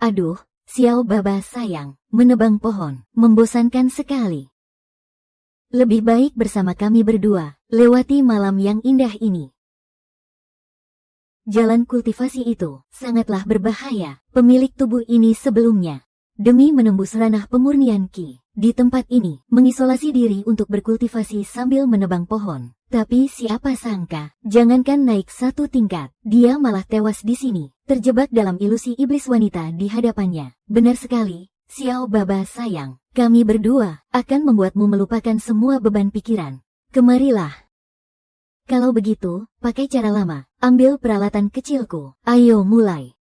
Aduh, Xiao Baba sayang, menebang pohon, membosankan sekali. Lebih baik bersama kami berdua, lewati malam yang indah ini. Jalan kultivasi itu sangatlah berbahaya. Pemilik tubuh ini sebelumnya, demi menembus ranah pemurnian Qi, di tempat ini, mengisolasi diri untuk berkultivasi sambil menebang pohon. Tapi siapa sangka, jangankan naik satu tingkat, dia malah tewas di sini, terjebak dalam ilusi iblis wanita di hadapannya. Benar sekali, Xiao Baba sayang, kami berdua akan membuatmu melupakan semua beban pikiran. Kemarilah. Kalau begitu, pakai cara lama, ambil peralatan kecilku, ayo mulai.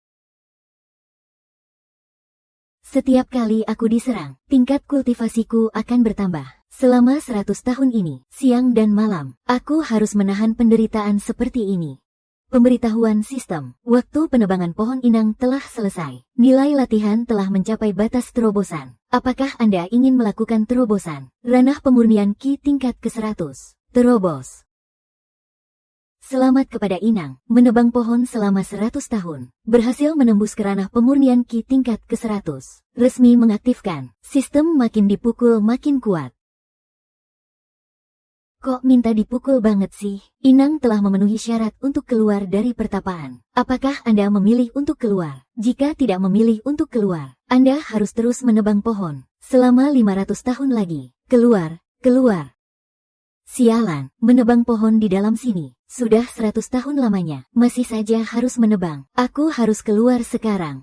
Setiap kali aku diserang, tingkat kultivasiku akan bertambah. Selama 100 tahun ini, siang dan malam, aku harus menahan penderitaan seperti ini. Pemberitahuan sistem, waktu penebangan pohon inang telah selesai. Nilai latihan telah mencapai batas terobosan. Apakah Anda ingin melakukan terobosan? Ranah pemurnian Qi tingkat ke-100. Terobos. Selamat kepada Inang, menebang pohon selama 100 tahun. Berhasil menembus ke ranah pemurnian Qi tingkat ke-100. Resmi mengaktifkan. Sistem makin dipukul makin kuat. Kok minta dipukul banget sih? Inang telah memenuhi syarat untuk keluar dari pertapaan. Apakah Anda memilih untuk keluar? Jika tidak memilih untuk keluar, Anda harus terus menebang pohon. Selama 500 tahun lagi. Keluar, keluar. Sialan, menebang pohon di dalam sini. Sudah 100 tahun lamanya, masih saja harus menebang. Aku harus keluar sekarang.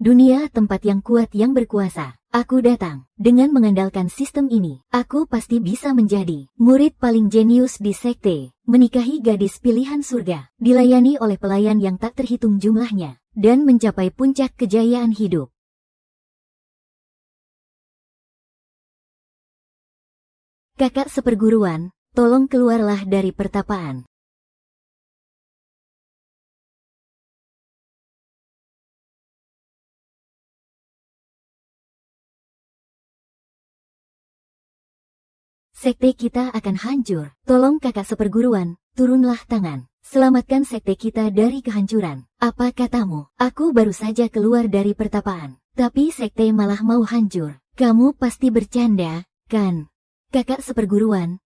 Dunia tempat yang kuat yang berkuasa. Aku datang. Dengan mengandalkan sistem ini, aku pasti bisa menjadi murid paling jenius di sekte, menikahi gadis pilihan surga, dilayani oleh pelayan yang tak terhitung jumlahnya, dan mencapai puncak kejayaan hidup. Kakak seperguruan, tolong keluarlah dari pertapaan. Sekte kita akan hancur. Tolong kakak seperguruan, turunlah tangan. Selamatkan sekte kita dari kehancuran. Apa katamu? Aku baru saja keluar dari pertapaan, tapi sekte malah mau hancur. Kamu pasti bercanda, kan? Kakak seperguruan,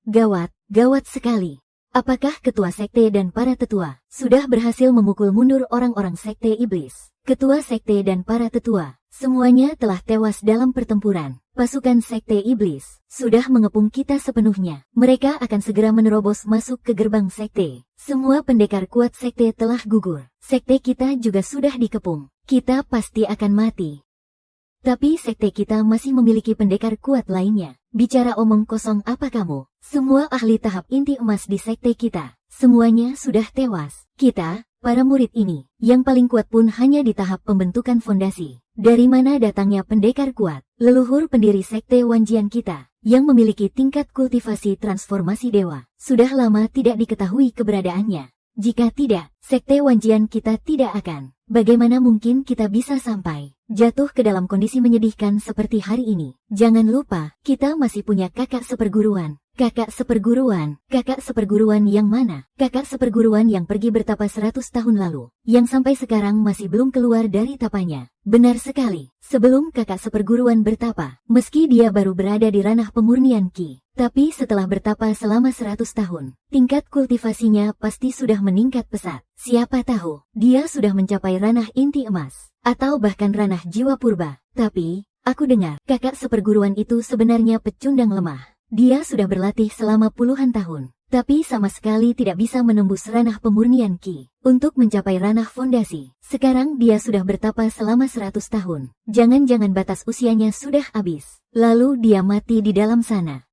gawat, gawat sekali. Apakah ketua sekte dan para tetua sudah berhasil memukul mundur orang-orang sekte iblis? Ketua sekte dan para tetua, semuanya telah tewas dalam pertempuran. Pasukan sekte iblis sudah mengepung kita sepenuhnya. Mereka akan segera menerobos masuk ke gerbang sekte. Semua pendekar kuat sekte telah gugur. Sekte kita juga sudah dikepung. Kita pasti akan mati. Tapi sekte kita masih memiliki pendekar kuat lainnya. Bicara omong kosong apa kamu? Semua ahli tahap inti emas di sekte kita, semuanya sudah tewas. Kita, para murid ini, yang paling kuat pun hanya di tahap pembentukan fondasi. Dari mana datangnya pendekar kuat? Leluhur pendiri sekte Wanjian kita, yang memiliki tingkat kultivasi transformasi dewa, sudah lama tidak diketahui keberadaannya. Jika tidak, sekte Wanjian kita tidak akan. Bagaimana mungkin kita bisa sampai jatuh ke dalam kondisi menyedihkan seperti hari ini? Jangan lupa, kita masih punya kakak seperguruan. Kakak seperguruan yang mana? Kakak seperguruan yang pergi bertapa 100 tahun lalu, yang sampai sekarang masih belum keluar dari tapanya. Benar sekali, sebelum kakak seperguruan bertapa, meski dia baru berada di ranah pemurnian Qi, tapi setelah bertapa selama 100 tahun, tingkat kultivasinya pasti sudah meningkat pesat. Siapa tahu, dia sudah mencapai ranah inti emas, atau bahkan ranah jiwa purba. Tapi, aku dengar, kakak seperguruan itu sebenarnya pecundang lemah. Dia sudah berlatih selama puluhan tahun, tapi sama sekali tidak bisa menembus ranah pemurnian Qi. Untuk mencapai ranah fondasi, sekarang dia sudah bertapa selama 100 tahun. Jangan-jangan batas usianya sudah habis, lalu dia mati di dalam sana.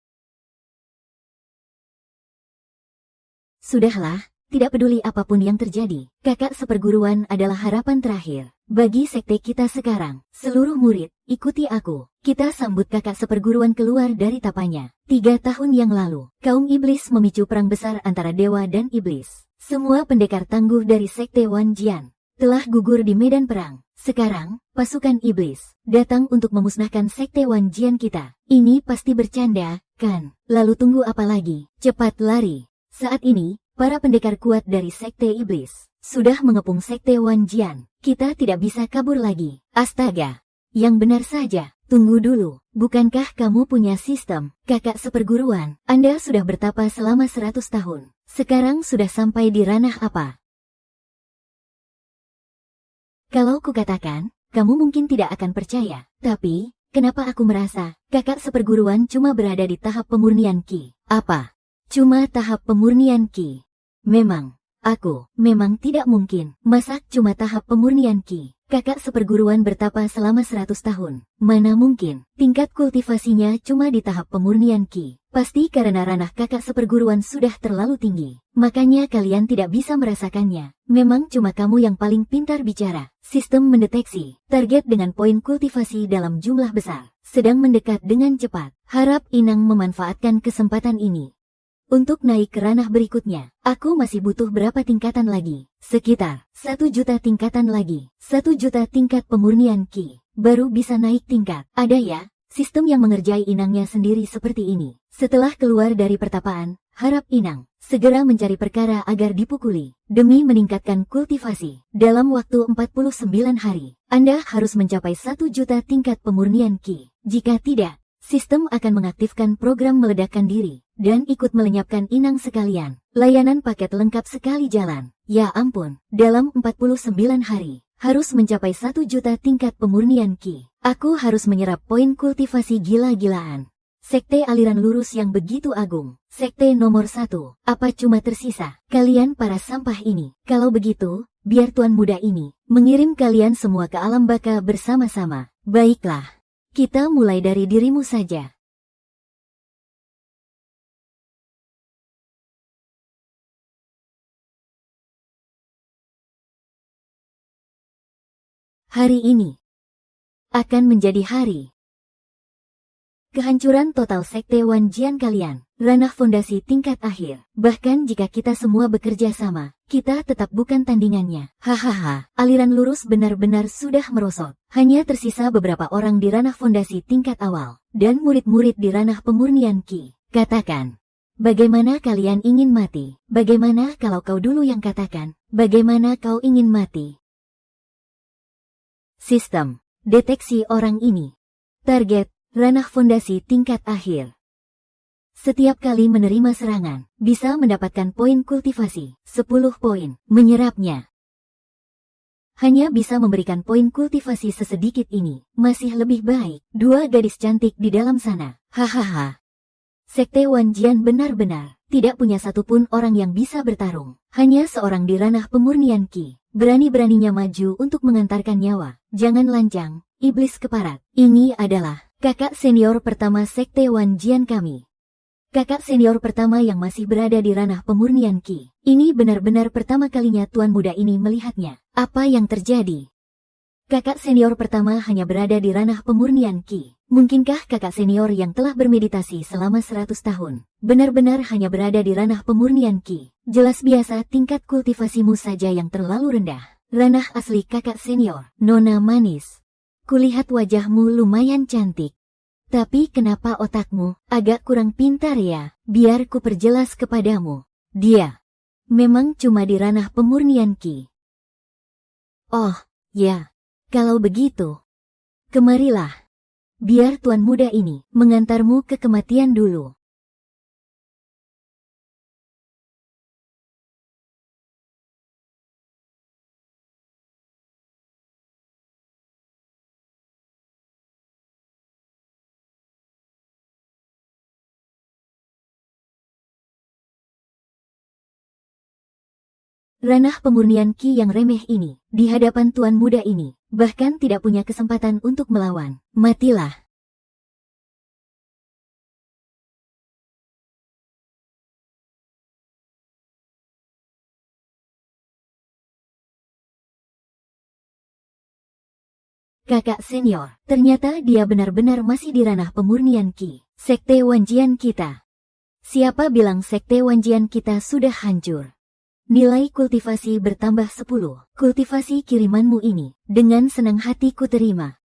Sudahlah, tidak peduli apapun yang terjadi, kakak seperguruan adalah harapan terakhir bagi sekte kita sekarang. Seluruh murid, ikuti aku. Kita sambut kakak seperguruan keluar dari tapanya. 3 tahun yang lalu, kaum iblis memicu perang besar antara dewa dan iblis. Semua pendekar tangguh dari sekte Wanjian telah gugur di medan perang. Sekarang, pasukan iblis datang untuk memusnahkan sekte Wanjian kita. Ini pasti bercanda, kan? Lalu tunggu apa lagi? Cepat lari. Saat ini, para pendekar kuat dari Sekte Iblis sudah mengepung Sekte Wanjian. Kita tidak bisa kabur lagi. Astaga, yang benar saja. Tunggu dulu, bukankah kamu punya sistem, kakak seperguruan? Anda sudah bertapa selama 100 tahun. Sekarang sudah sampai di ranah apa? Kalau kukatakan, kamu mungkin tidak akan percaya. Tapi, kenapa aku merasa, kakak seperguruan cuma berada di tahap pemurnian Ki? Apa? Cuma tahap pemurnian Ki? Memang tidak mungkin. Masak cuma tahap pemurnian Ki? Kakak seperguruan bertapa selama 100 tahun. Mana mungkin, tingkat kultivasinya cuma di tahap pemurnian Ki. Pasti karena ranah kakak seperguruan sudah terlalu tinggi. Makanya kalian tidak bisa merasakannya. Memang cuma kamu yang paling pintar bicara. Sistem mendeteksi target dengan poin kultivasi dalam jumlah besar sedang mendekat dengan cepat. Harap Inang memanfaatkan kesempatan ini. Untuk naik ke ranah berikutnya, aku masih butuh berapa tingkatan lagi? Sekitar 1 juta tingkatan lagi. 1 juta tingkat pemurnian Ki. Baru bisa naik tingkat. Ada ya, sistem yang mengerjai inangnya sendiri seperti ini. Setelah keluar dari pertapaan, harap Inang segera mencari perkara agar dipukuli. Demi meningkatkan kultivasi, dalam waktu 49 hari, Anda harus mencapai 1 juta tingkat pemurnian Ki. Jika tidak, sistem akan mengaktifkan program meledakkan diri dan ikut melenyapkan inang sekalian. Layanan paket lengkap sekali jalan. Ya ampun, dalam 49 hari, harus mencapai 1 juta tingkat pemurnian Ki. Aku harus menyerap poin kultivasi gila-gilaan. Sekte aliran lurus yang begitu agung. Sekte nomor 1, apa cuma tersisa kalian para sampah ini? Kalau begitu, biar tuan muda ini mengirim kalian semua ke alam baka bersama-sama. Baiklah, kita mulai dari dirimu saja. Hari ini akan menjadi hari kehancuran total Sekte Wanjian kalian. Ranah fondasi tingkat akhir. Bahkan jika kita semua bekerja sama, kita tetap bukan tandingannya. Hahaha, aliran lurus benar-benar sudah merosot. Hanya tersisa beberapa orang di ranah fondasi tingkat awal, dan murid-murid di ranah pemurnian Ki. Katakan, bagaimana kalian ingin mati? Bagaimana kalau kau dulu yang katakan, bagaimana kau ingin mati? Sistem deteksi orang ini. Target ranah fondasi tingkat akhir. Setiap kali menerima serangan, bisa mendapatkan poin kultivasi 10 poin. Menyerapnya hanya bisa memberikan poin kultivasi sesedikit ini. Masih lebih baik 2 gadis cantik di dalam sana. Hahaha. Sekte Wanjian benar-benar tidak punya satupun orang yang bisa bertarung. Hanya seorang di ranah pemurnian Ki. Berani-beraninya maju untuk mengantarkan nyawa. Jangan lancang, iblis keparat. Ini adalah kakak senior pertama Sekte Wanjian kami. Kakak senior pertama yang masih berada di ranah pemurnian Ki. Ini benar-benar pertama kalinya tuan muda ini melihatnya. Apa yang terjadi? Kakak senior pertama hanya berada di ranah pemurnian Ki. Mungkinkah kakak senior yang telah bermeditasi selama 100 tahun, benar-benar hanya berada di ranah pemurnian Ki? Jelas biasa tingkat kultivasimu saja yang terlalu rendah. Ranah asli kakak senior, Nona manis. Kulihat wajahmu lumayan cantik. Tapi kenapa otakmu agak kurang pintar ya? Biar ku perjelas kepadamu. Dia memang cuma di ranah pemurnian Ki. Oh, ya. Kalau begitu, kemarilah. Biar tuan muda ini mengantarmu ke kematian dulu. Ranah pemurnian Ki yang remeh ini, di hadapan tuan muda ini, bahkan tidak punya kesempatan untuk melawan. Matilah. Kakak senior, ternyata dia benar-benar masih di ranah pemurnian Ki. Sekte Wanjian kita. Siapa bilang Sekte Wanjian kita sudah hancur? Nilai kultivasi bertambah 10. Kultivasi kirimanmu ini, dengan senang hati ku terima.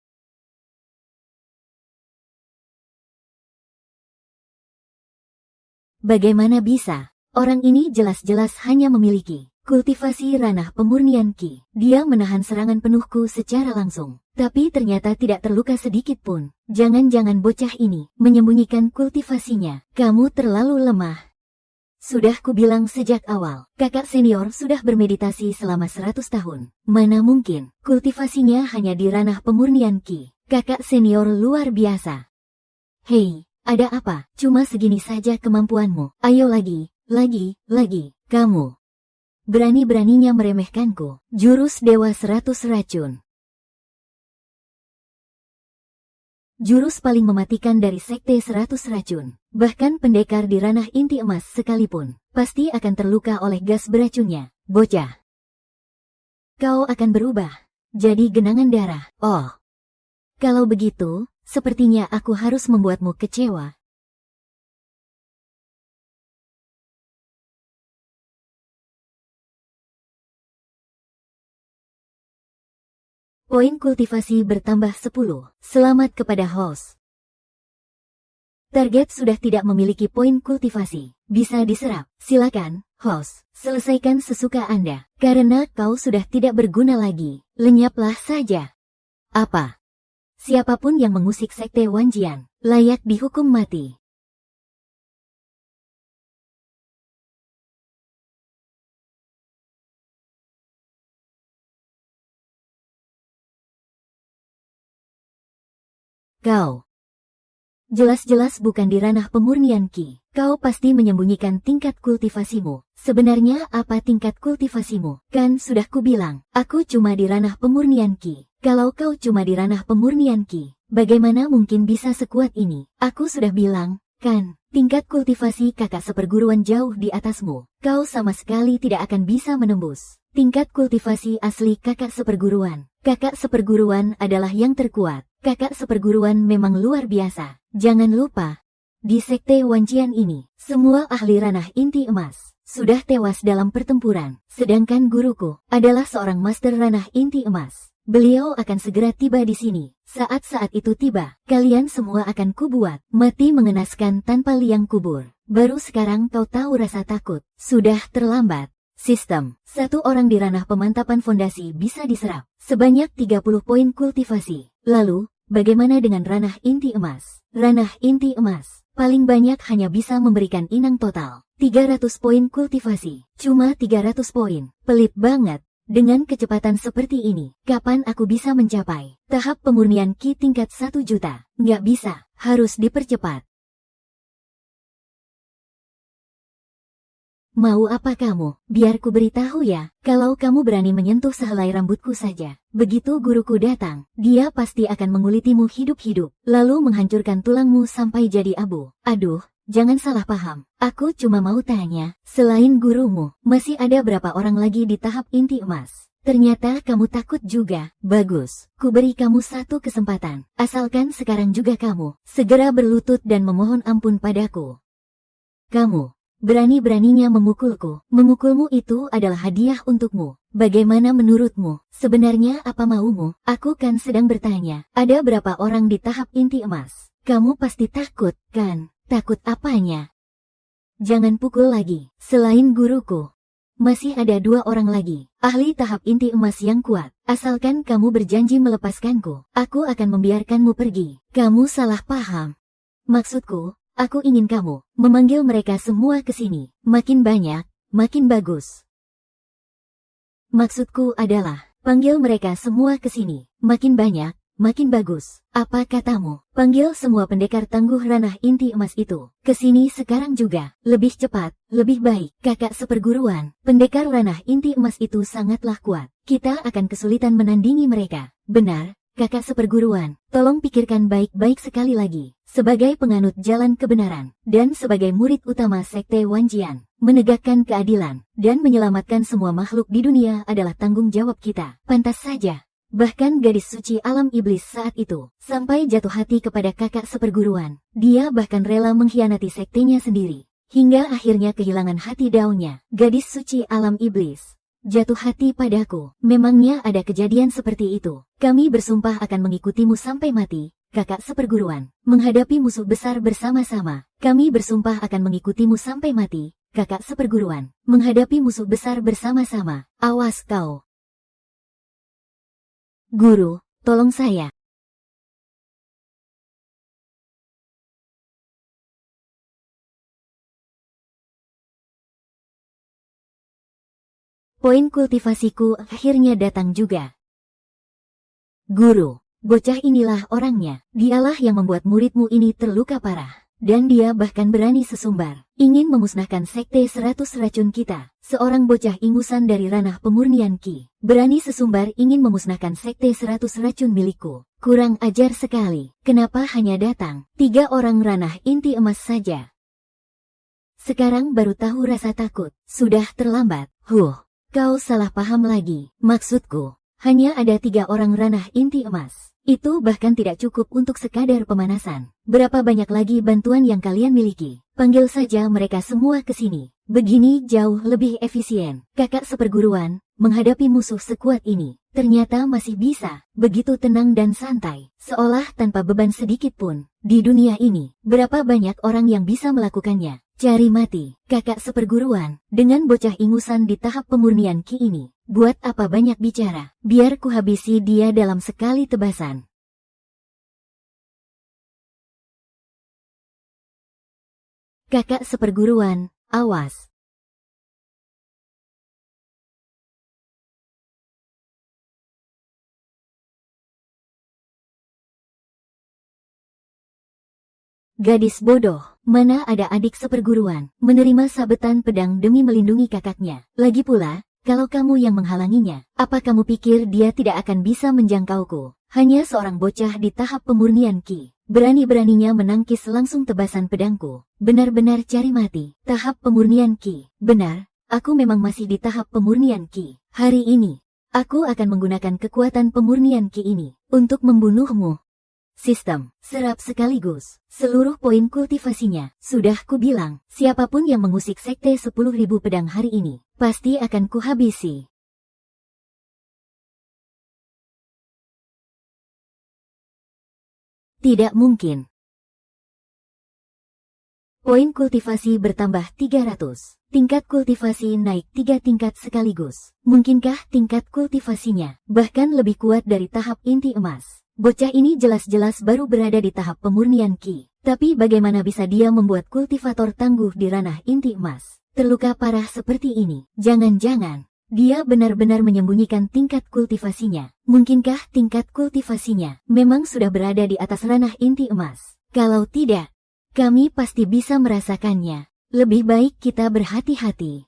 Bagaimana bisa? Orang ini jelas-jelas hanya memiliki kultivasi ranah pemurnian Ki. Dia menahan serangan penuhku secara langsung. Tapi ternyata tidak terluka sedikit pun. Jangan-jangan bocah ini menyembunyikan kultivasinya. Kamu terlalu lemah. Sudah kubilang sejak awal, kakak senior sudah bermeditasi selama 100 tahun. Mana mungkin, kultivasinya hanya di ranah pemurnian Ki. Kakak senior luar biasa. Hei, ada apa? Cuma segini saja kemampuanmu. Ayo lagi, kamu. Berani-beraninya meremehkanku. Jurus Dewa 100 Racun. Jurus paling mematikan dari Sekte 100 Racun. Bahkan pendekar di ranah inti emas sekalipun, pasti akan terluka oleh gas beracunnya. Bocah. Kau akan berubah jadi genangan darah. Oh. Kalau begitu, sepertinya aku harus membuatmu kecewa. Poin kultivasi bertambah 10. Selamat kepada host. Target sudah tidak memiliki poin kultivasi. Bisa diserap. Silakan, host. Selesaikan sesuka Anda. Karena kau sudah tidak berguna lagi. Lenyaplah saja. Apa? Siapapun yang mengusik Sekte Wanjian, layak dihukum mati. Kau. Jelas-jelas bukan di ranah pemurnian Ki. Kau pasti menyembunyikan tingkat kultivasimu. Sebenarnya apa tingkat kultivasimu? Kan sudah kubilang, aku cuma di ranah pemurnian Ki. Kalau kau cuma di ranah pemurnian Ki, bagaimana mungkin bisa sekuat ini? Aku sudah bilang, kan, tingkat kultivasi kakak seperguruan jauh di atasmu. Kau sama sekali tidak akan bisa menembus tingkat kultivasi asli kakak seperguruan. Kakak seperguruan adalah yang terkuat. Kakak seperguruan memang luar biasa. Jangan lupa, di Sekte Wanjian ini, semua ahli ranah inti emas sudah tewas dalam pertempuran. Sedangkan guruku adalah seorang master ranah inti emas. Beliau akan segera tiba di sini. Saat-saat itu tiba, kalian semua akan kubuat mati mengenaskan tanpa liang kubur. Baru sekarang kau tahu rasa takut. Sudah terlambat. Sistem. Satu orang di ranah pemantapan fondasi bisa diserap sebanyak 30 poin kultivasi. Lalu, bagaimana dengan ranah inti emas? Ranah inti emas paling banyak hanya bisa memberikan inang total 300 poin kultivasi. Cuma 300 poin. Pelit banget. Dengan kecepatan seperti ini, kapan aku bisa mencapai tahap pemurnian Ki tingkat 1 juta? Nggak bisa. Harus dipercepat. Mau apa kamu? Biar ku beritahu ya, kalau kamu berani menyentuh sehelai rambutku saja. Begitu guruku datang, dia pasti akan mengulitimu hidup-hidup, lalu menghancurkan tulangmu sampai jadi abu. Aduh, jangan salah paham. Aku cuma mau tanya, selain gurumu, masih ada berapa orang lagi di tahap inti emas? Ternyata kamu takut juga. Bagus, ku beri kamu satu kesempatan. Asalkan sekarang juga kamu segera berlutut dan memohon ampun padaku. Kamu berani-beraninya memukulku. Memukulmu itu adalah hadiah untukmu. Bagaimana menurutmu? Sebenarnya apa maumu? Aku kan sedang bertanya, ada berapa orang di tahap inti emas? Kamu pasti takut, kan? Takut apanya? Jangan pukul lagi. Selain guruku, masih ada 2 orang lagi, ahli tahap inti emas yang kuat. Asalkan kamu berjanji melepaskanku, aku akan membiarkanmu pergi. Kamu salah paham. Maksudku, aku ingin kamu memanggil mereka semua ke sini. Makin banyak, makin bagus. Maksudku adalah, panggil mereka semua ke sini. Makin banyak, makin bagus. Apa katamu? Panggil semua pendekar tangguh ranah inti emas itu ke sini sekarang juga. Lebih cepat, lebih baik. Kakak seperguruan, pendekar ranah inti emas itu sangatlah kuat. Kita akan kesulitan menandingi mereka. Benar, kakak seperguruan, tolong pikirkan baik-baik sekali lagi. Sebagai penganut jalan kebenaran, dan sebagai murid utama Sekte Wanjian, menegakkan keadilan, dan menyelamatkan semua makhluk di dunia adalah tanggung jawab kita. Pantas saja. Bahkan gadis suci alam iblis saat itu, sampai jatuh hati kepada kakak seperguruan. Dia bahkan rela mengkhianati sektenya sendiri. Hingga akhirnya kehilangan hati daunnya. Gadis suci alam iblis jatuh hati padaku. Memangnya ada kejadian seperti itu? Kami bersumpah akan mengikutimu sampai mati, kakak seperguruan. Menghadapi musuh besar bersama-sama. Kami bersumpah akan mengikutimu sampai mati, kakak seperguruan, menghadapi musuh besar bersama-sama. Awas kau. Guru, tolong saya. Poin kultivasiku akhirnya datang juga. Guru, bocah inilah orangnya. Dialah yang membuat muridmu ini terluka parah. Dan dia bahkan berani sesumbar. Ingin memusnahkan sekte 100 racun kita. Seorang bocah ingusan dari ranah pemurnian Ki. Berani sesumbar ingin memusnahkan sekte 100 racun milikku. Kurang ajar sekali. Kenapa hanya datang 3 orang ranah inti emas saja? Sekarang baru tahu rasa takut. Sudah terlambat. Kau salah paham lagi. Maksudku, hanya ada 3 orang ranah inti emas. Itu bahkan tidak cukup untuk sekadar pemanasan. Berapa banyak lagi bantuan yang kalian miliki? Panggil saja mereka semua ke sini. Begini jauh lebih efisien. Kakak seperguruan, menghadapi musuh sekuat ini, ternyata masih bisa. Begitu tenang dan santai, seolah tanpa beban sedikit pun. Di dunia ini, berapa banyak orang yang bisa melakukannya? Cari mati, kakak seperguruan, dengan bocah ingusan di tahap pemurnian Ki ini. Buat apa banyak bicara, biar ku habisi dia dalam sekali tebasan. Kakak seperguruan, awas. Gadis bodoh, mana ada adik seperguruan, menerima sabetan pedang demi melindungi kakaknya. Lagi pula, kalau kamu yang menghalanginya, apa kamu pikir dia tidak akan bisa menjangkauku? Hanya seorang bocah di tahap pemurnian Ki. Berani-beraninya menangkis langsung tebasan pedangku. Benar-benar cari mati. Tahap pemurnian Ki. Benar, aku memang masih di tahap pemurnian Ki. Hari ini, aku akan menggunakan kekuatan pemurnian Ki ini untuk membunuhmu. Sistem, serap sekaligus, seluruh poin kultivasinya. Sudah kubilang, siapapun yang mengusik sekte 10.000 pedang hari ini, pasti akan kuhabisi. Tidak mungkin. Poin kultivasi bertambah 300. Tingkat kultivasi naik 3 tingkat sekaligus. Mungkinkah tingkat kultivasinya bahkan lebih kuat dari tahap inti emas? Bocah ini jelas-jelas baru berada di tahap pemurnian Ki. Tapi bagaimana bisa dia membuat kultivator tangguh di ranah inti emas terluka parah seperti ini? Jangan-jangan dia benar-benar menyembunyikan tingkat kultivasinya. Mungkinkah tingkat kultivasinya memang sudah berada di atas ranah inti emas? Kalau tidak, kami pasti bisa merasakannya. Lebih baik kita berhati-hati.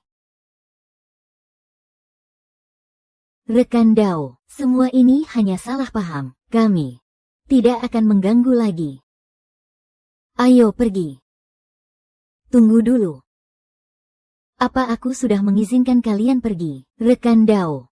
Rekan Dao, semua ini hanya salah paham. Kami tidak akan mengganggu lagi. Ayo pergi. Tunggu dulu. Apa aku sudah mengizinkan kalian pergi? Rekan Dao,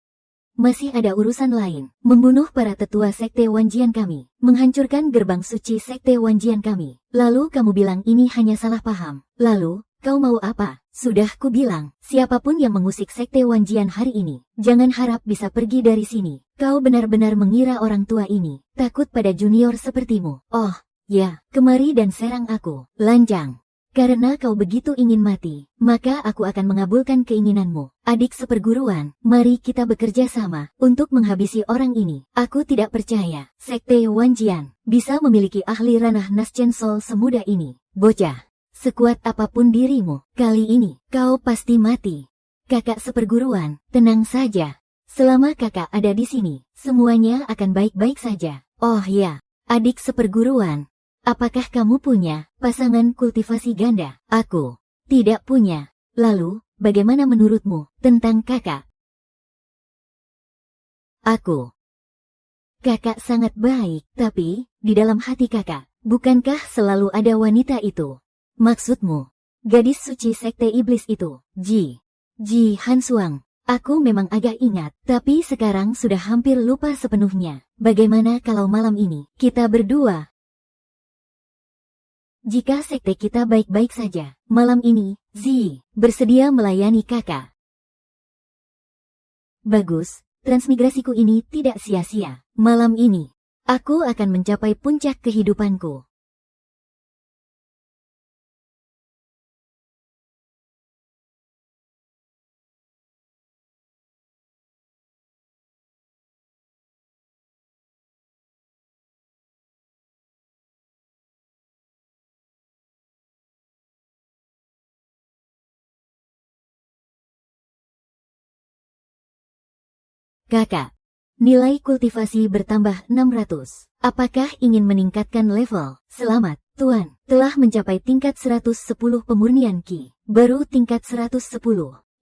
masih ada urusan lain. Membunuh para tetua sekte Wanjian kami. Menghancurkan gerbang suci sekte Wanjian kami. Lalu kamu bilang ini hanya salah paham. Lalu, kau mau apa? Sudah ku bilang, siapapun yang mengusik sekte Wanjian hari ini, jangan harap bisa pergi dari sini. Kau benar-benar mengira orang tua ini takut pada junior sepertimu. Oh, ya, kemari dan serang aku. Lanjang. Karena kau begitu ingin mati, maka aku akan mengabulkan keinginanmu. Adik seperguruan, mari kita bekerja sama untuk menghabisi orang ini. Aku tidak percaya sekte Wanjian bisa memiliki ahli ranah Nascen Sol semudah ini. Bocah, sekuat apapun dirimu, kali ini kau pasti mati. Kakak seperguruan, tenang saja. Selama kakak ada di sini, semuanya akan baik-baik saja. Oh ya, adik seperguruan, apakah kamu punya pasangan kultivasi ganda? Aku tidak punya. Lalu, bagaimana menurutmu tentang kakak? Kakak sangat baik, tapi di dalam hati kakak, bukankah selalu ada wanita itu? Maksudmu, gadis suci sekte iblis itu, Ji Hansuang. Aku memang agak ingat, tapi sekarang sudah hampir lupa sepenuhnya. Bagaimana kalau malam ini kita berdua? Jika sekte kita baik-baik saja, malam ini, bersedia melayani kakak. Bagus, transmigrasiku ini tidak sia-sia. Malam ini, aku akan mencapai puncak kehidupanku. Kakak, nilai kultivasi bertambah 600. Apakah ingin meningkatkan level? Selamat, Tuan. Telah mencapai tingkat 110 pemurnian Ki. Baru tingkat 110.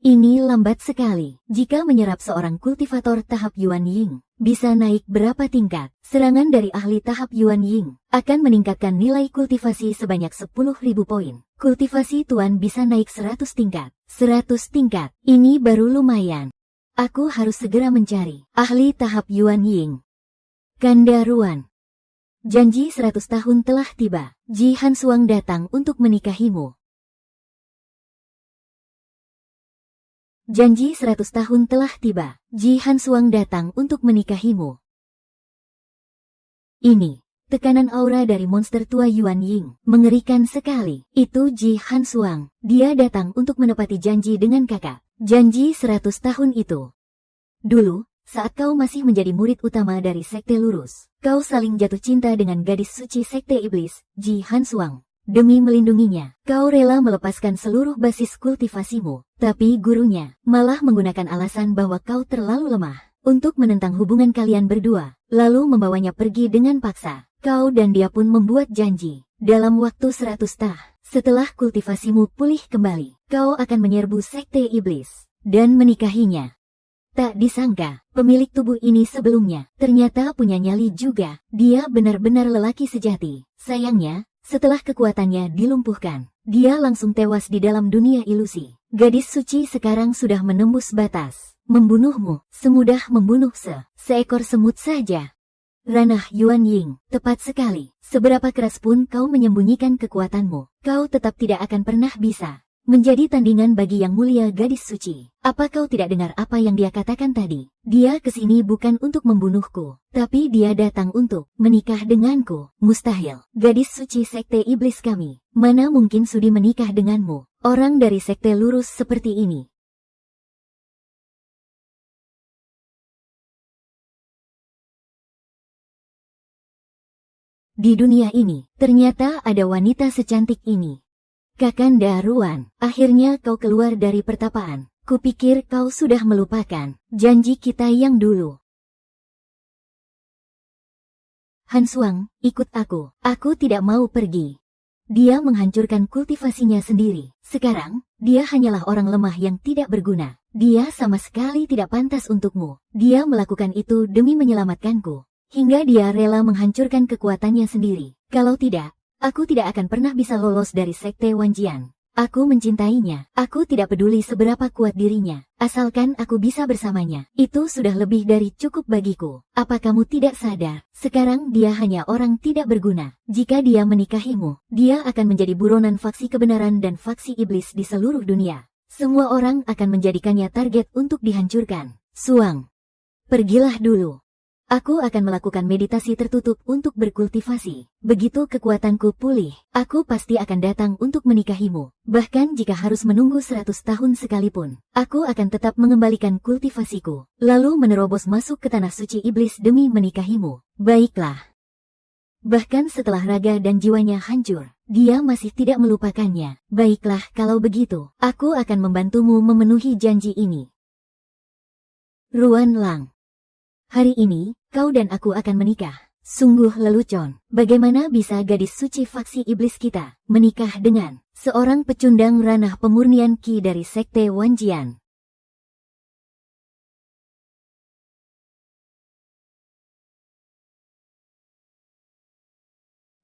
Ini lambat sekali. Jika menyerap seorang kultivator tahap Yuan Ying, bisa naik berapa tingkat? Serangan dari ahli tahap Yuan Ying akan meningkatkan nilai kultivasi sebanyak 10.000 poin. Kultivasi Tuan bisa naik 100 tingkat. 100 tingkat. Ini baru lumayan. Aku harus segera mencari ahli tahap Yuan Ying. Ganda Ruan. Janji 100 tahun telah tiba. Ji Hansuang datang untuk menikahimu. Janji 100 tahun telah tiba. Ji Hansuang datang untuk menikahimu. Ini tekanan aura dari monster tua Yuan Ying. Mengerikan sekali. Itu Ji Hansuang. Dia datang untuk menepati janji dengan kakak. Janji 100 tahun itu. Dulu, saat kau masih menjadi murid utama dari Sekte Lurus, kau saling jatuh cinta dengan gadis suci Sekte Iblis, Ji Hansuang. Demi melindunginya, kau rela melepaskan seluruh basis kultivasimu. Tapi gurunya malah menggunakan alasan bahwa kau terlalu lemah untuk menentang hubungan kalian berdua, lalu membawanya pergi dengan paksa. Kau dan dia pun membuat janji. Dalam waktu 100 tahun, setelah kultivasimu pulih kembali, kau akan menyerbu Sekte Iblis dan menikahinya. Tak disangka, pemilik tubuh ini sebelumnya ternyata punya nyali juga. Dia benar-benar lelaki sejati. Sayangnya, setelah kekuatannya dilumpuhkan, dia langsung tewas di dalam dunia ilusi. Gadis suci sekarang sudah menembus batas. Membunuhmu, semudah membunuh seekor semut saja. Ranah Yuan Ying, tepat sekali. Seberapa keras pun kau menyembunyikan kekuatanmu, kau tetap tidak akan pernah bisa menjadi tandingan bagi yang mulia gadis suci. Apa kau tidak dengar apa yang dia katakan tadi? Dia kesini bukan untuk membunuhku, tapi dia datang untuk menikah denganku. Mustahil. Gadis suci Sekte Iblis kami, mana mungkin sudi menikah denganmu? Orang dari Sekte Lurus seperti ini. Di dunia ini, ternyata ada wanita secantik ini. Kakanda Ruan, akhirnya kau keluar dari pertapaan. Kupikir kau sudah melupakan janji kita yang dulu. Hansuang, ikut aku. Aku tidak mau pergi. Dia menghancurkan kultivasinya sendiri. Sekarang, dia hanyalah orang lemah yang tidak berguna. Dia sama sekali tidak pantas untukmu. Dia melakukan itu demi menyelamatkanku. Hingga dia rela menghancurkan kekuatannya sendiri. Kalau tidak, aku tidak akan pernah bisa lolos dari Sekte Wanjian. Aku mencintainya. Aku tidak peduli seberapa kuat dirinya. Asalkan aku bisa bersamanya. Itu sudah lebih dari cukup bagiku. Apa kamu tidak sadar? Sekarang dia hanya orang tidak berguna. Jika dia menikahimu, dia akan menjadi buronan faksi kebenaran dan faksi iblis di seluruh dunia. Semua orang akan menjadikannya target untuk dihancurkan. Suang, pergilah dulu. Aku akan melakukan meditasi tertutup untuk berkultivasi. Begitu kekuatanku pulih, aku pasti akan datang untuk menikahimu. Bahkan jika harus menunggu 100 tahun sekalipun, aku akan tetap mengembalikan kultivasiku, lalu menerobos masuk ke tanah suci iblis demi menikahimu. Baiklah. Bahkan setelah raga dan jiwanya hancur, dia masih tidak melupakannya. Baiklah, kalau begitu, aku akan membantumu memenuhi janji ini. Ruan Lang. Hari ini, kau dan aku akan menikah. Sungguh lelucon. Bagaimana bisa gadis suci faksi iblis kita menikah dengan seorang pecundang ranah pemurnian Ki dari Sekte Wanjian?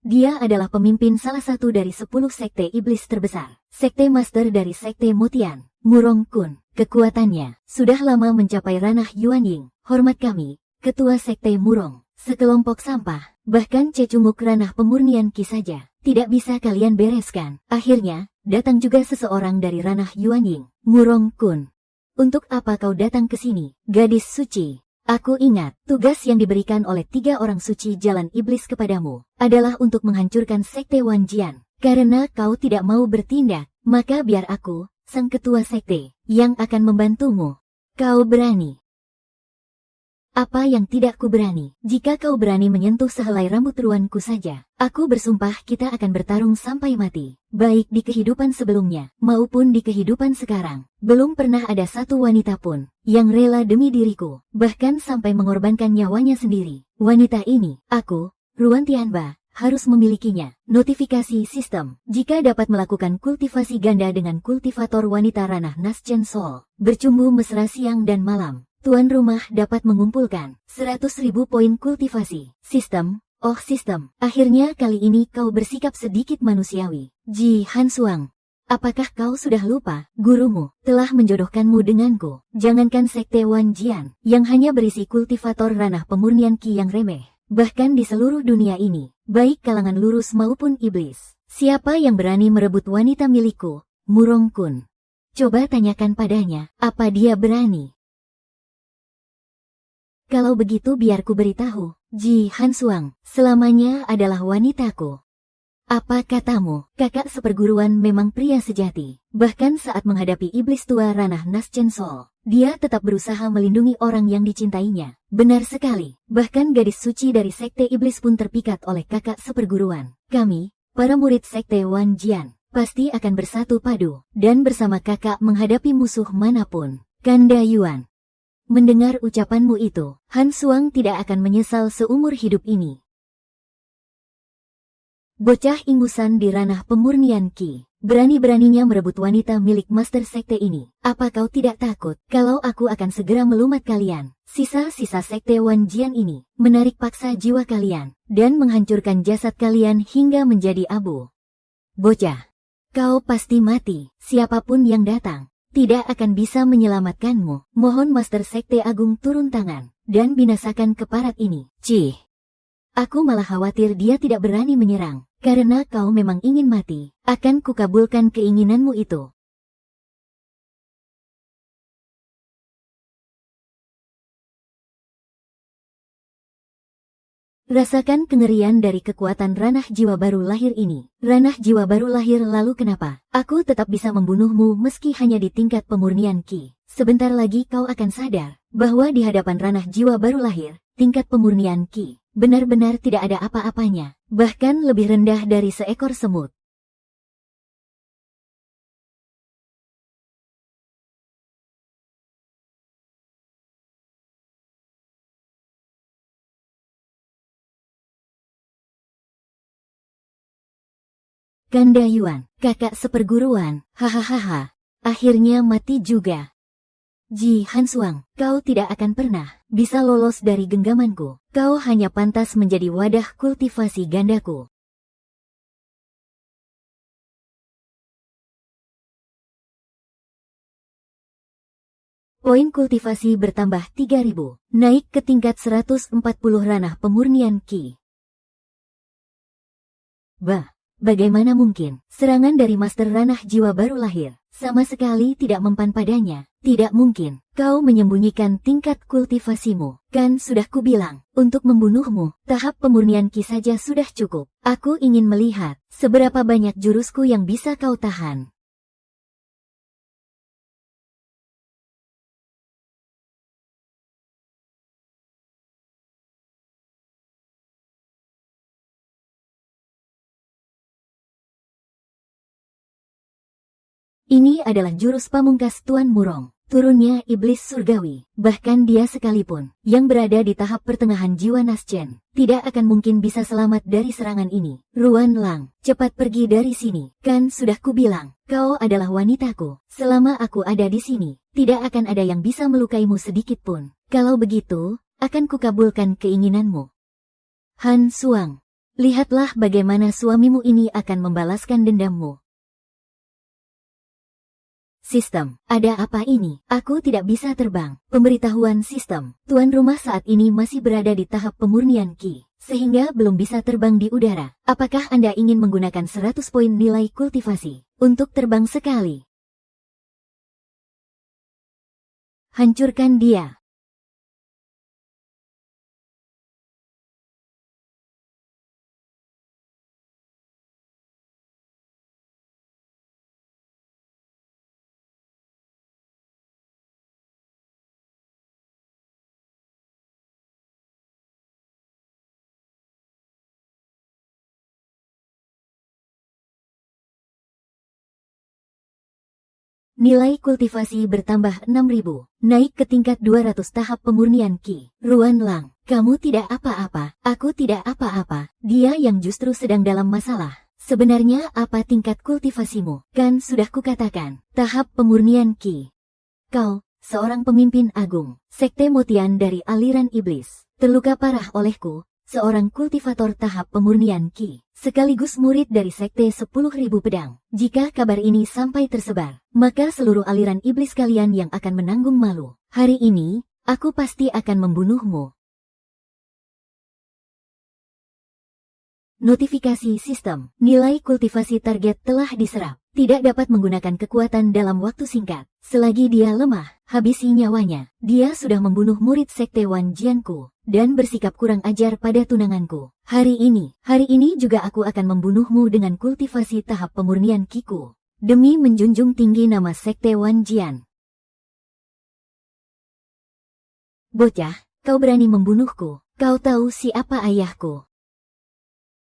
Dia adalah pemimpin salah satu dari 10 sekte iblis terbesar. Sekte Master dari Sekte Mutian, Murong Kun. Kekuatannya sudah lama mencapai ranah Yuan Ying. Hormat kami, Ketua Sekte Murong. Sekelompok sampah, bahkan cecunguk ranah pemurnian Ki saja tidak bisa kalian bereskan. Akhirnya, datang juga seseorang dari ranah Yuan Ying, Murong Kun. Untuk apa kau datang ke sini, gadis suci? Aku ingat, tugas yang diberikan oleh 3 orang suci jalan iblis kepadamu adalah untuk menghancurkan Sekte Wanjian. Karena kau tidak mau bertindak, maka biar aku, sang ketua sekte, yang akan membantumu. Kau berani. Apa yang tidak ku berani? Jika kau berani menyentuh sehelai rambut ruanku saja, aku bersumpah kita akan bertarung sampai mati. Baik di kehidupan sebelumnya, maupun di kehidupan sekarang. Belum pernah ada satu wanita pun yang rela demi diriku, bahkan sampai mengorbankan nyawanya sendiri. Wanita ini, aku, Ruan Tianba, harus memilikinya. Notifikasi sistem. Jika dapat melakukan kultivasi ganda dengan kultivator wanita ranah Naschen Sol, bercumbu mesra siang dan malam, tuan rumah dapat mengumpulkan 100.000 poin kultivasi. Sistem. Oh sistem, akhirnya kali ini kau bersikap sedikit manusiawi. Ji Hansuang, apakah kau sudah lupa? Gurumu telah menjodohkanmu denganku. Jangankan sekte Wan Jian, yang hanya berisi kultivator ranah pemurnian Qi yang remeh. Bahkan di seluruh dunia ini, baik kalangan lurus maupun iblis, siapa yang berani merebut wanita milikku? Murong Kun. Coba tanyakan padanya, apa dia berani? Kalau begitu biar ku beritahu, Ji Hansuang, selamanya adalah wanitaku. Apa katamu? Kakak seperguruan memang pria sejati. Bahkan saat menghadapi iblis tua ranah Naschen Sol, dia tetap berusaha melindungi orang yang dicintainya. Benar sekali. Bahkan gadis suci dari sekte iblis pun terpikat oleh kakak seperguruan. Kami, para murid sekte Wan Jian, pasti akan bersatu padu dan bersama kakak menghadapi musuh manapun. Kanda Yuan. Mendengar ucapanmu itu, Han Suang tidak akan menyesal seumur hidup ini. Bocah ingusan di ranah pemurnian Qi, berani-beraninya merebut wanita milik master sekte ini. Apa kau tidak takut kalau aku akan segera melumat kalian? Sisa-sisa sekte Wan Jian ini menarik paksa jiwa kalian dan menghancurkan jasad kalian hingga menjadi abu. Bocah, kau pasti mati. Siapapun yang datang tidak akan bisa menyelamatkanmu. Mohon master sekte agung turun tangan dan binasakan keparat ini. Cih. Aku malah khawatir dia tidak berani menyerang. Karena kau memang ingin mati, akan kukabulkan keinginanmu itu. Rasakan kengerian dari kekuatan ranah jiwa baru lahir ini. Ranah jiwa baru lahir lalu kenapa? Aku tetap bisa membunuhmu meski hanya di tingkat pemurnian Qi. Sebentar lagi kau akan sadar bahwa di hadapan ranah jiwa baru lahir, tingkat pemurnian Qi benar-benar tidak ada apa-apanya, bahkan lebih rendah dari seekor semut. Kanda Yuan, kakak seperguruan, hahaha. Akhirnya mati juga. Ji Hansuang, kau tidak akan pernah bisa lolos dari genggamanku. Kau hanya pantas menjadi wadah kultivasi gandaku. Poin kultivasi bertambah 3.000, naik ke tingkat 140 ranah pemurnian Qi. Bah, bagaimana mungkin? Serangan dari master ranah jiwa baru lahir sama sekali tidak mempan padanya. Tidak mungkin. Kau menyembunyikan tingkat kultivasimu. Kan sudah kubilang, untuk membunuhmu, tahap pemurnian Qi saja sudah cukup. Aku ingin melihat seberapa banyak jurusku yang bisa kau tahan. Ini adalah jurus pamungkas Tuan Murong, turunnya iblis surgawi. Bahkan dia sekalipun, yang berada di tahap pertengahan jiwa Naschen, tidak akan mungkin bisa selamat dari serangan ini. Ruan Lang, cepat pergi dari sini. Kan sudah kubilang, kau adalah wanitaku. Selama aku ada di sini, tidak akan ada yang bisa melukaimu sedikit pun. Kalau begitu, akan kukabulkan keinginanmu. Han Suang, lihatlah bagaimana suamimu ini akan membalaskan dendammu. Sistem, ada apa ini? Aku tidak bisa terbang. Pemberitahuan sistem, tuan rumah saat ini masih berada di tahap pemurnian Qi, sehingga belum bisa terbang di udara. Apakah Anda ingin menggunakan 100 poin nilai kultivasi untuk terbang sekali? Hancurkan dia. Nilai kultivasi bertambah 6.000. Naik ke tingkat 200 tahap pemurnian Qi. Ruan Lang, kamu tidak apa-apa. Aku tidak apa-apa. Dia yang justru sedang dalam masalah. Sebenarnya apa tingkat kultivasimu? Kan sudah kukatakan, tahap pemurnian Qi. Kau, seorang pemimpin agung, sekte Motian dari aliran iblis, terluka parah olehku, seorang kultivator tahap pemurnian Qi, sekaligus murid dari sekte 10.000 pedang. Jika kabar ini sampai tersebar, maka seluruh aliran iblis kalian yang akan menanggung malu. Hari ini, aku pasti akan membunuhmu. Notifikasi sistem, nilai kultivasi target telah diserap. Tidak dapat menggunakan kekuatan dalam waktu singkat. Selagi dia lemah, habisi nyawanya. Dia sudah membunuh murid sekte Wan Jianku, dan bersikap kurang ajar pada tunanganku. Hari ini juga aku akan membunuhmu dengan kultivasi tahap pemurnian Kiku. Demi menjunjung tinggi nama sekte Wan Jian. Bocah, kau berani membunuhku. Kau tahu siapa ayahku?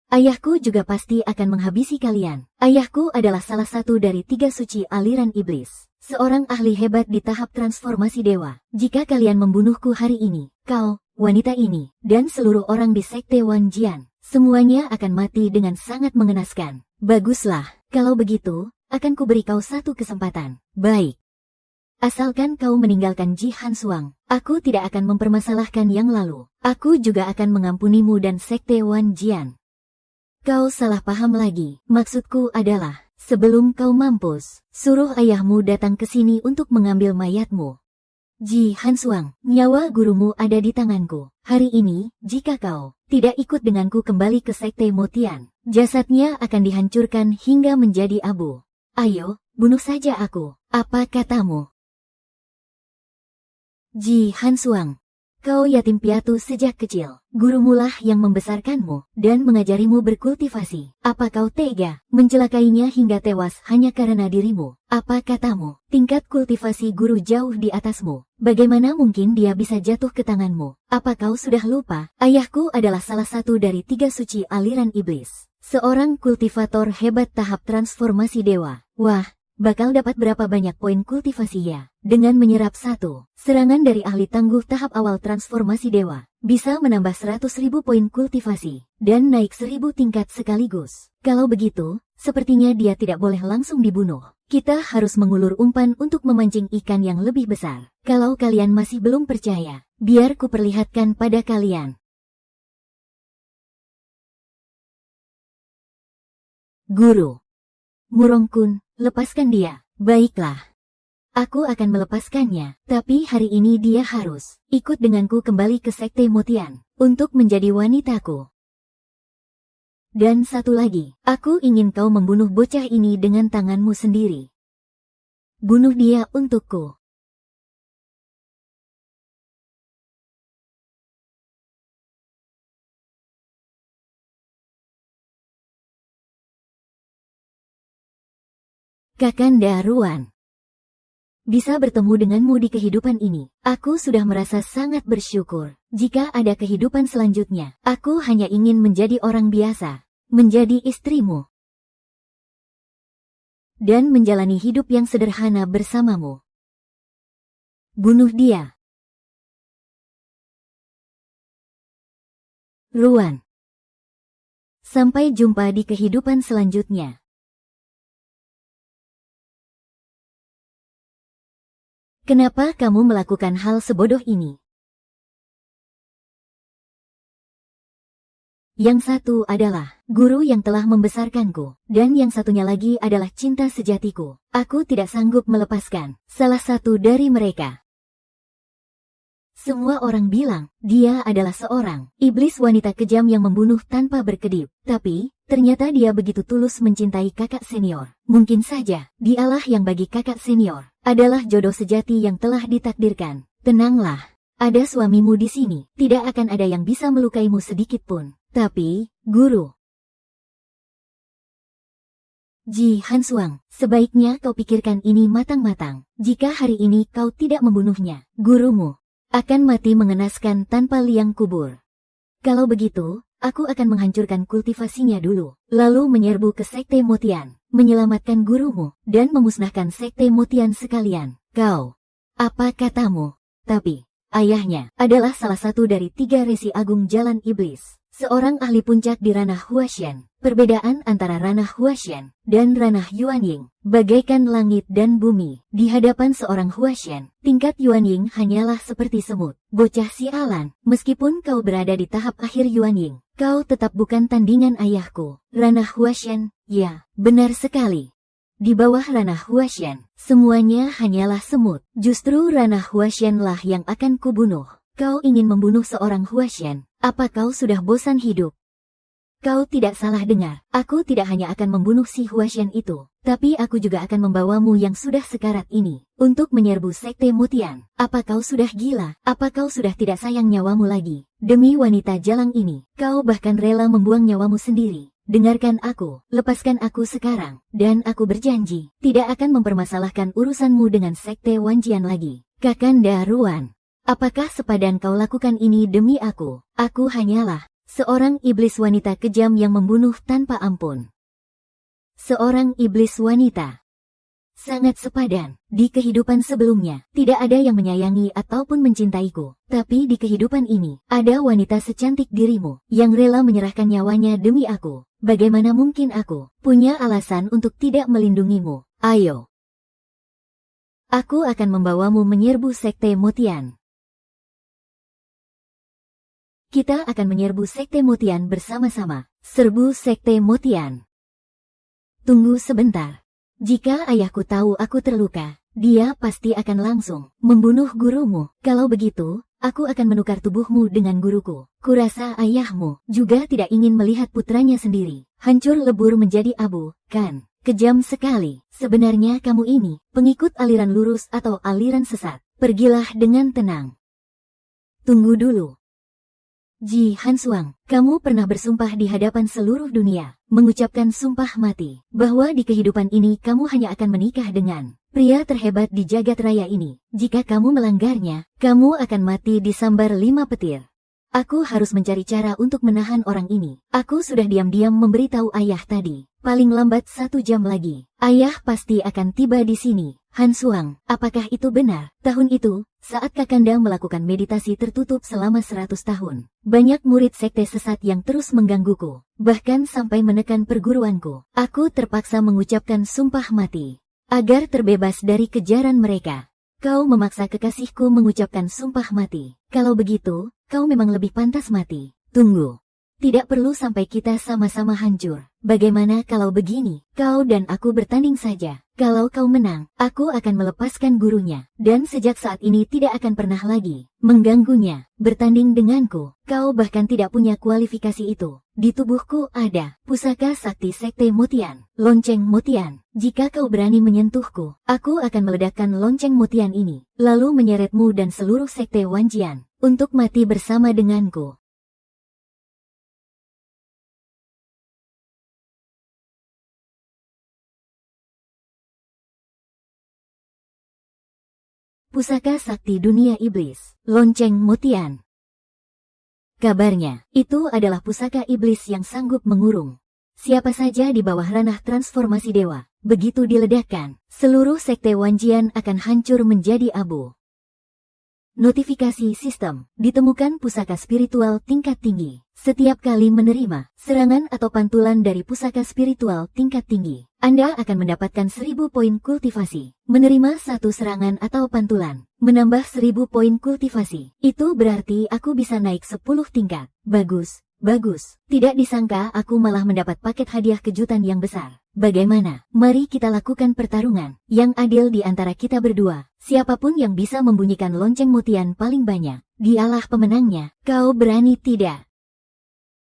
Ayahku juga pasti akan menghabisi kalian. Ayahku adalah salah satu dari 3 suci aliran iblis. Seorang ahli hebat di tahap transformasi dewa. Jika kalian membunuhku hari ini, kau, wanita ini, dan seluruh orang di sekte Wan Jian, semuanya akan mati dengan sangat mengenaskan. Baguslah, kalau begitu, akan kuberi kau satu kesempatan. Baik. Asalkan kau meninggalkan Ji Hansuang, aku tidak akan mempermasalahkan yang lalu. Aku juga akan mengampunimu dan sekte Wan Jian. Kau salah paham lagi. Maksudku adalah, sebelum kau mampus, suruh ayahmu datang ke sini untuk mengambil mayatmu. Ji Hansuang, nyawa gurumu ada di tanganku. Hari ini, jika kau tidak ikut denganku kembali ke sekte Motian, jasadnya akan dihancurkan hingga menjadi abu. Ayo, bunuh saja aku. Apa katamu? Ji Hansuang, kau yatim piatu sejak kecil. Gurumulah yang membesarkanmu dan mengajarimu berkultivasi. Apa kau tega mencelakainya hingga tewas hanya karena dirimu? Apa katamu? Tingkat kultivasi guru jauh di atasmu. Bagaimana mungkin dia bisa jatuh ke tanganmu? Apa kau sudah lupa? Ayahku adalah salah satu dari 3 suci aliran iblis. Seorang kultivator hebat tahap transformasi dewa. Wah, bakal dapat berapa banyak poin kultivasi ya? Dengan menyerap 1 serangan dari ahli tangguh tahap awal transformasi dewa, bisa menambah 100.000 poin kultivasi, dan naik 1000 tingkat sekaligus. Kalau begitu, sepertinya dia tidak boleh langsung dibunuh. Kita harus mengulur umpan untuk memancing ikan yang lebih besar. Kalau kalian masih belum percaya, biar ku perlihatkan pada kalian. Guru. Murongkun, lepaskan dia. Baiklah. Aku akan melepaskannya, tapi hari ini dia harus ikut denganku kembali ke sekte Motian untuk menjadi wanitaku. Dan satu lagi, aku ingin kau membunuh bocah ini dengan tanganmu sendiri. Bunuh dia untukku. Kakanda Ruan. Bisa bertemu denganmu di kehidupan ini. Aku sudah merasa sangat bersyukur. Jika ada kehidupan selanjutnya, aku hanya ingin menjadi orang biasa, menjadi istrimu, dan menjalani hidup yang sederhana bersamamu. Bunuh dia. Ruan. Sampai jumpa di kehidupan selanjutnya. Kenapa kamu melakukan hal sebodoh ini? Yang satu adalah guru yang telah membesarkanku, dan yang satunya lagi adalah cinta sejatiku. Aku tidak sanggup melepaskan salah satu dari mereka. Semua orang bilang, dia adalah seorang iblis wanita kejam yang membunuh tanpa berkedip. Tapi, ternyata dia begitu tulus mencintai kakak senior. Mungkin saja, dialah yang bagi kakak senior adalah jodoh sejati yang telah ditakdirkan. Tenanglah, ada suamimu di sini. Tidak akan ada yang bisa melukaimu sedikit pun. Tapi, guru. Ji Hansuang, sebaiknya kau pikirkan ini matang-matang. Jika hari ini kau tidak membunuhnya, gurumu akan mati mengenaskan tanpa liang kubur. Kalau begitu, aku akan menghancurkan kultivasinya dulu, lalu menyerbu ke sekte Motian. menyelamatkan gurumu, dan memusnahkan sekte Motian sekalian. Kau, apa katamu? Tapi, ayahnya adalah salah satu dari 3 resi agung jalan iblis. Seorang ahli puncak di ranah Huashen. Perbedaan antara ranah Huashen dan ranah Yuanying bagaikan langit dan bumi. Di hadapan seorang Huashen, tingkat Yuanying hanyalah seperti semut. Bocah sialan, meskipun kau berada di tahap akhir Yuanying, kau tetap bukan tandingan ayahku. Ranah Huashen, ya, benar sekali. Di bawah ranah Huashen, semuanya hanyalah semut. Justru ranah Huashen lah yang akan kubunuh. Kau ingin membunuh seorang Huashen. Apa kau sudah bosan hidup? Kau tidak salah dengar. Aku tidak hanya akan membunuh si Huashen itu, tapi aku juga akan membawamu yang sudah sekarat ini untuk menyerbu sekte Motian. Apa kau sudah gila? Apa kau sudah tidak sayang nyawamu lagi? Demi wanita jalang ini, kau bahkan rela membuang nyawamu sendiri. Dengarkan aku, lepaskan aku sekarang, dan aku berjanji tidak akan mempermasalahkan urusanmu dengan sekte Wanjian lagi. Kakanda Ruan. Apakah sepadan kau lakukan ini demi aku? Aku hanyalah seorang iblis wanita kejam yang membunuh tanpa ampun. Seorang iblis wanita. Sangat sepadan. Di kehidupan sebelumnya, tidak ada yang menyayangi ataupun mencintaiku. Tapi di kehidupan ini, ada wanita secantik dirimu, yang rela menyerahkan nyawanya demi aku. Bagaimana mungkin aku punya alasan untuk tidak melindungimu? Ayo. Aku akan membawamu menyerbu sekte Motian. Kita akan menyerbu sekte Motian bersama-sama. Serbu sekte Motian. Tunggu sebentar. Jika ayahku tahu aku terluka, dia pasti akan langsung membunuh gurumu. Kalau begitu, aku akan menukar tubuhmu dengan guruku. Kurasa ayahmu juga tidak ingin melihat putranya sendiri hancur lebur menjadi abu, kan? Kejam sekali. Sebenarnya kamu ini pengikut aliran lurus atau aliran sesat. Pergilah dengan tenang. Tunggu dulu. Ji Hansuang, kamu pernah bersumpah di hadapan seluruh dunia, mengucapkan sumpah mati, bahwa di kehidupan ini kamu hanya akan menikah dengan pria terhebat di jagat raya ini. Jika kamu melanggarnya, kamu akan mati disambar 5 petir. Aku harus mencari cara untuk menahan orang ini. Aku sudah diam-diam memberitahu ayah tadi. Paling lambat 1 jam lagi, ayah pasti akan tiba di sini. Hansuang, apakah itu benar? Tahun itu, saat Kakanda melakukan meditasi tertutup selama 100 tahun, banyak murid sekte sesat yang terus menggangguku, bahkan sampai menekan perguruanku. Aku terpaksa mengucapkan sumpah mati, agar terbebas dari kejaran mereka. Kau memaksa kekasihku mengucapkan sumpah mati. Kalau begitu, kau memang lebih pantas mati. Tunggu. Tidak perlu sampai kita sama-sama hancur. Bagaimana kalau begini? Kau dan aku bertanding saja. Kalau kau menang, aku akan melepaskan gurunya. Dan sejak saat ini tidak akan pernah lagi mengganggunya. Bertanding denganku. Kau bahkan tidak punya kualifikasi itu. Di tubuhku ada pusaka sakti sekte Motian, lonceng Motian. Jika kau berani menyentuhku, aku akan meledakkan lonceng Motian ini, lalu menyeretmu dan seluruh sekte Wanjian untuk mati bersama denganku. Pusaka sakti dunia iblis, lonceng Motian. Kabarnya, itu adalah pusaka iblis yang sanggup mengurung siapa saja di bawah ranah transformasi dewa. Begitu diledakkan, seluruh sekte Wanjian akan hancur menjadi abu. Notifikasi sistem, ditemukan pusaka spiritual tingkat tinggi. Setiap kali menerima serangan atau pantulan dari pusaka spiritual tingkat tinggi, Anda akan mendapatkan 1000 poin kultivasi. Menerima 1 serangan atau pantulan, menambah 1000 poin kultivasi. Itu berarti aku bisa naik 10 tingkat. Bagus, bagus. Tidak disangka aku malah mendapat paket hadiah kejutan yang besar. Bagaimana? Mari kita lakukan pertarungan yang adil di antara kita berdua. Siapapun yang bisa membunyikan lonceng Motian paling banyak, dialah pemenangnya. Kau berani tidak?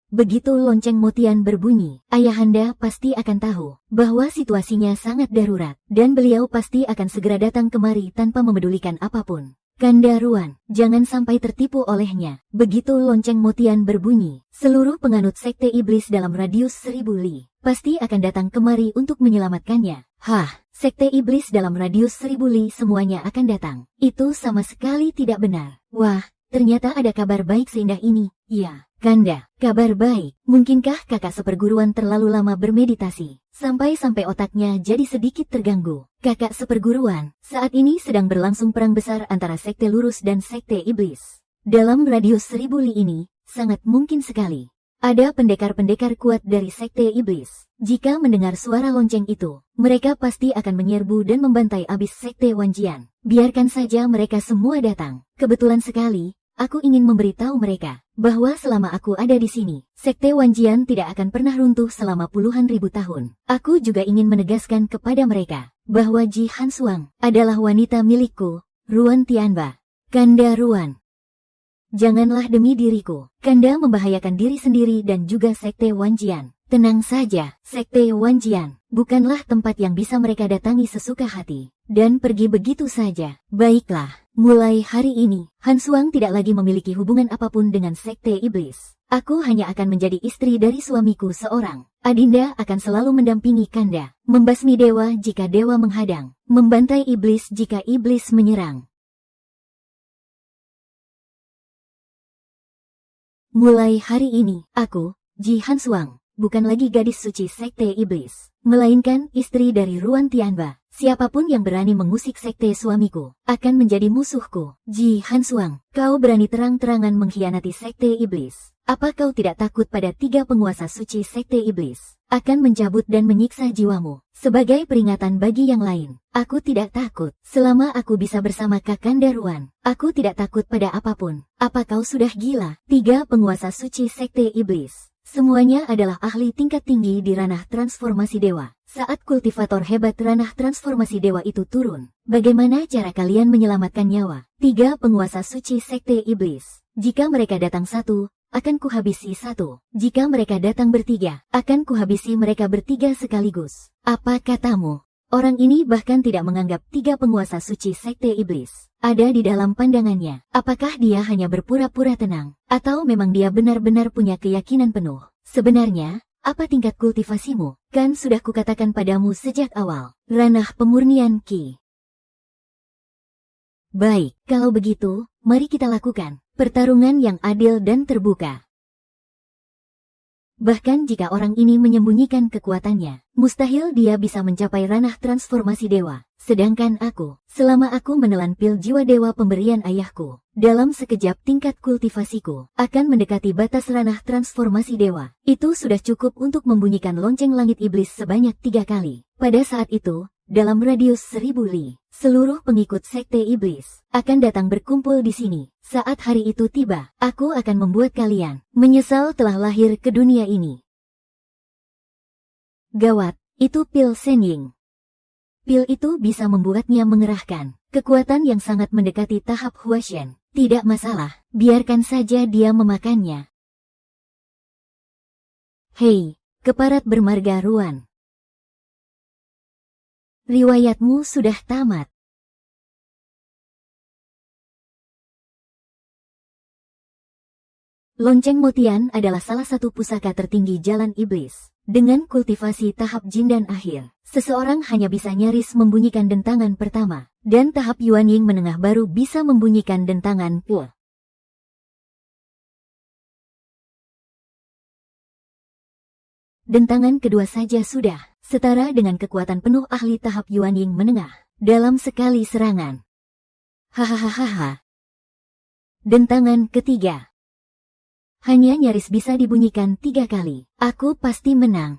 Begitu lonceng Motian berbunyi, ayahanda pasti akan tahu bahwa situasinya sangat darurat, dan beliau pasti akan segera datang kemari tanpa memedulikan apapun. Kanda Ruan, jangan sampai tertipu olehnya. Begitu lonceng Motian berbunyi, seluruh penganut sekte iblis dalam radius 1000 li pasti akan datang kemari untuk menyelamatkannya. Hah, sekte iblis dalam radius 1000 li semuanya akan datang. Itu sama sekali tidak benar. Wah, ternyata ada kabar baik seindah ini. Ya, Kanda, kabar baik. Mungkinkah kakak seperguruan terlalu lama bermeditasi, sampai-sampai otaknya jadi sedikit terganggu. Kakak seperguruan, saat ini sedang berlangsung perang besar antara Sekte Lurus dan Sekte Iblis. Dalam radius 1000 li ini, sangat mungkin sekali ada pendekar-pendekar kuat dari Sekte Iblis. Jika mendengar suara lonceng itu, mereka pasti akan menyerbu dan membantai abis Sekte Wanjian. Biarkan saja mereka semua datang. Kebetulan sekali, aku ingin memberitahu mereka bahwa selama aku ada di sini, Sekte Wanjian tidak akan pernah runtuh selama puluhan ribu tahun. Aku juga ingin menegaskan kepada mereka bahwa Ji Hansuang adalah wanita milikku, Ruan Tianba. Kanda Ruan, janganlah demi diriku, Kanda membahayakan diri sendiri dan juga Sekte Wanjian. Tenang saja, Sekte Wanjian bukanlah tempat yang bisa mereka datangi sesuka hati dan pergi begitu saja. Baiklah, mulai hari ini, Hansuang tidak lagi memiliki hubungan apapun dengan Sekte Iblis. Aku hanya akan menjadi istri dari suamiku seorang. Adinda akan selalu mendampingi Kanda, membasmi dewa jika dewa menghadang, membantai iblis jika iblis menyerang. Mulai hari ini, aku, Ji Hansuang, bukan lagi gadis suci Sekte Iblis, melainkan istri dari Ruan Tianba. Siapapun yang berani mengusik sekte suamiku, akan menjadi musuhku. Ji Hansuang, kau berani terang-terangan mengkhianati Sekte Iblis. Apa kau tidak takut pada 3 penguasa suci Sekte Iblis akan mencabut dan menyiksa jiwamu? Sebagai peringatan bagi yang lain, aku tidak takut. Selama aku bisa bersama Kakanda Ruan, aku tidak takut pada apapun. Apa kau sudah gila? 3 penguasa suci Sekte Iblis, semuanya adalah ahli tingkat tinggi di ranah transformasi dewa. Saat kultivator hebat ranah transformasi dewa itu turun, bagaimana cara kalian menyelamatkan nyawa 3 penguasa suci Sekte Iblis? Jika mereka datang satu, akan kuhabisi satu. Jika mereka datang bertiga, akan kuhabisi mereka bertiga sekaligus. Apa katamu? Orang ini bahkan tidak menganggap 3 penguasa suci Sekte Iblis ada di dalam pandangannya. Apakah dia hanya berpura-pura tenang, atau memang dia benar-benar punya keyakinan penuh? Sebenarnya, apa tingkat kultivasimu? Kan sudah kukatakan padamu sejak awal, ranah pemurnian Ki. Baik, kalau begitu, mari kita lakukan pertarungan yang adil dan terbuka. Bahkan jika orang ini menyembunyikan kekuatannya, mustahil dia bisa mencapai ranah transformasi dewa. Sedangkan aku, selama aku menelan pil jiwa dewa pemberian ayahku, dalam sekejap tingkat kultivasiku akan mendekati batas ranah transformasi dewa. Itu sudah cukup untuk membunyikan lonceng langit iblis sebanyak 3 kali. Pada saat itu, dalam radius 1000 li, seluruh pengikut Sekte Iblis akan datang berkumpul di sini. Saat hari itu tiba, aku akan membuat kalian menyesal telah lahir ke dunia ini. Gawat, itu pil Shenying. Pil itu bisa membuatnya mengerahkan kekuatan yang sangat mendekati tahap Huashen. Tidak masalah, biarkan saja dia memakannya. Hei, keparat bermarga Ruan. Riwayatmu sudah tamat. Lonceng Motian adalah salah satu pusaka tertinggi jalan iblis. Dengan kultivasi tahap jin dan akhir, seseorang hanya bisa nyaris membunyikan dentangan pertama, dan tahap Yuanying menengah baru bisa membunyikan dentangan Pu. Dentangan kedua saja sudah setara dengan kekuatan penuh ahli tahap Yuanying menengah dalam sekali serangan. Hahaha. Dentangan ketiga hanya nyaris bisa dibunyikan 3 kali. Aku pasti menang.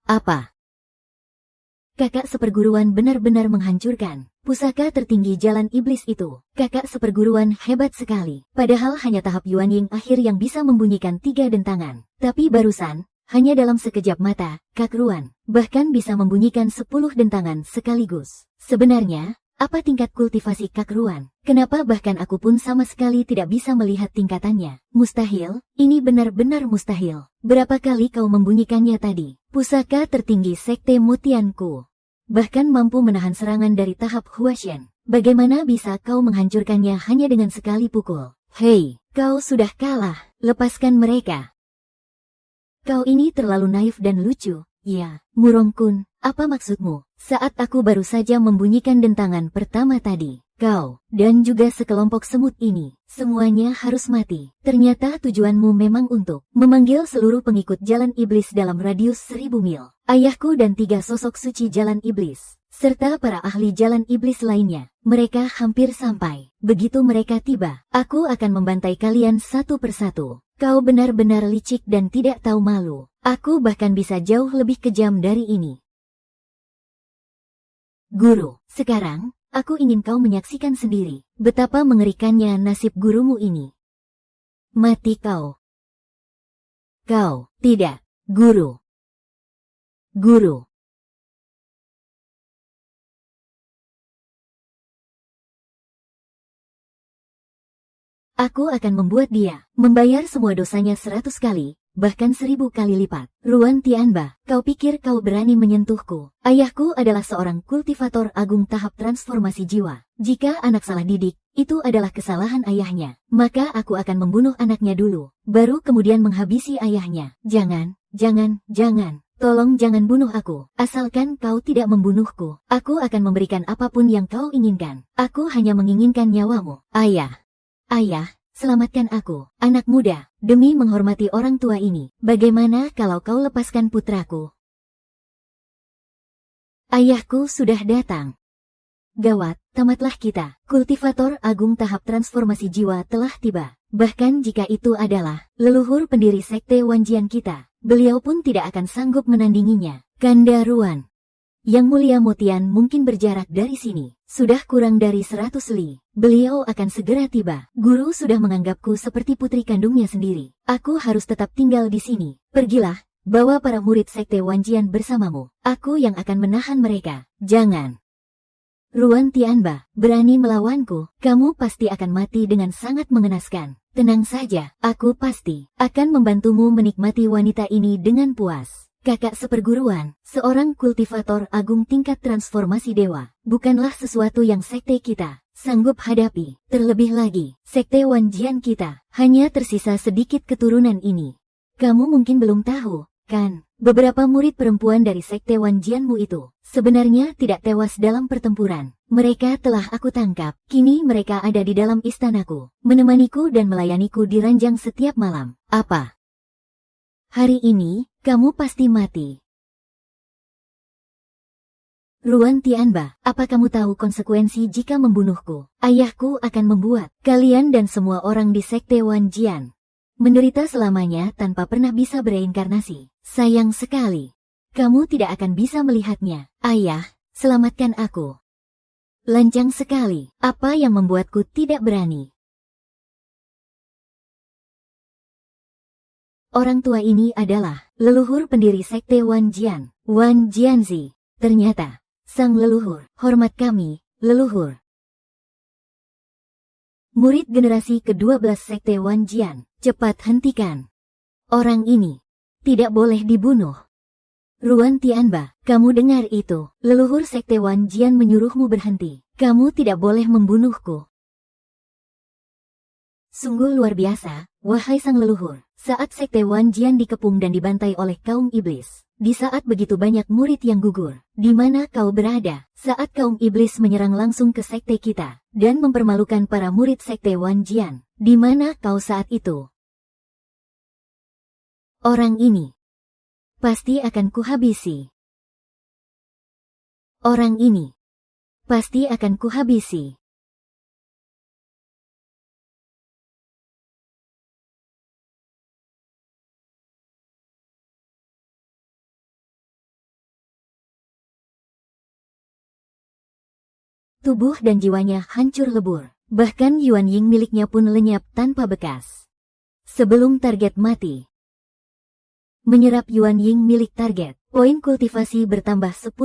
Apa? kakak seperguruan benar-benar menghancurkan. Pusaka tertinggi jalan iblis itu. Kakak seperguruan hebat sekali. Padahal hanya tahap Yuan Ying akhir yang bisa membunyikan 3 dentangan. Tapi barusan, hanya dalam sekejap mata, Kak Ruan bahkan bisa membunyikan 10 dentangan sekaligus. Sebenarnya, apa tingkat kultivasi Kak Ruan? Kenapa bahkan aku pun sama sekali tidak bisa melihat tingkatannya? Mustahil, ini benar-benar mustahil. Berapa kali kau membunyikannya tadi? Pusaka tertinggi Sekte Mutianku bahkan mampu menahan serangan dari tahap Huashen. Bagaimana bisa kau menghancurkannya hanya dengan sekali pukul? Hei, kau sudah kalah. Lepaskan mereka. Kau ini terlalu naif dan lucu. Ya, Murong-kun, apa maksudmu? Saat aku baru saja membunyikan dentangan pertama tadi, kau, dan juga sekelompok semut ini, semuanya harus mati. Ternyata tujuanmu memang untuk memanggil seluruh pengikut jalan iblis dalam radius 1000 mil. Ayahku dan 3 sosok suci jalan iblis, serta para ahli jalan iblis lainnya. Mereka hampir sampai. Begitu mereka tiba, aku akan membantai kalian satu persatu. Kau benar-benar licik dan tidak tahu malu. Aku bahkan bisa jauh lebih kejam dari ini. Guru, sekarang, aku ingin kau menyaksikan sendiri betapa mengerikannya nasib gurumu ini. Mati kau. Kau, tidak, guru. Guru. Aku akan membuat dia membayar semua dosanya 100 kali, bahkan 1000 kali lipat. Ruan Tianba, kau pikir kau berani menyentuhku? Ayahku adalah seorang kultivator agung tahap transformasi jiwa. Jika anak salah didik, itu adalah kesalahan ayahnya. Maka aku akan membunuh anaknya dulu, baru kemudian menghabisi ayahnya. Jangan, jangan. Tolong jangan bunuh aku. Asalkan kau tidak membunuhku, aku akan memberikan apapun yang kau inginkan. Aku hanya menginginkan nyawamu. Ayah, selamatkan aku, anak muda, demi menghormati orang tua ini. Bagaimana kalau kau lepaskan putraku? Ayahku sudah datang. Gawat, tamatlah kita. Kultivator agung tahap transformasi jiwa telah tiba. Bahkan jika itu adalah leluhur pendiri sekte Wanjian kita, beliau pun tidak akan sanggup menandinginya. Kanda Ruan. Yang Mulia Motian mungkin berjarak dari sini sudah kurang dari 100 li. Beliau akan segera tiba. Guru sudah menganggapku seperti putri kandungnya sendiri. Aku harus tetap tinggal di sini. Pergilah, bawa para murid sekte Wanjian bersamamu. Aku yang akan menahan mereka. Jangan. Ruan Tianba, berani melawanku? Kamu pasti akan mati dengan sangat mengenaskan. Tenang saja, aku pasti akan membantumu menikmati wanita ini dengan puas. Kakak seperguruan, seorang kultivator agung tingkat transformasi dewa, bukanlah sesuatu yang sekte kita sanggup hadapi. Terlebih lagi, sekte Wanjian kita hanya tersisa sedikit keturunan ini. Kamu mungkin belum tahu, kan? Beberapa murid perempuan dari sekte Wanjianmu itu sebenarnya tidak tewas dalam pertempuran. Mereka telah aku tangkap. Kini mereka ada di dalam istanaku, menemaniku dan melayaniku di ranjang setiap malam. Apa? Hari ini, kamu pasti mati. Ruan Tianba, apa kamu tahu konsekuensi jika membunuhku? Ayahku akan membuat kalian dan semua orang di sekte Wanjian menderita selamanya tanpa pernah bisa bereinkarnasi. Sayang sekali. Kamu tidak akan bisa melihatnya. Ayah, selamatkan aku. Lancang sekali. Apa yang membuatku tidak berani? Orang tua ini adalah leluhur pendiri sekte Wanjian, Wan Jianzi. Ternyata, sang leluhur, hormat kami, leluhur. Murid generasi ke-12 sekte Wanjian, cepat hentikan. Orang ini tidak boleh dibunuh. Ruan Tianba, kamu dengar itu? Leluhur sekte Wanjian menyuruhmu berhenti. Kamu tidak boleh membunuhku. Sungguh luar biasa, wahai sang leluhur. Saat sekte Wanjian dikepung dan dibantai oleh kaum iblis, di saat begitu banyak murid yang gugur, di mana kau berada? Saat kaum iblis menyerang langsung ke sekte kita dan mempermalukan para murid sekte Wanjian, di mana kau saat itu? Orang ini pasti akan kuhabisi. Orang ini pasti akan kuhabisi. tubuh dan jiwanya hancur lebur. Bahkan Yuan Ying miliknya pun lenyap tanpa bekas. Sebelum target mati. Menyerap Yuan Ying milik target, poin kultivasi bertambah 10.000.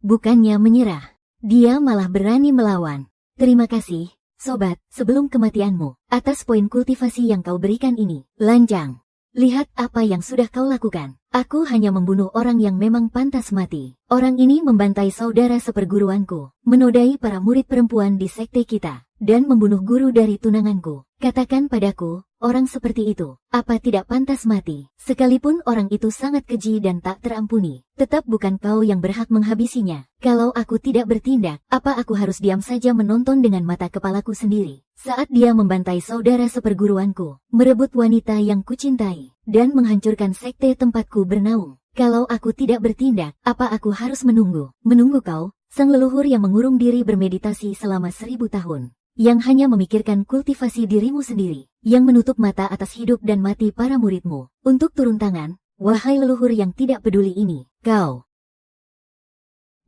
Bukannya menyerah, dia malah berani melawan. Terima kasih, sobat, sebelum kematianmu, atas poin kultivasi yang kau berikan ini. Lanjang. Lihat apa yang sudah kau lakukan. Aku hanya membunuh orang yang memang pantas mati. Orang ini membantai saudara seperguruanku, menodai para murid perempuan di sekte kita, dan membunuh guru dari tunanganku. Katakan padaku, orang seperti itu, apa tidak pantas mati? Sekalipun orang itu sangat keji dan tak terampuni, tetap bukan kau yang berhak menghabisinya. Kalau aku tidak bertindak, apa aku harus diam saja menonton dengan mata kepalaku sendiri? Saat dia membantai saudara seperguruanku, merebut wanita yang kucintai, dan menghancurkan sekte tempatku bernaung. Kalau aku tidak bertindak, apa aku harus menunggu? Menunggu kau, sang leluhur yang mengurung diri bermeditasi selama 1000 tahun. Yang hanya memikirkan kultivasi dirimu sendiri, yang menutup mata atas hidup dan mati para muridmu. Untuk turun tangan, wahai leluhur yang tidak peduli ini, kau.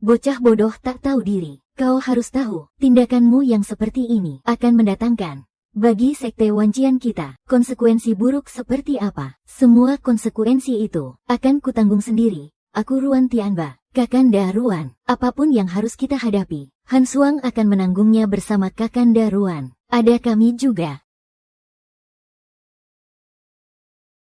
Bocah bodoh tak tahu diri. Kau harus tahu, tindakanmu yang seperti ini akan mendatangkan bagi sekte Wanjian kita konsekuensi buruk seperti apa. Semua konsekuensi itu akan kutanggung sendiri. Aku Ruan Tianba, Kakanda Ruan. Apapun yang harus kita hadapi, Han Suang akan menanggungnya bersama Kakanda Ruan. Ada kami juga.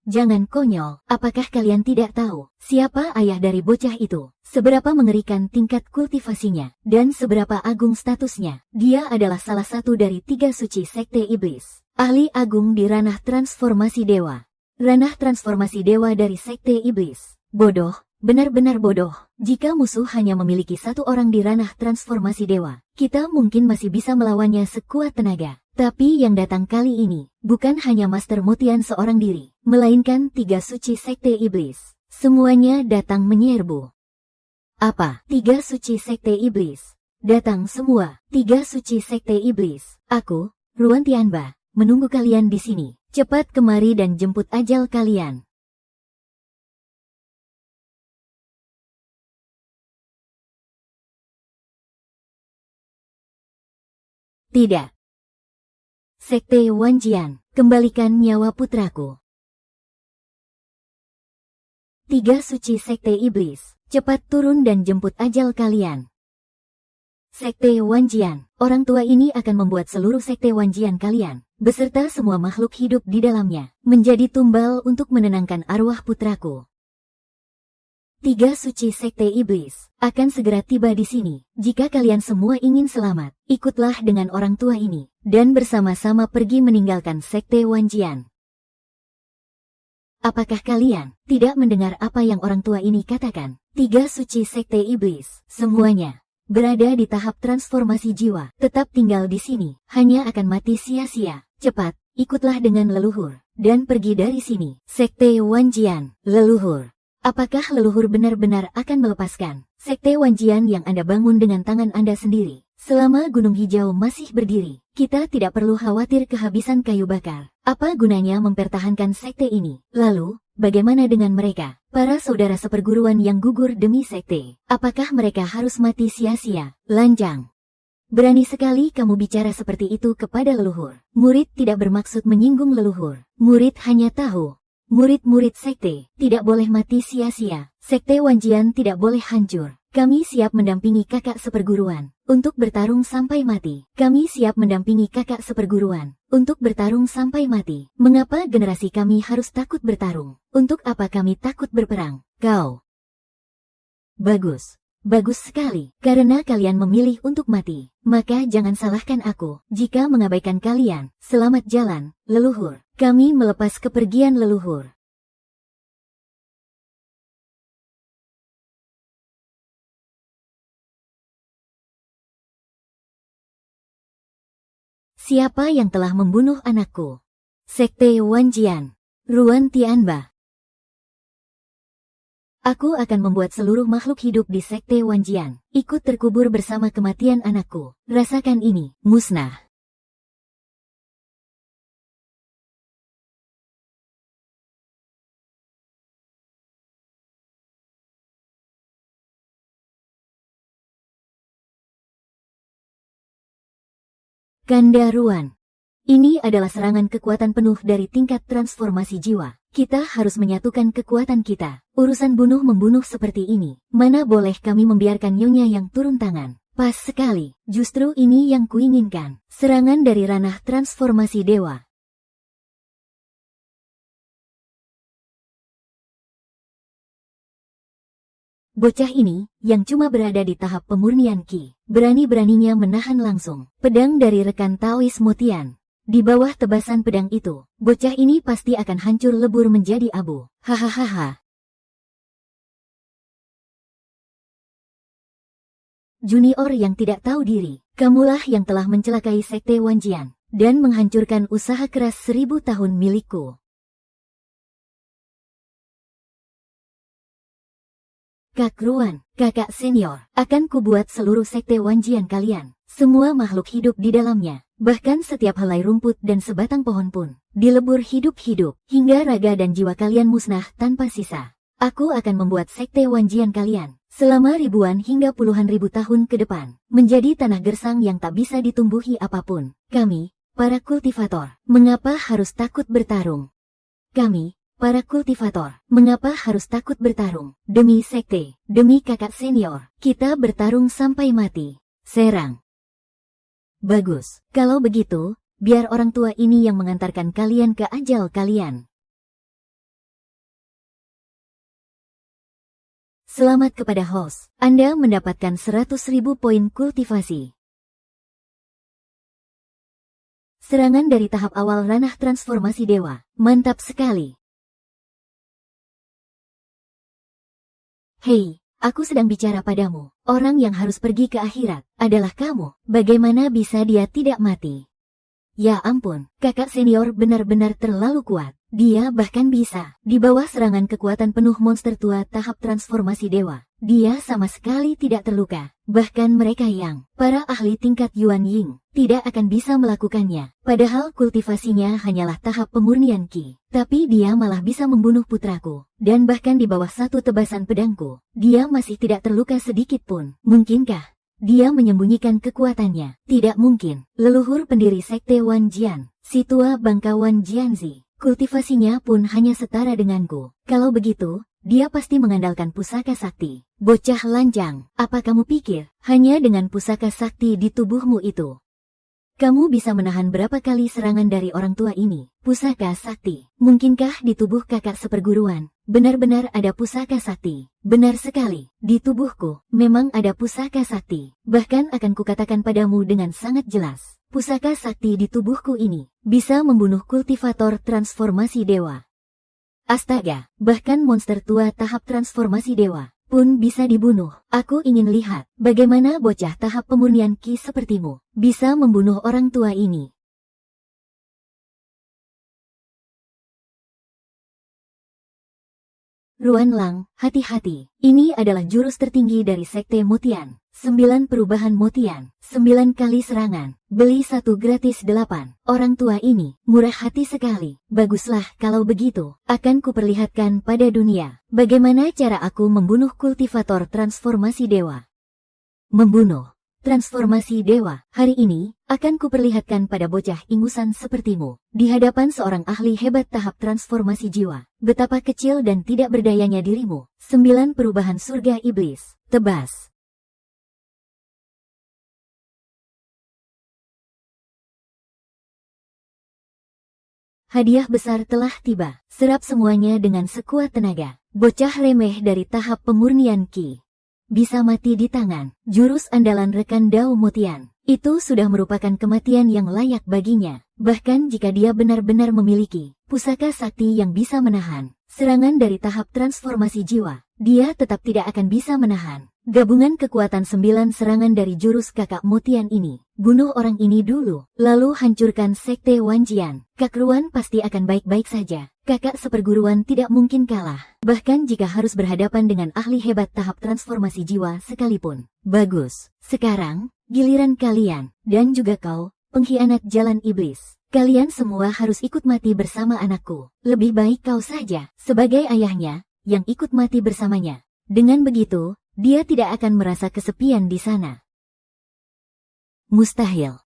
Jangan konyol, apakah kalian tidak tahu siapa ayah dari bocah itu? Seberapa mengerikan tingkat kultivasinya, dan seberapa agung statusnya? Dia adalah salah satu dari 3 suci sekte iblis. Ahli agung di ranah transformasi dewa. Ranah transformasi dewa dari sekte iblis. Bodoh, benar-benar bodoh. Jika musuh hanya memiliki 1 orang di ranah transformasi dewa, kita mungkin masih bisa melawannya sekuat tenaga. Tapi yang datang kali ini, bukan hanya Master Mutian seorang diri, melainkan 3 suci sekte iblis. Semuanya datang menyerbu. Apa? 3 suci sekte iblis. Datang semua, 3 suci sekte iblis. Aku, Ruan Tianba, menunggu kalian di sini. Cepat kemari dan jemput ajal kalian. Tidak. Sekte Wanjian, kembalikan nyawa putraku. 3 suci sekte iblis, cepat turun dan jemput ajal kalian. Sekte Wanjian, orang tua ini akan membuat seluruh sekte Wanjian kalian, beserta semua makhluk hidup di dalamnya, menjadi tumbal untuk menenangkan arwah putraku. 3 suci sekte iblis akan segera tiba di sini. Jika kalian semua ingin selamat, ikutlah dengan orang tua ini, dan bersama-sama pergi meninggalkan sekte Wanjian. Apakah kalian tidak mendengar apa yang orang tua ini katakan? 3 suci sekte iblis, semuanya berada di tahap transformasi jiwa, tetap tinggal di sini, hanya akan mati sia-sia. Cepat, ikutlah dengan leluhur, dan pergi dari sini. Sekte Wanjian, leluhur. Apakah leluhur benar-benar akan melepaskan sekte Wanjian yang Anda bangun dengan tangan Anda sendiri? Selama Gunung Hijau masih berdiri, kita tidak perlu khawatir kehabisan kayu bakar. Apa gunanya mempertahankan sekte ini? Lalu, bagaimana dengan mereka? Para saudara seperguruan yang gugur demi sekte. Apakah mereka harus mati sia-sia? Lanjang. Berani sekali kamu bicara seperti itu kepada leluhur. Murid tidak bermaksud menyinggung leluhur. Murid hanya tahu. Murid-murid sekte tidak boleh mati sia-sia. Sekte Wanjian tidak boleh hancur. Kami siap mendampingi kakak seperguruan untuk bertarung sampai mati. Kami siap mendampingi kakak seperguruan untuk bertarung sampai mati. Mengapa generasi kami harus takut bertarung? Untuk apa kami takut berperang? Kau. Bagus. Bagus sekali. Karena kalian memilih untuk mati, maka jangan salahkan aku jika mengabaikan kalian. Selamat jalan, leluhur. Kami melepas kepergian leluhur. Siapa yang telah membunuh anakku? Sekte Wanjian, Ruan Tianba. Aku akan membuat seluruh makhluk hidup di sekte Wanjian ikut terkubur bersama kematian anakku. Rasakan ini, musnah. Kandaruan. Ini adalah serangan kekuatan penuh dari tingkat transformasi jiwa. Kita harus menyatukan kekuatan kita. Urusan bunuh-membunuh seperti ini. Mana boleh kami membiarkan Nyonya yang turun tangan. Pas sekali. Justru ini yang kuinginkan. Serangan dari ranah transformasi dewa. Bocah ini, yang cuma berada di tahap pemurnian Ki, berani-beraninya menahan langsung pedang dari rekan Taois Mutian. Di bawah tebasan pedang itu, bocah ini pasti akan hancur lebur menjadi abu. Hahaha. Junior yang tidak tahu diri, kamulah yang telah mencelakai Sekte Wanjian, dan menghancurkan usaha keras 1000 tahun milikku. Kak Ruan, kakak senior, akan kubuat seluruh Sekte Wanjian kalian, semua makhluk hidup di dalamnya, bahkan setiap helai rumput dan sebatang pohon pun, dilebur hidup-hidup, hingga raga dan jiwa kalian musnah tanpa sisa. Aku akan membuat Sekte Wanjian kalian, selama ribuan hingga puluhan ribu tahun ke depan, menjadi tanah gersang yang tak bisa ditumbuhi apapun. Kami, para kultivator, mengapa harus takut bertarung? Kami, para kultivator, mengapa harus takut bertarung? Demi sekte, demi kakak senior, kita bertarung sampai mati. Serang. Bagus, kalau begitu, biar orang tua ini yang mengantarkan kalian ke ajal kalian. Selamat kepada host, Anda mendapatkan 100.000 poin kultivasi. Serangan dari tahap awal ranah transformasi dewa, mantap sekali. Hei, aku sedang bicara padamu. Orang yang harus pergi ke akhirat adalah kamu. Bagaimana bisa dia tidak mati? Ya ampun, kakak senior benar-benar terlalu kuat. Dia bahkan bisa di bawah serangan kekuatan penuh monster tua tahap transformasi dewa. Dia sama sekali tidak terluka. Bahkan mereka yang para ahli tingkat Yuan Ying tidak akan bisa melakukannya. Padahal kultivasinya hanyalah tahap pemurnian Ki. Tapi dia malah bisa membunuh putraku. Dan bahkan di bawah satu tebasan pedangku, dia masih tidak terluka sedikit pun. Mungkinkah dia menyembunyikan kekuatannya? Tidak mungkin. Leluhur pendiri Sekte Wanjian, si tua bangka Wanjianzi, kultivasinya pun hanya setara denganku. Kalau begitu, dia pasti mengandalkan pusaka sakti. Bocah lancang, apa kamu pikir, hanya dengan pusaka sakti di tubuhmu itu, kamu bisa menahan berapa kali serangan dari orang tua ini? Pusaka sakti. Mungkinkah di tubuh kakak seperguruan benar-benar ada pusaka sakti? Benar sekali, di tubuhku memang ada pusaka sakti. Bahkan akan kukatakan padamu dengan sangat jelas, pusaka sakti di tubuhku ini bisa membunuh kultivator transformasi dewa. Astaga, bahkan monster tua tahap transformasi dewa pun bisa dibunuh. Aku ingin lihat bagaimana bocah tahap pemurnian Ki sepertimu bisa membunuh orang tua ini. Ruan Lang, hati-hati. Ini adalah jurus tertinggi dari Sekte Mutian. 9 perubahan Mutian, 9 kali serangan, beli 1 gratis 8. Orang tua ini murah hati sekali. Baguslah kalau begitu, akan kuperlihatkan pada dunia bagaimana cara aku membunuh kultivator transformasi dewa. Membunuh transformasi dewa, hari ini akan kuperlihatkan pada bocah ingusan sepertimu, di hadapan seorang ahli hebat tahap transformasi jiwa, betapa kecil dan tidak berdayanya dirimu. 9 perubahan surga iblis, tebas. Hadiah besar telah tiba, serap semuanya dengan sekuat tenaga. Bocah remeh dari tahap pemurnian Ki bisa mati di tangan jurus andalan rekan Dao Mutian. Itu sudah merupakan kematian yang layak baginya. Bahkan jika dia benar-benar memiliki pusaka sakti yang bisa menahan serangan dari tahap transformasi jiwa, dia tetap tidak akan bisa menahan gabungan kekuatan 9 serangan dari jurus kakak Mutian ini. Bunuh orang ini dulu, lalu hancurkan Sekte Wanjian. Kak Ruan pasti akan baik-baik saja. Kakak seperguruan tidak mungkin kalah, bahkan jika harus berhadapan dengan ahli hebat tahap transformasi jiwa sekalipun. Bagus, sekarang giliran kalian, dan juga kau, pengkhianat jalan iblis. Kalian semua harus ikut mati bersama anakku. Lebih baik kau saja, sebagai ayahnya, yang ikut mati bersamanya. Dengan begitu, dia tidak akan merasa kesepian di sana. Mustahil.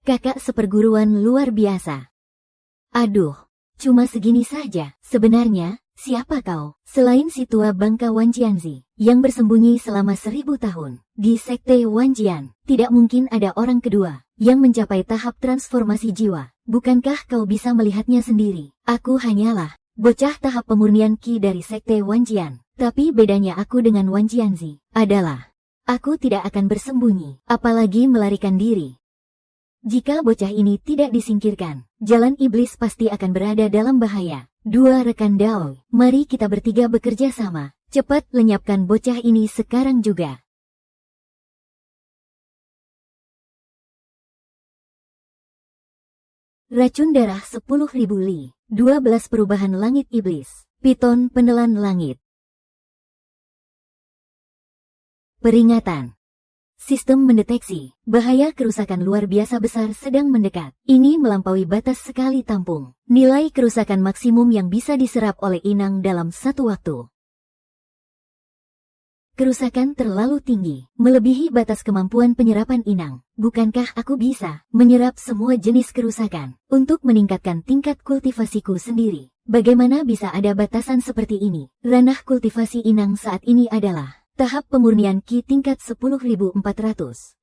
kakak seperguruan luar biasa. Aduh, cuma segini saja. Sebenarnya, siapa kau? Selain si tua bangka Wanjianzi, yang bersembunyi selama 1000 tahun di sekte Wanjian, tidak mungkin ada orang kedua yang mencapai tahap transformasi jiwa. Bukankah kau bisa melihatnya sendiri? Aku hanyalah bocah tahap pemurnian Qi dari sekte Wanjian. Tapi bedanya aku dengan Wanjianzi adalah, aku tidak akan bersembunyi, apalagi melarikan diri. Jika bocah ini tidak disingkirkan, jalan iblis pasti akan berada dalam bahaya. Dua rekan Dao, mari kita bertiga bekerja sama. Cepat lenyapkan bocah ini sekarang juga. Racun darah 10.000 li, 12 perubahan langit iblis, piton penelan langit. Peringatan. Sistem mendeteksi, bahaya kerusakan luar biasa besar sedang mendekat. Ini melampaui batas sekali tampung. Nilai kerusakan maksimum yang bisa diserap oleh inang dalam satu waktu. Kerusakan terlalu tinggi, melebihi batas kemampuan penyerapan inang. Bukankah aku bisa menyerap semua jenis kerusakan untuk meningkatkan tingkat kultivasiku sendiri? Bagaimana bisa ada batasan seperti ini? Ranah kultivasi inang saat ini adalah tahap pemurnian Qi tingkat 10.400.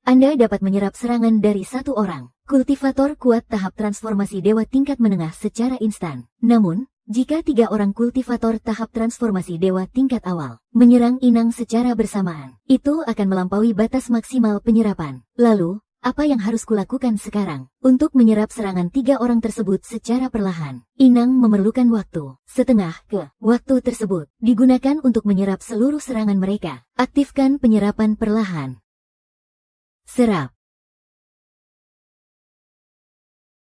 Anda dapat menyerap serangan dari satu orang kultivator kuat tahap transformasi dewa tingkat menengah secara instan. Namun, jika 3 orang kultivator tahap transformasi dewa tingkat awal menyerang inang secara bersamaan, itu akan melampaui batas maksimal penyerapan. Lalu, apa yang harus kulakukan sekarang untuk menyerap serangan 3 orang tersebut secara perlahan? Inang memerlukan waktu. Setengah ke waktu tersebut digunakan untuk menyerap seluruh serangan mereka. Aktifkan penyerapan perlahan. Serap.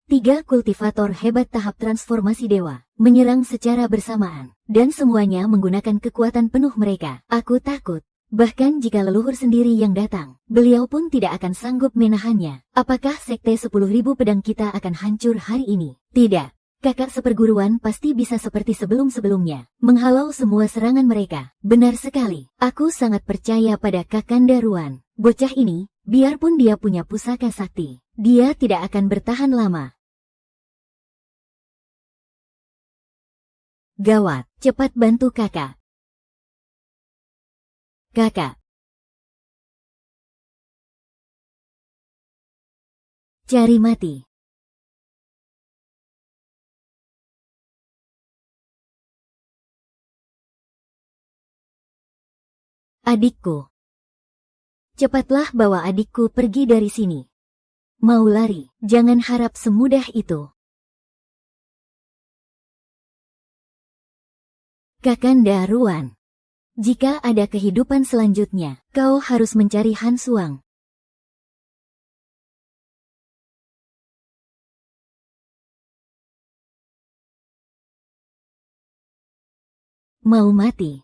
3 kultivator hebat tahap transformasi dewa menyerang secara bersamaan, dan semuanya menggunakan kekuatan penuh mereka. Aku takut. Bahkan jika leluhur sendiri yang datang, beliau pun tidak akan sanggup menahannya. Apakah sekte 10.000 pedang kita akan hancur hari ini? Tidak. Kakak seperguruan pasti bisa seperti sebelum-sebelumnya, menghalau semua serangan mereka. Benar sekali. Aku sangat percaya pada Kakanda Ruan. Bocah ini, biarpun dia punya pusaka sakti, dia tidak akan bertahan lama. Gawat, cepat bantu kakak. Kakak. Cari mati. Adikku. Cepatlah bawa adikku pergi dari sini. Mau lari, jangan harap semudah itu. Kakanda Ruan. Jika ada kehidupan selanjutnya, kau harus mencari Han Suang. Mau mati?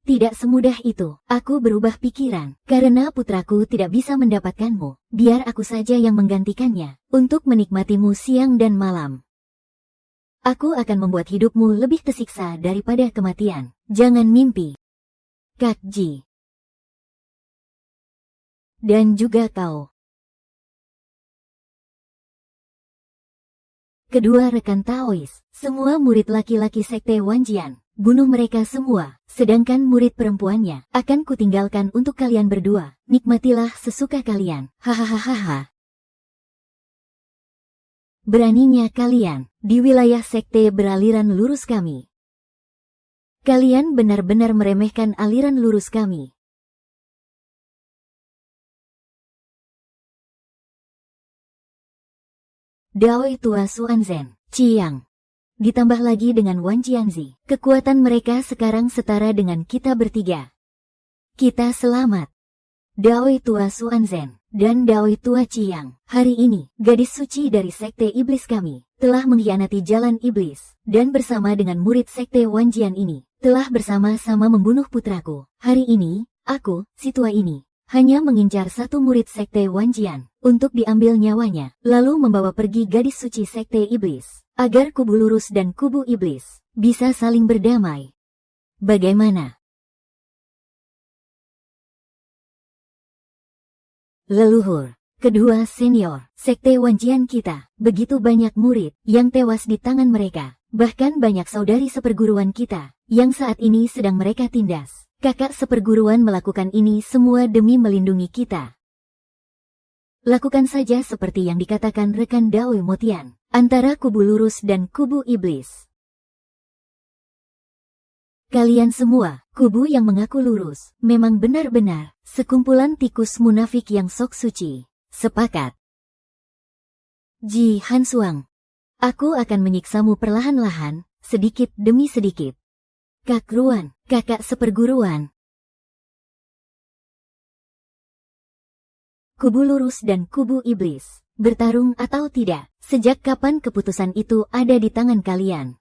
Tidak semudah itu. Aku berubah pikiran. Karena putraku tidak bisa mendapatkanmu, biar aku saja yang menggantikannya, untuk menikmatimu siang dan malam. Aku akan membuat hidupmu lebih tersiksa daripada kematian. Jangan mimpi. Kak Ji. Dan juga kau. Kedua rekan Taois, semua murid laki-laki sekte Wanjian, bunuh mereka semua, sedangkan murid perempuannya akan kutinggalkan untuk kalian berdua. Nikmatilah sesuka kalian. Hahaha. Beraninya kalian di wilayah sekte beraliran lurus kami. Kalian benar-benar meremehkan aliran lurus kami. Daoi tua Xuanzhen, Chiang. Ditambah lagi dengan Wan Jianzi. Kekuatan mereka sekarang setara dengan kita bertiga. Kita selamat. Daoi tua Xuanzhen dan Daoi tua Chiang. Hari ini, gadis suci dari sekte iblis kami telah mengkhianati jalan iblis, dan bersama dengan murid sekte Wanjian ini, telah bersama-sama membunuh putraku. Hari ini, aku, si tua ini, hanya mengincar satu murid sekte Wanjian untuk diambil nyawanya, lalu membawa pergi gadis suci sekte iblis, agar kubu lurus dan kubu iblis bisa saling berdamai. Bagaimana? Leluhur, kedua senior, Sekte Wanjian kita. Begitu banyak murid yang tewas di tangan mereka. Bahkan banyak saudari seperguruan kita yang saat ini sedang mereka tindas. Kakak seperguruan melakukan ini semua demi melindungi kita. Lakukan saja seperti yang dikatakan rekan Dawe Motian, antara kubu lurus dan kubu iblis. Kalian semua, kubu yang mengaku lurus, memang benar-benar sekumpulan tikus munafik yang sok suci. Sepakat. Ji Hansuang, aku akan menyiksamu perlahan-lahan, sedikit demi sedikit. Kak Ruan, kakak seperguruan. Kubu lurus dan kubu iblis, bertarung atau tidak, sejak kapan keputusan itu ada di tangan kalian?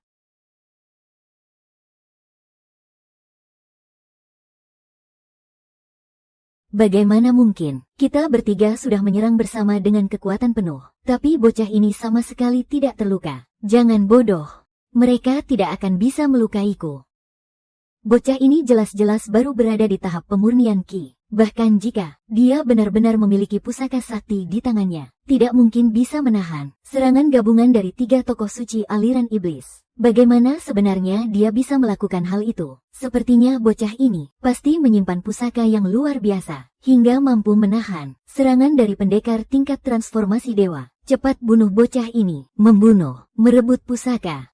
Bagaimana mungkin, kita bertiga sudah menyerang bersama dengan kekuatan penuh, tapi bocah ini sama sekali tidak terluka. Jangan bodoh, mereka tidak akan bisa melukaiku. Bocah ini jelas-jelas baru berada di tahap pemurnian Ki. Bahkan jika dia benar-benar memiliki pusaka sakti di tangannya, tidak mungkin bisa menahan serangan gabungan dari 3 tokoh suci aliran iblis. Bagaimana sebenarnya dia bisa melakukan hal itu? Sepertinya bocah ini pasti menyimpan pusaka yang luar biasa, hingga mampu menahan serangan dari pendekar tingkat transformasi dewa. Cepat bunuh bocah ini, membunuh, merebut pusaka.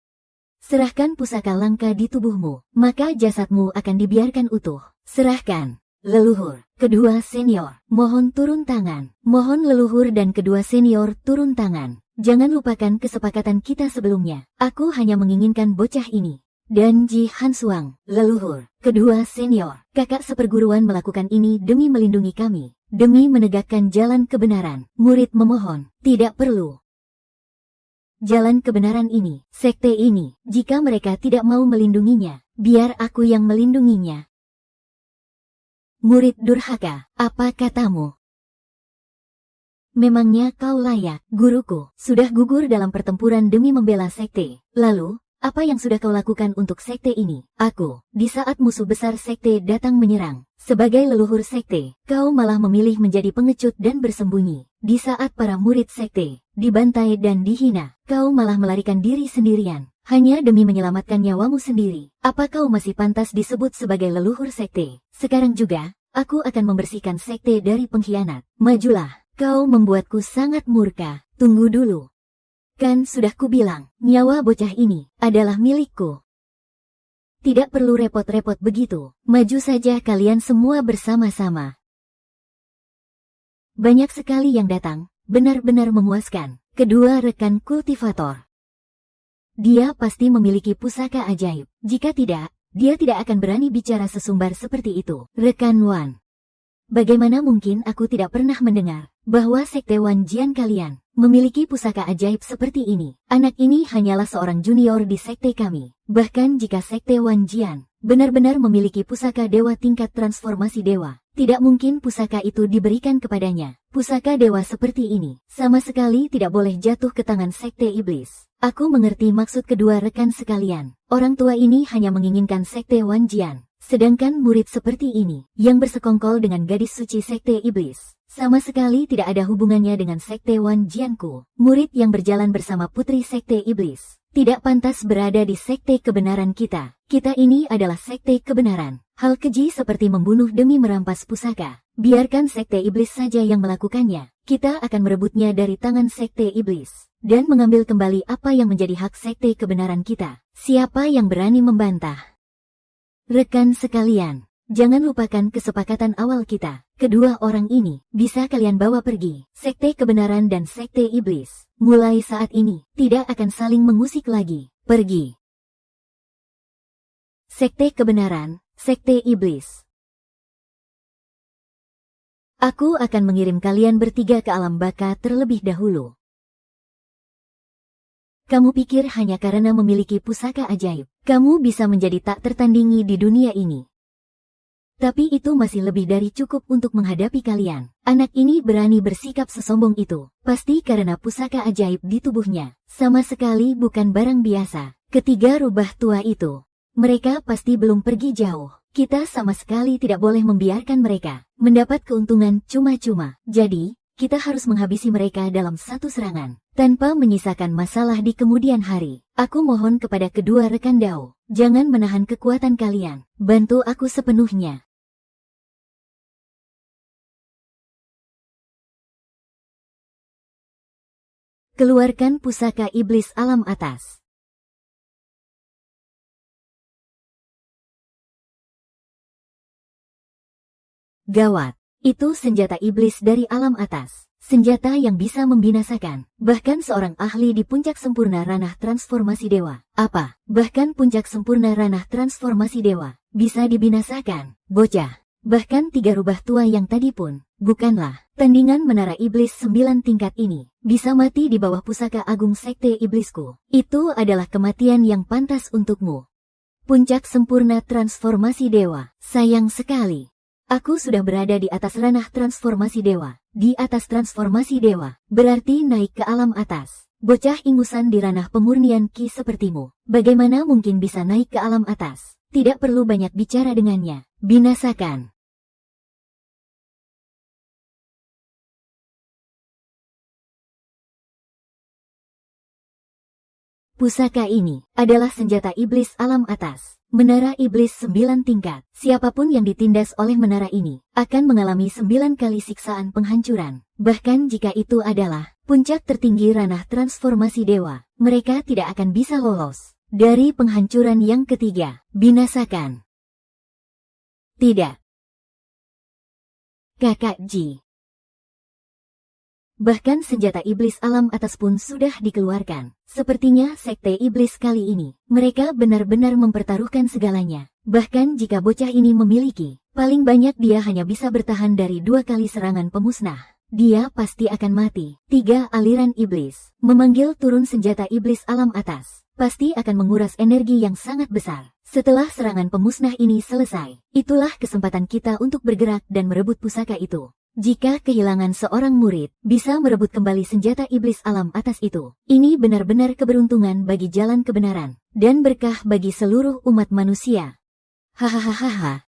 Serahkan pusaka langka di tubuhmu, maka jasadmu akan dibiarkan utuh. Serahkan. Leluhur, kedua senior, mohon turun tangan. Mohon leluhur dan kedua senior turun tangan. Jangan lupakan kesepakatan kita sebelumnya. Aku hanya menginginkan bocah ini. Dan Ji Hansuang, leluhur, kedua senior, kakak seperguruan melakukan ini demi melindungi kami. Demi menegakkan jalan kebenaran. Murid memohon, tidak perlu. Jalan kebenaran ini, sekte ini, jika mereka tidak mau melindunginya, biar aku yang melindunginya. Murid durhaka, apa katamu? Memangnya kau layak, guruku, sudah gugur dalam pertempuran demi membela sekte. Lalu, apa yang sudah kau lakukan untuk sekte ini? Aku, di saat musuh besar sekte datang menyerang, sebagai leluhur sekte, kau malah memilih menjadi pengecut dan bersembunyi. Di saat para murid sekte dibantai dan dihina, kau malah melarikan diri sendirian, hanya demi menyelamatkan nyawamu sendiri. Apa kau masih pantas disebut sebagai leluhur sekte? Sekarang juga, aku akan membersihkan sekte dari pengkhianat. Majulah. Kau membuatku sangat murka. Tunggu dulu. Kan sudah kubilang, nyawa bocah ini adalah milikku. Tidak perlu repot-repot begitu. Maju saja kalian semua bersama-sama. Banyak sekali yang datang, benar-benar memuaskan. Kedua rekan kultivator. Dia pasti memiliki pusaka ajaib. Jika tidak, dia tidak akan berani bicara sesumbar seperti itu. Rekan Wan. Bagaimana mungkin aku tidak pernah mendengar bahwa sekte Wanjian kalian memiliki pusaka ajaib seperti ini? Anak ini hanyalah seorang junior di sekte kami. Bahkan jika sekte Wanjian benar-benar memiliki pusaka dewa tingkat transformasi dewa, tidak mungkin pusaka itu diberikan kepadanya. Pusaka dewa seperti ini sama sekali tidak boleh jatuh ke tangan sekte iblis. Aku mengerti maksud kedua rekan sekalian. Orang tua ini hanya menginginkan sekte Wanjian. Sedangkan murid seperti ini, yang bersekongkol dengan gadis suci sekte iblis, sama sekali tidak ada hubungannya dengan sekte Wanjianku. Murid yang berjalan bersama putri sekte iblis, tidak pantas berada di sekte kebenaran kita. Kita ini adalah sekte kebenaran. Hal keji seperti membunuh demi merampas pusaka, biarkan sekte iblis saja yang melakukannya. Kita akan merebutnya dari tangan sekte iblis, dan mengambil kembali apa yang menjadi hak sekte kebenaran kita. Siapa yang berani membantah? Rekan sekalian, jangan lupakan kesepakatan awal kita. Kedua orang ini bisa kalian bawa pergi. Sekte kebenaran dan sekte iblis, mulai saat ini, tidak akan saling mengusik lagi. Pergi. Sekte kebenaran, sekte iblis. Aku akan mengirim kalian bertiga ke alam baka terlebih dahulu. Kamu pikir hanya karena memiliki pusaka ajaib, kamu bisa menjadi tak tertandingi di dunia ini. Tapi itu masih lebih dari cukup untuk menghadapi kalian. Anak ini berani bersikap sesombong itu, pasti karena pusaka ajaib di tubuhnya. Sama sekali bukan barang biasa. Ketiga rubah tua itu, mereka pasti belum pergi jauh. Kita sama sekali tidak boleh membiarkan mereka mendapat keuntungan cuma-cuma. Jadi, kita harus menghabisi mereka dalam satu serangan, tanpa menyisakan masalah di kemudian hari. Aku mohon kepada kedua rekan Dao, jangan menahan kekuatan kalian, bantu aku sepenuhnya. Keluarkan pusaka iblis alam atas. Gawat, itu senjata iblis dari alam atas. Senjata yang bisa membinasakan, bahkan seorang ahli di puncak sempurna ranah transformasi dewa. Apa? Bahkan puncak sempurna ranah transformasi dewa bisa dibinasakan. Bocah, bahkan 3 rubah tua yang tadi pun, bukanlah tandingan menara iblis 9 tingkat ini. Bisa mati di bawah pusaka agung sekte iblisku. Itu adalah kematian yang pantas untukmu. Puncak sempurna transformasi dewa. Sayang sekali. Aku sudah berada di atas ranah transformasi dewa. Di atas transformasi dewa, berarti naik ke alam atas. Bocah ingusan di ranah pemurnian ki sepertimu, bagaimana mungkin bisa naik ke alam atas? Tidak perlu banyak bicara dengannya. Binasakan. Pusaka ini adalah senjata iblis alam atas. Menara iblis 9 tingkat. Siapapun yang ditindas oleh menara ini akan mengalami 9 kali siksaan penghancuran. Bahkan jika itu adalah puncak tertinggi ranah transformasi dewa, mereka tidak akan bisa lolos dari penghancuran yang ketiga. Binasakan. Tidak. Kakak Ji. Bahkan senjata iblis alam atas pun sudah dikeluarkan. Sepertinya sekte iblis kali ini, mereka benar-benar mempertaruhkan segalanya. Bahkan jika bocah ini memiliki, paling banyak dia hanya bisa bertahan dari 2 kali serangan pemusnah. Dia pasti akan mati. 3 aliran iblis, memanggil turun senjata iblis alam atas, pasti akan menguras energi yang sangat besar. Setelah serangan pemusnah ini selesai, itulah kesempatan kita untuk bergerak dan merebut pusaka itu. Jika kehilangan seorang murid, bisa merebut kembali senjata iblis alam atas itu. Ini benar-benar keberuntungan bagi jalan kebenaran, dan berkah bagi seluruh umat manusia. Hahaha.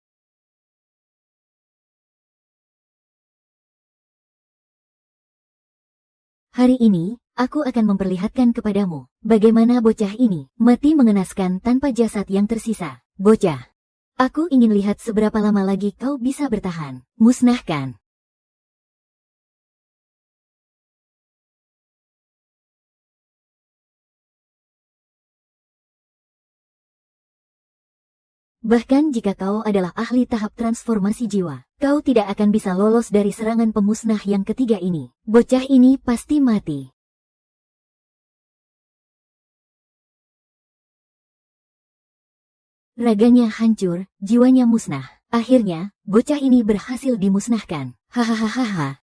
Hari ini, aku akan memperlihatkan kepadamu, bagaimana bocah ini mati mengenaskan tanpa jasad yang tersisa. Bocah, aku ingin lihat seberapa lama lagi kau bisa bertahan. Musnahkan. Bahkan jika kau adalah ahli tahap transformasi jiwa, kau tidak akan bisa lolos dari serangan pemusnah yang ketiga ini. Bocah ini pasti mati. Raganya hancur, jiwanya musnah. Akhirnya, bocah ini berhasil dimusnahkan. Hahaha.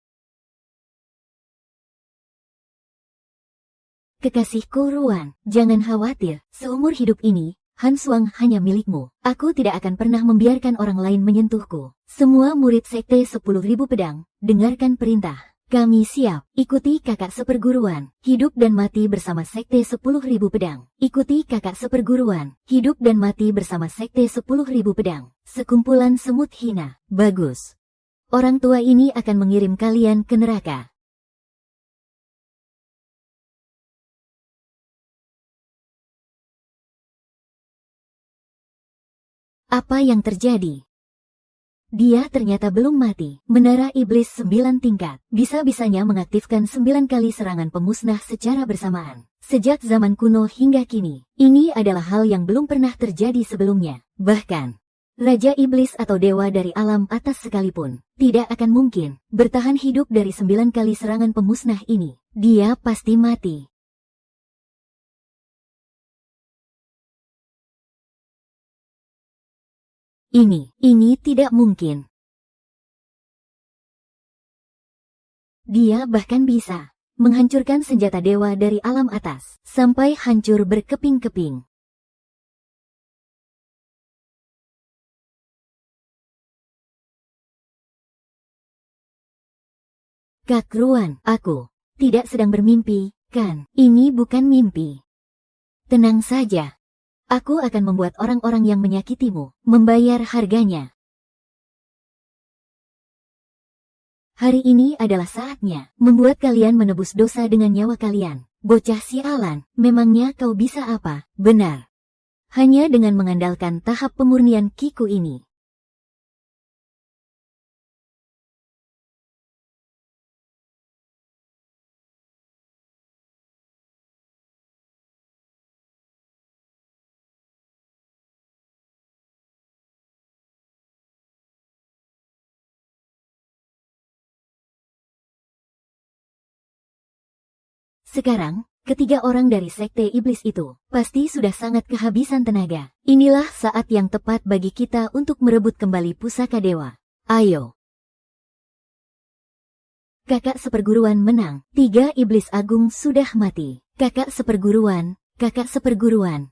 Kekasihku Ruan, jangan khawatir, seumur hidup ini, Han Suang hanya milikmu. Aku tidak akan pernah membiarkan orang lain menyentuhku. Semua murid sekte 10.000 pedang, dengarkan perintah. Kami siap. Ikuti kakak seperguruan. Hidup dan mati bersama sekte 10.000 pedang. Ikuti kakak seperguruan. Hidup dan mati bersama sekte 10.000 pedang. Sekumpulan semut hina. Bagus. Orang tua ini akan mengirim kalian ke neraka. Apa yang terjadi? Dia ternyata belum mati. Menara iblis 9 tingkat, bisa-bisanya mengaktifkan 9 kali serangan pemusnah secara bersamaan. Sejak zaman kuno hingga kini, ini adalah hal yang belum pernah terjadi sebelumnya. Bahkan, Raja Iblis atau Dewa dari alam atas sekalipun, tidak akan mungkin bertahan hidup dari 9 kali serangan pemusnah ini. Dia pasti mati. Ini tidak mungkin. Dia bahkan bisa menghancurkan senjata dewa dari alam atas, sampai hancur berkeping-keping. Kak Ruan, aku tidak sedang bermimpi, kan? Ini bukan mimpi. Tenang saja. Aku akan membuat orang-orang yang menyakitimu membayar harganya. Hari ini adalah saatnya membuat kalian menebus dosa dengan nyawa kalian. Bocah sialan, memangnya kau bisa apa? Benar. Hanya dengan mengandalkan tahap pemurnian Kiku ini. Sekarang, ketiga orang dari Sekte Iblis itu pasti sudah sangat kehabisan tenaga. Inilah saat yang tepat bagi kita untuk merebut kembali pusaka dewa. Ayo. Kakak seperguruan menang. 3 iblis agung sudah mati. Kakak seperguruan, kakak seperguruan.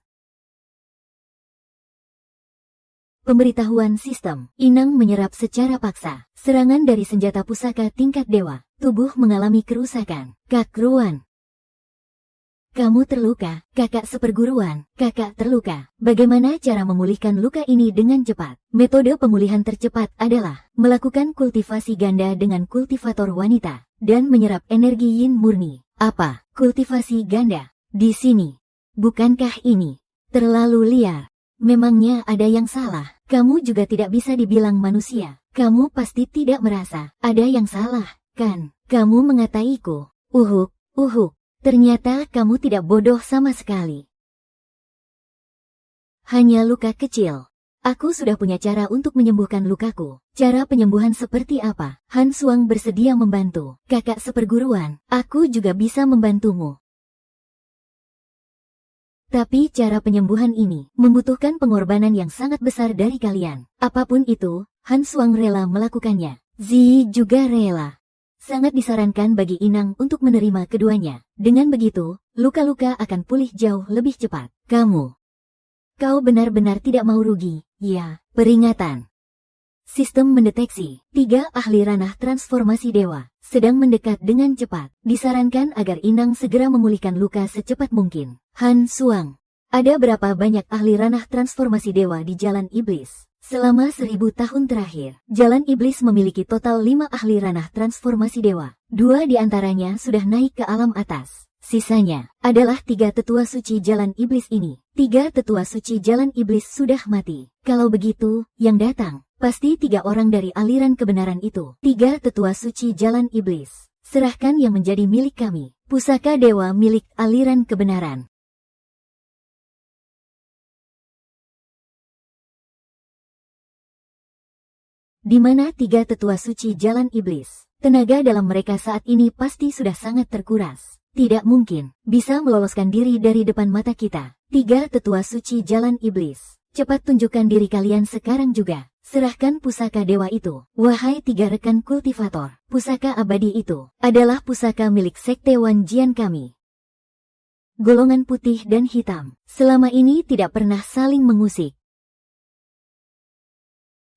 Pemberitahuan sistem. Inang menyerap secara paksa. Serangan dari senjata pusaka tingkat dewa. Tubuh mengalami kerusakan. Kak Ruan. Kamu terluka, kakak seperguruan, kakak terluka. Bagaimana cara memulihkan luka ini dengan cepat? Metode pemulihan tercepat adalah melakukan kultivasi ganda dengan kultivator wanita dan menyerap energi yin murni. Apa? Kultivasi ganda? Di sini. Bukankah ini terlalu liar? Memangnya ada yang salah? Kamu juga tidak bisa dibilang manusia. Kamu pasti tidak merasa ada yang salah, kan? Kamu mengataiku, uhuk, uhuk. Ternyata kamu tidak bodoh sama sekali. Hanya luka kecil. Aku sudah punya cara untuk menyembuhkan lukaku. Cara penyembuhan seperti apa? Han Suang bersedia membantu. Kakak seperguruan, aku juga bisa membantumu. Tapi cara penyembuhan ini membutuhkan pengorbanan yang sangat besar dari kalian. Apapun itu, Han Suang rela melakukannya. Zi juga rela. Sangat disarankan bagi Inang untuk menerima keduanya. Dengan begitu, luka-luka akan pulih jauh lebih cepat. Kau benar-benar tidak mau rugi. Ya, peringatan. Sistem mendeteksi. 3 ahli ranah transformasi dewa sedang mendekat dengan cepat. Disarankan agar Inang segera memulihkan luka secepat mungkin. Han Suang. Ada berapa banyak ahli ranah transformasi dewa di Jalan Iblis? Selama 1000 tahun terakhir, Jalan Iblis memiliki total 5 ahli ranah transformasi dewa. 2 di antaranya sudah naik ke alam atas. Sisanya adalah 3 tetua suci Jalan Iblis ini. 3 tetua suci Jalan Iblis sudah mati. Kalau begitu, yang datang pasti 3 orang dari aliran kebenaran itu. 3 tetua suci Jalan Iblis. Serahkan yang menjadi milik kami. Pusaka dewa milik aliran kebenaran. Di mana 3 tetua suci Jalan Iblis. Tenaga dalam mereka saat ini pasti sudah sangat terkuras. Tidak mungkin bisa meloloskan diri dari depan mata kita. 3 tetua suci Jalan Iblis. Cepat tunjukkan diri kalian sekarang juga. Serahkan pusaka dewa itu. Wahai 3 rekan kultivator. Pusaka abadi itu adalah pusaka milik Sekte Wan Jian kami. Golongan putih dan hitam selama ini tidak pernah saling mengusik.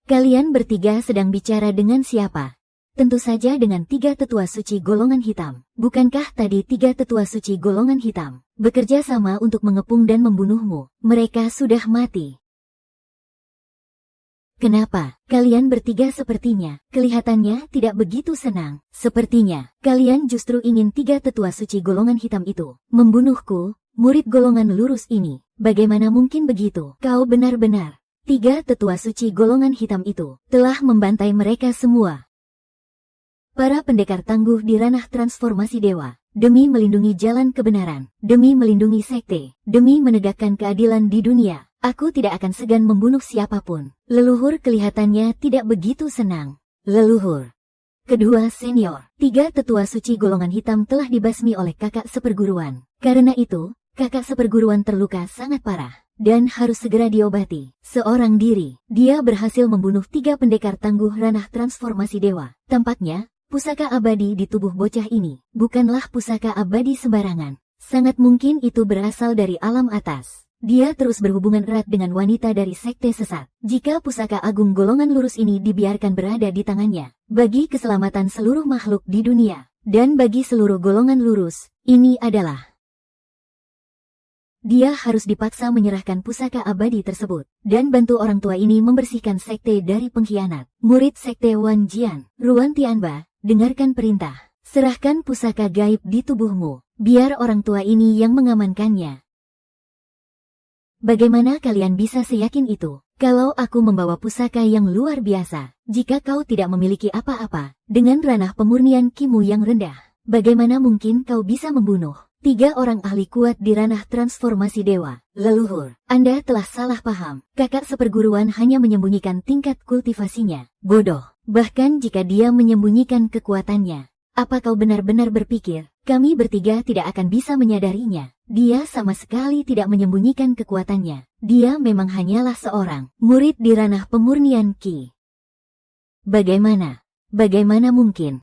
Kalian bertiga sedang bicara dengan siapa? Tentu saja dengan 3 tetua suci golongan hitam. Bukankah tadi 3 tetua suci golongan hitam bekerja sama untuk mengepung dan membunuhmu? Mereka sudah mati. Kenapa? Kalian bertiga sepertinya kelihatannya tidak begitu senang. Sepertinya kalian justru ingin 3 tetua suci golongan hitam itu membunuhku, murid golongan lurus ini. Bagaimana mungkin begitu? Kau benar-benar. 3 tetua suci golongan hitam itu telah membantai mereka semua. Para pendekar tangguh di ranah transformasi dewa, demi melindungi jalan kebenaran, demi melindungi sekte, demi menegakkan keadilan di dunia, aku tidak akan segan membunuh siapapun. Leluhur kelihatannya tidak begitu senang. Leluhur. Kedua senior, 3 tetua suci golongan hitam telah dibasmi oleh kakak seperguruan. Karena itu, kakak seperguruan terluka sangat parah dan harus segera diobati. Seorang diri, dia berhasil membunuh 3 pendekar tangguh ranah transformasi dewa. Tampaknya, pusaka abadi di tubuh bocah ini bukanlah pusaka abadi sembarangan. Sangat mungkin itu berasal dari alam atas. Dia terus berhubungan erat dengan wanita dari sekte sesat. Jika pusaka agung golongan lurus ini dibiarkan berada di tangannya, bagi keselamatan seluruh makhluk di dunia, dan bagi seluruh golongan lurus, ini adalah dia harus dipaksa menyerahkan pusaka abadi tersebut, dan bantu orang tua ini membersihkan sekte dari pengkhianat. Murid sekte Wan Jian, Ruan Tianba, dengarkan perintah. Serahkan pusaka gaib di tubuhmu. Biar orang tua ini yang mengamankannya. Bagaimana kalian bisa seyakin itu? Kalau aku membawa pusaka yang luar biasa, jika kau tidak memiliki apa-apa, dengan ranah pemurnian kimu yang rendah, bagaimana mungkin kau bisa membunuh 3 orang ahli kuat di ranah transformasi dewa? Leluhur, Anda telah salah paham. Kakak seperguruan hanya menyembunyikan tingkat kultivasinya. Bodoh. Bahkan jika dia menyembunyikan kekuatannya, apa kau benar-benar berpikir kami bertiga tidak akan bisa menyadarinya? Dia sama sekali tidak menyembunyikan kekuatannya. Dia memang hanyalah seorang murid di ranah pemurnian Ki. Bagaimana? Bagaimana mungkin?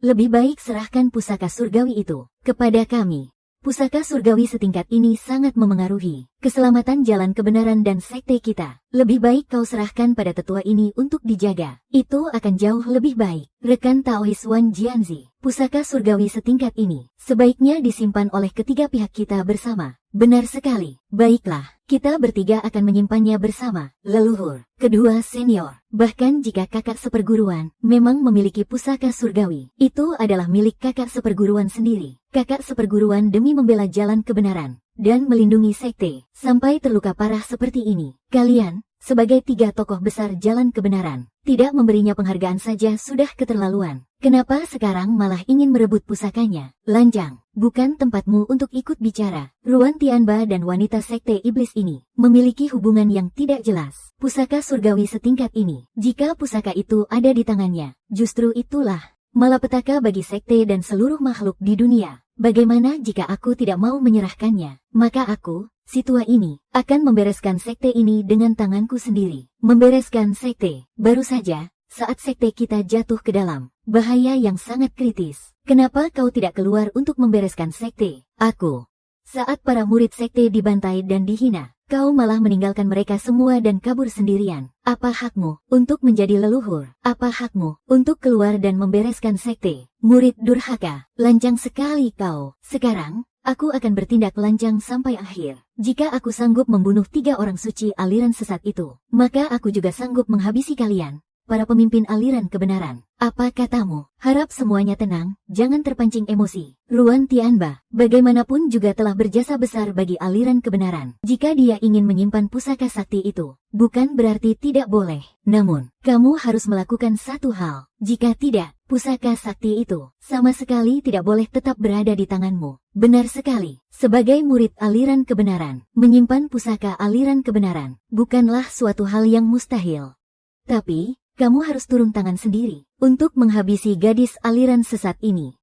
Lebih baik serahkan pusaka surgawi itu kepada kami. Pusaka surgawi setingkat ini sangat memengaruhi keselamatan jalan kebenaran dan sekte kita. Lebih baik kau serahkan pada tetua ini untuk dijaga. Itu akan jauh lebih baik. Rekan Taois Wan Jianzi, pusaka surgawi setingkat ini sebaiknya disimpan oleh ketiga pihak kita bersama. Benar sekali. Baiklah, kita bertiga akan menyimpannya bersama, leluhur. Kedua senior, bahkan jika kakak seperguruan memang memiliki pusaka surgawi, itu adalah milik kakak seperguruan sendiri. Kakak seperguruan demi membela jalan kebenaran dan melindungi sekte sampai terluka parah seperti ini. Kalian, sebagai 3 tokoh besar jalan kebenaran, tidak memberinya penghargaan saja sudah keterlaluan. Kenapa sekarang malah ingin merebut pusakanya? Lanjang, bukan tempatmu untuk ikut bicara. Ruan Tianba dan wanita sekte iblis ini memiliki hubungan yang tidak jelas. Pusaka surgawi setingkat ini, jika pusaka itu ada di tangannya, justru itulah malapetaka bagi sekte dan seluruh makhluk di dunia. Bagaimana jika aku tidak mau menyerahkannya? Maka aku, si tua ini, akan membereskan sekte ini dengan tanganku sendiri. Membereskan sekte, baru saja saat sekte kita jatuh ke dalam bahaya yang sangat kritis. Kenapa kau tidak keluar untuk membereskan sekte? Aku. Saat para murid sekte dibantai dan dihina, kau malah meninggalkan mereka semua dan kabur sendirian. Apa hakmu untuk menjadi leluhur? Apa hakmu untuk keluar dan membereskan sekte? Murid durhaka, lancang sekali kau. Sekarang, aku akan bertindak lancang sampai akhir. Jika aku sanggup membunuh 3 orang suci aliran sesat itu, maka aku juga sanggup menghabisi kalian, para pemimpin aliran kebenaran. Apa katamu? Harap semuanya tenang, jangan terpancing emosi. Ruan Tianba, bagaimanapun juga telah berjasa besar bagi aliran kebenaran. Jika dia ingin menyimpan pusaka sakti itu, bukan berarti tidak boleh. Namun, kamu harus melakukan satu hal. Jika tidak, pusaka sakti itu sama sekali tidak boleh tetap berada di tanganmu. Benar sekali. Sebagai murid aliran kebenaran, menyimpan pusaka aliran kebenaran bukanlah suatu hal yang mustahil. Tapi, kamu harus turun tangan sendiri untuk menghabisi gadis aliran sesat ini.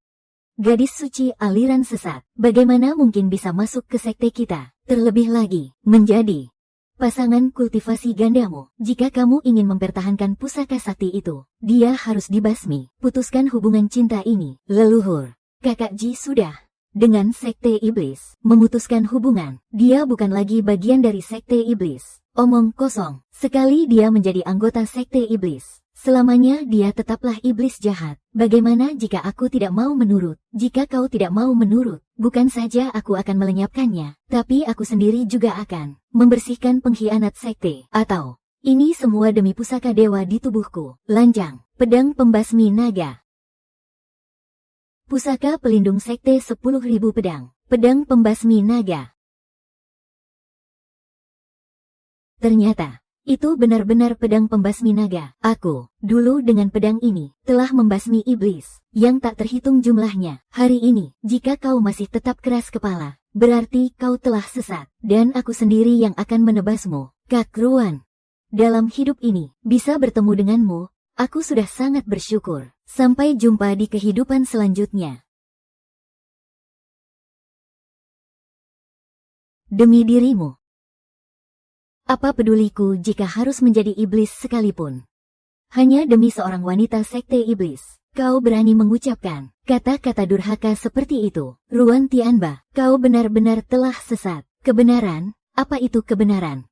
Gadis suci aliran sesat, bagaimana mungkin bisa masuk ke sekte kita? Terlebih lagi, menjadi pasangan kultivasi gandamu. Jika kamu ingin mempertahankan pusaka sakti itu, dia harus dibasmi. Putuskan hubungan cinta ini, leluhur. Kakak Ji sudah dengan sekte iblis memutuskan hubungan. Dia bukan lagi bagian dari sekte iblis. Omong kosong. Sekali dia menjadi anggota sekte iblis, selamanya dia tetaplah iblis jahat. Bagaimana jika aku tidak mau menurut? Jika kau tidak mau menurut, bukan saja aku akan melenyapkannya, tapi aku sendiri juga akan membersihkan pengkhianat sekte. Atau, ini semua demi pusaka dewa di tubuhku. Lanjang, pedang pembasmi naga. Pusaka pelindung sekte 10.000 pedang. Pedang pembasmi naga. Ternyata, itu benar-benar pedang pembasmi naga. Aku, dulu dengan pedang ini, telah membasmi iblis, yang tak terhitung jumlahnya. Hari ini, jika kau masih tetap keras kepala, berarti kau telah sesat, dan aku sendiri yang akan menebasmu. Kak Ruan, dalam hidup ini, bisa bertemu denganmu, aku sudah sangat bersyukur. Sampai jumpa di kehidupan selanjutnya. Demi dirimu. Apa peduliku jika harus menjadi iblis sekalipun? Hanya demi seorang wanita sekte iblis, kau berani mengucapkan kata-kata durhaka seperti itu. Ruan Tianba, kau benar-benar telah sesat. Kebenaran, apa itu kebenaran?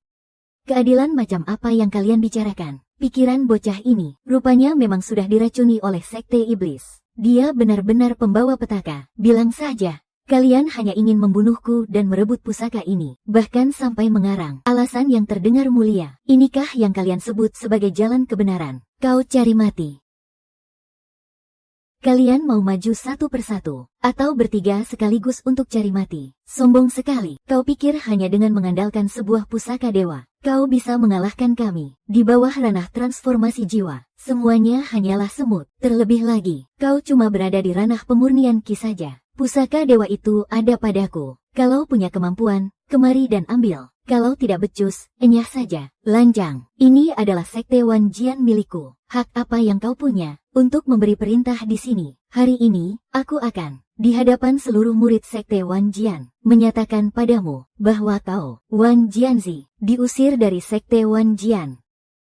Keadilan macam apa yang kalian bicarakan? Pikiran bocah ini, rupanya memang sudah diracuni oleh sekte iblis. Dia benar-benar pembawa petaka. Bilang saja, kalian hanya ingin membunuhku dan merebut pusaka ini, bahkan sampai mengarang alasan yang terdengar mulia. Inikah yang kalian sebut sebagai jalan kebenaran? Kau cari mati. Kalian mau maju satu persatu, atau bertiga sekaligus untuk cari mati? Sombong sekali. Kau pikir hanya dengan mengandalkan sebuah pusaka dewa, kau bisa mengalahkan kami? Di bawah ranah transformasi jiwa, semuanya hanyalah semut. Terlebih lagi, kau cuma berada di ranah pemurnian ki saja. Pusaka dewa itu ada padaku. Kalau punya kemampuan, kemari dan ambil. Kalau tidak becus, enyah saja. Lanjang, ini adalah sekte Wan Jian milikku. Hak apa yang kau punya untuk memberi perintah di sini? Hari ini, aku akan, di hadapan seluruh murid sekte Wan Jian, menyatakan padamu bahwa kau, Wan Jianzi, diusir dari sekte Wan Jian.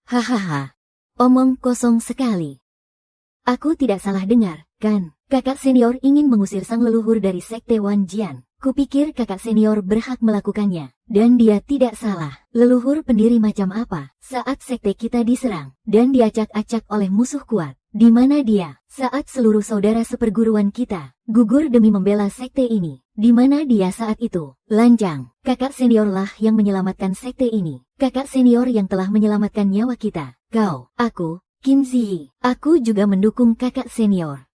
Hahaha, omong kosong sekali. Aku tidak salah dengar, kan? Kakak senior ingin mengusir sang leluhur dari sekte Wan Jian. Kupikir kakak senior berhak melakukannya, dan dia tidak salah. Leluhur pendiri macam apa saat sekte kita diserang dan diacak-acak oleh musuh kuat? Di mana dia saat seluruh saudara seperguruan kita gugur demi membela sekte ini? Di mana dia saat itu? Lanjang, kakak seniorlah yang menyelamatkan sekte ini. Kakak senior yang telah menyelamatkan nyawa kita. Kau, aku, Qin Ziyi. Aku juga mendukung kakak senior.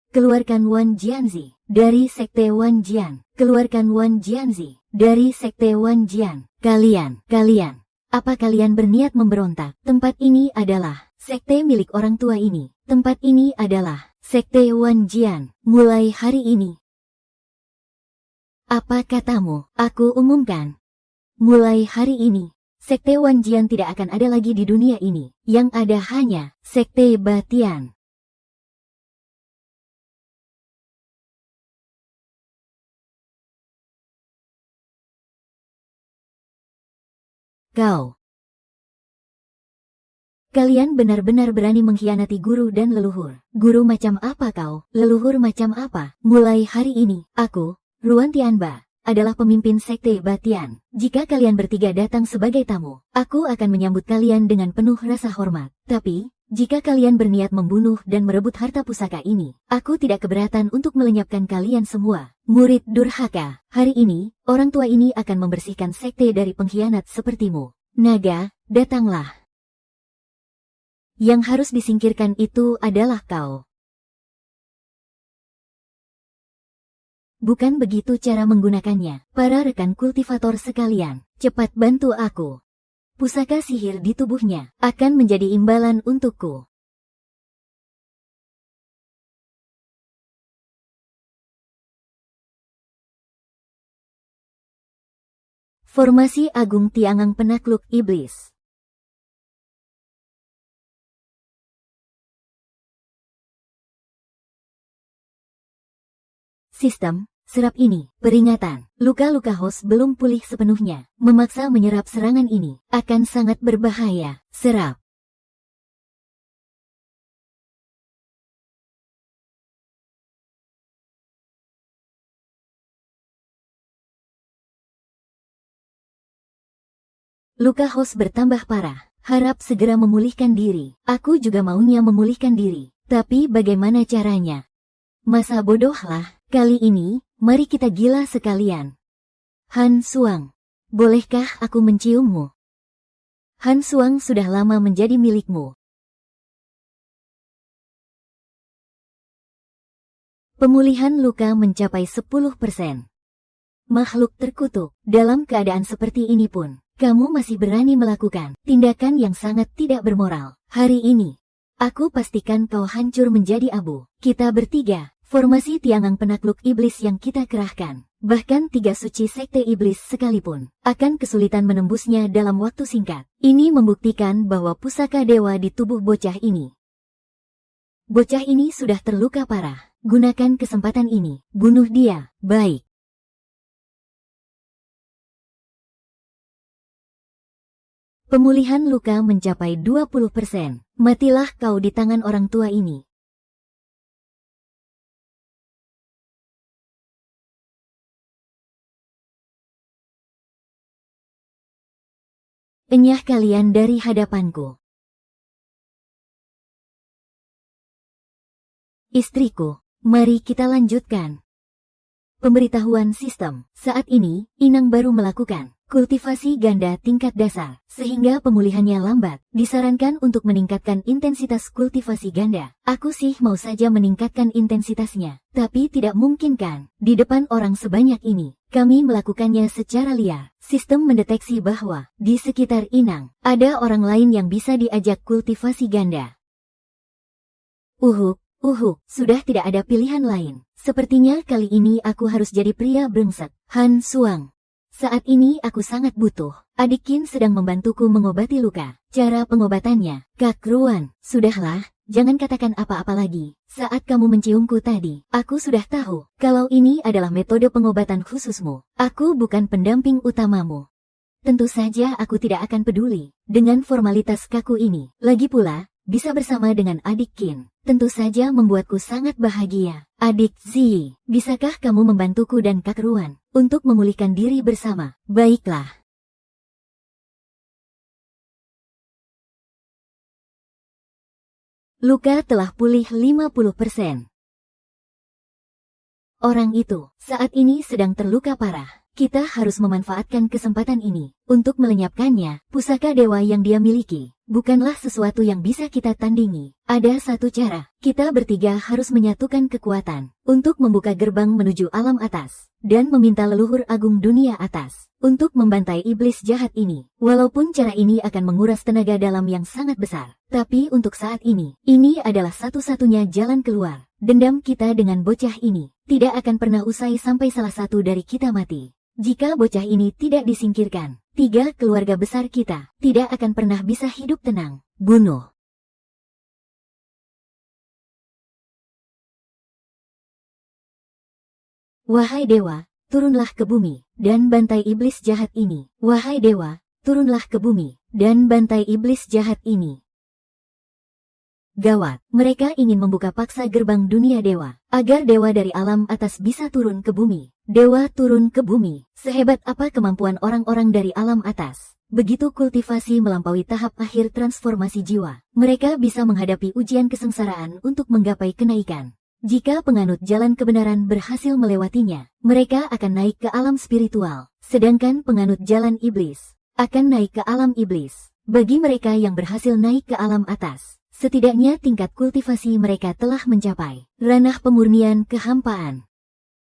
Keluarkan Wan Jianzi dari sekte Wan Jian. Keluarkan Wan Jianzi dari sekte Wan Jian. Kalian, apa kalian berniat memberontak? Tempat ini adalah sekte milik orang tua ini. Tempat ini adalah sekte Wan Jian. Mulai hari ini. Apa katamu? Aku umumkan. Mulai hari ini, sekte Wan Jian tidak akan ada lagi di dunia ini. Yang ada hanya sekte Batian. Kalian benar-benar berani mengkhianati guru dan leluhur. Guru macam apa kau? Leluhur macam apa? Mulai hari ini, aku, Ruan Tianba, adalah pemimpin sekte Batian. Jika kalian bertiga datang sebagai tamu, aku akan menyambut kalian dengan penuh rasa hormat. Tapi, jika kalian berniat membunuh dan merebut harta pusaka ini, aku tidak keberatan untuk melenyapkan kalian semua. Murid durhaka, hari ini, orang tua ini akan membersihkan sekte dari pengkhianat sepertimu. Naga, datanglah. Yang harus disingkirkan itu adalah kau. Bukan begitu cara menggunakannya. Para rekan kultivator sekalian, cepat bantu aku. Pusaka sihir di tubuhnya akan menjadi imbalan untukku. Formasi Agung Tiangang Penakluk Iblis. Sistem, serap ini, peringatan, luka-luka host belum pulih sepenuhnya, memaksa menyerap serangan ini, akan sangat berbahaya, serap. Luka host bertambah parah, harap segera memulihkan diri, aku juga maunya memulihkan diri, tapi bagaimana caranya? Masa bodohlah. Kali ini, mari kita gila sekalian. Han Suang, bolehkah aku menciummu? Han Suang sudah lama menjadi milikmu. Pemulihan luka mencapai 10%. Makhluk terkutuk, dalam keadaan seperti ini pun, kamu masih berani melakukan tindakan yang sangat tidak bermoral. Hari ini, aku pastikan kau hancur menjadi abu. Kita bertiga, formasi Tiangang Penakluk Iblis yang kita kerahkan, bahkan 3 suci sekte iblis sekalipun, akan kesulitan menembusnya dalam waktu singkat. Ini membuktikan bahwa pusaka dewa di tubuh bocah ini. Bocah ini sudah terluka parah. Gunakan kesempatan ini, bunuh dia. Baik. Pemulihan luka mencapai 20%. Matilah kau di tangan orang tua ini. Enyah kalian dari hadapanku. Istriku, mari kita lanjutkan. Pemberitahuan sistem. Saat ini, Inang baru melakukan kultivasi ganda tingkat dasar, sehingga pemulihannya lambat. Disarankan untuk meningkatkan intensitas kultivasi ganda. Aku sih mau saja meningkatkan intensitasnya, tapi tidak mungkin kan? Di depan orang sebanyak ini, kami melakukannya secara liar. Sistem mendeteksi bahwa di sekitar inang, ada orang lain yang bisa diajak kultivasi ganda. Sudah tidak ada pilihan lain. Sepertinya kali ini aku harus jadi pria brengsek. Han Suang. Saat ini aku sangat butuh. Adik Qin sedang membantuku mengobati luka. Cara pengobatannya, Kak Ruan. Sudahlah, jangan katakan apa-apa lagi. Saat kamu menciumku tadi, aku sudah tahu kalau ini adalah metode pengobatan khususmu. Aku bukan pendamping utamamu. Tentu saja aku tidak akan peduli dengan formalitas kaku ini. Lagi pula, bisa bersama dengan adik Qin tentu saja membuatku sangat bahagia. Adik Zi, bisakah kamu membantuku dan Kak Ruan untuk memulihkan diri bersama? Baiklah. Luka telah pulih 50%. Orang itu saat ini sedang terluka parah. Kita harus memanfaatkan kesempatan ini untuk melenyapkannya. Pusaka dewa yang dia miliki bukanlah sesuatu yang bisa kita tandingi. Ada satu cara, kita bertiga harus menyatukan kekuatan untuk membuka gerbang menuju alam atas dan meminta leluhur agung dunia atas untuk membantai iblis jahat ini. Walaupun cara ini akan menguras tenaga dalam yang sangat besar, tapi untuk saat ini adalah satu-satunya jalan keluar. Dendam kita dengan bocah ini tidak akan pernah usai sampai salah satu dari kita mati. Jika bocah ini tidak disingkirkan, 3 keluarga besar kita tidak akan pernah bisa hidup tenang. Bunuh. Wahai dewa, turunlah ke bumi dan bantai iblis jahat ini. Wahai dewa, turunlah ke bumi dan bantai iblis jahat ini. Gawat, mereka ingin membuka paksa gerbang dunia dewa, agar dewa dari alam atas bisa turun ke bumi. Dewa turun ke bumi, sehebat apa kemampuan orang-orang dari alam atas. Begitu kultivasi melampaui tahap akhir transformasi jiwa, mereka bisa menghadapi ujian kesengsaraan untuk menggapai kenaikan. Jika penganut jalan kebenaran berhasil melewatinya, mereka akan naik ke alam spiritual, sedangkan penganut jalan iblis akan naik ke alam iblis. Bagi mereka yang berhasil naik ke alam atas, setidaknya tingkat kultivasi mereka telah mencapai ranah pemurnian kehampaan.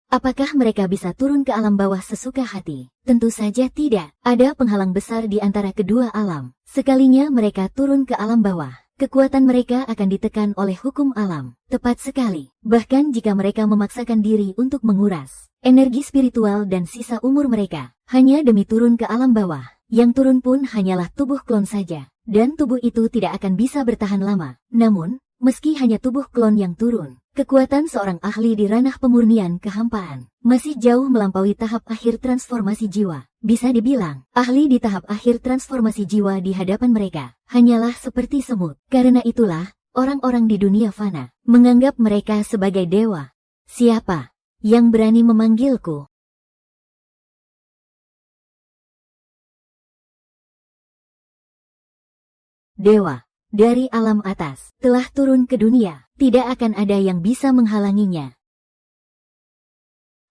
Apakah mereka bisa turun ke alam bawah sesuka hati? Tentu saja tidak. Ada penghalang besar di antara kedua alam. Sekalinya mereka turun ke alam bawah, kekuatan mereka akan ditekan oleh hukum alam. Tepat sekali. Bahkan jika mereka memaksakan diri untuk menguras energi spiritual dan sisa umur mereka, hanya demi turun ke alam bawah, yang turun pun hanyalah tubuh klon saja. Dan tubuh itu tidak akan bisa bertahan lama. Namun, meski hanya tubuh klon yang turun, kekuatan seorang ahli di ranah pemurnian kehampaan masih jauh melampaui tahap akhir transformasi jiwa. Bisa dibilang, ahli di tahap akhir transformasi jiwa di hadapan mereka hanyalah seperti semut. Karena itulah, orang-orang di dunia fana menganggap mereka sebagai dewa. Siapa yang berani memanggilku? Dewa dari alam atas telah turun ke dunia. Tidak akan ada yang bisa menghalanginya.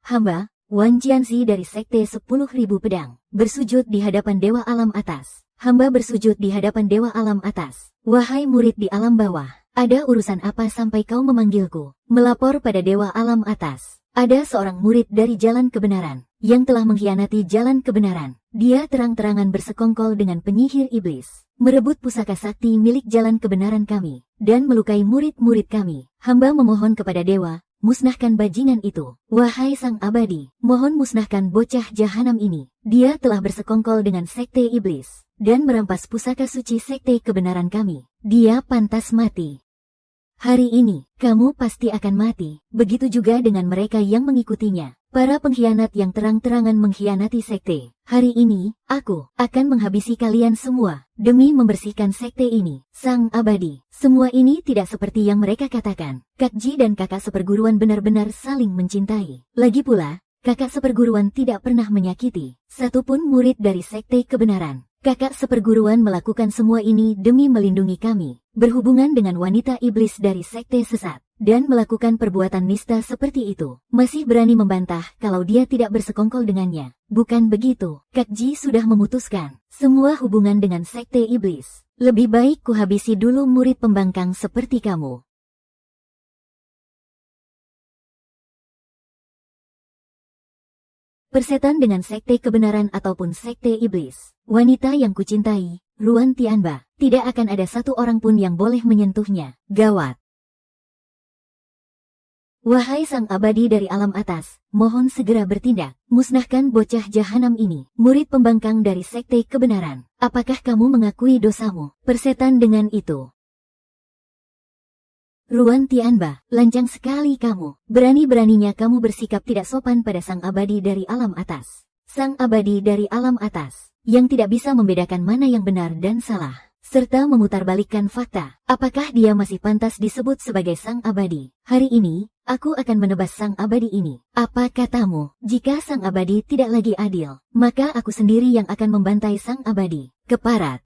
Hamba, Wan Jianzi dari Sekte 10.000 Pedang, bersujud di hadapan Dewa Alam Atas. Hamba bersujud di hadapan Dewa Alam Atas. Wahai murid di alam bawah, ada urusan apa sampai kau memanggilku? Melapor pada Dewa Alam Atas. Ada seorang murid dari jalan kebenaran yang telah mengkhianati jalan kebenaran. Dia terang-terangan bersekongkol dengan penyihir iblis, merebut pusaka sakti milik jalan kebenaran kami, dan melukai murid-murid kami. Hamba memohon kepada dewa, musnahkan bajingan itu. Wahai Sang Abadi, mohon musnahkan bocah jahanam ini. Dia telah bersekongkol dengan sekte iblis, dan merampas pusaka suci sekte kebenaran kami. Dia pantas mati. Hari ini, kamu pasti akan mati. Begitu juga dengan mereka yang mengikutinya. Para pengkhianat yang terang-terangan mengkhianati sekte. Hari ini, aku akan menghabisi kalian semua demi membersihkan sekte ini. Sang Abadi, semua ini tidak seperti yang mereka katakan. Kak Ji dan kakak seperguruan benar-benar saling mencintai. Lagi pula, kakak seperguruan tidak pernah menyakiti satupun murid dari sekte kebenaran. Kakak seperguruan melakukan semua ini demi melindungi kami. Berhubungan dengan wanita iblis dari sekte sesat. dan melakukan perbuatan nista seperti itu. Masih berani membantah kalau dia tidak bersekongkol dengannya. Bukan begitu, Kak Ji sudah memutuskan semua hubungan dengan Sekte Iblis. Lebih baik kuhabisi dulu murid pembangkang seperti kamu. Persetan dengan Sekte Kebenaran ataupun Sekte Iblis. Wanita yang kucintai, Ruan Tianba, tidak akan ada satu orang pun yang boleh menyentuhnya. Gawat. Wahai sang abadi dari alam atas, mohon segera bertindak. Musnahkan bocah jahanam ini, murid pembangkang dari Sekte Kebenaran. Apakah kamu mengakui dosamu? Persetan dengan itu. Ruan Tianba, lancang sekali kamu. Berani-beraninya kamu bersikap tidak sopan pada sang abadi dari alam atas. Sang abadi dari alam atas, yang tidak bisa membedakan mana yang benar dan salah, serta memutarbalikkan fakta. Apakah dia masih pantas disebut sebagai sang abadi? Hari ini, aku akan menebas sang abadi ini. Apa katamu? Jika sang abadi tidak lagi adil, maka aku sendiri yang akan membantai sang abadi. Keparat.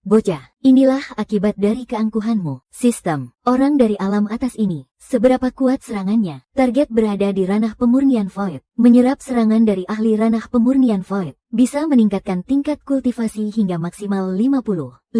Bocah, inilah akibat dari keangkuhanmu. Sistem, orang dari alam atas ini, seberapa kuat serangannya? Target berada di ranah pemurnian void. Menyerap serangan dari ahli ranah pemurnian void, bisa meningkatkan tingkat kultivasi hingga maksimal 500.000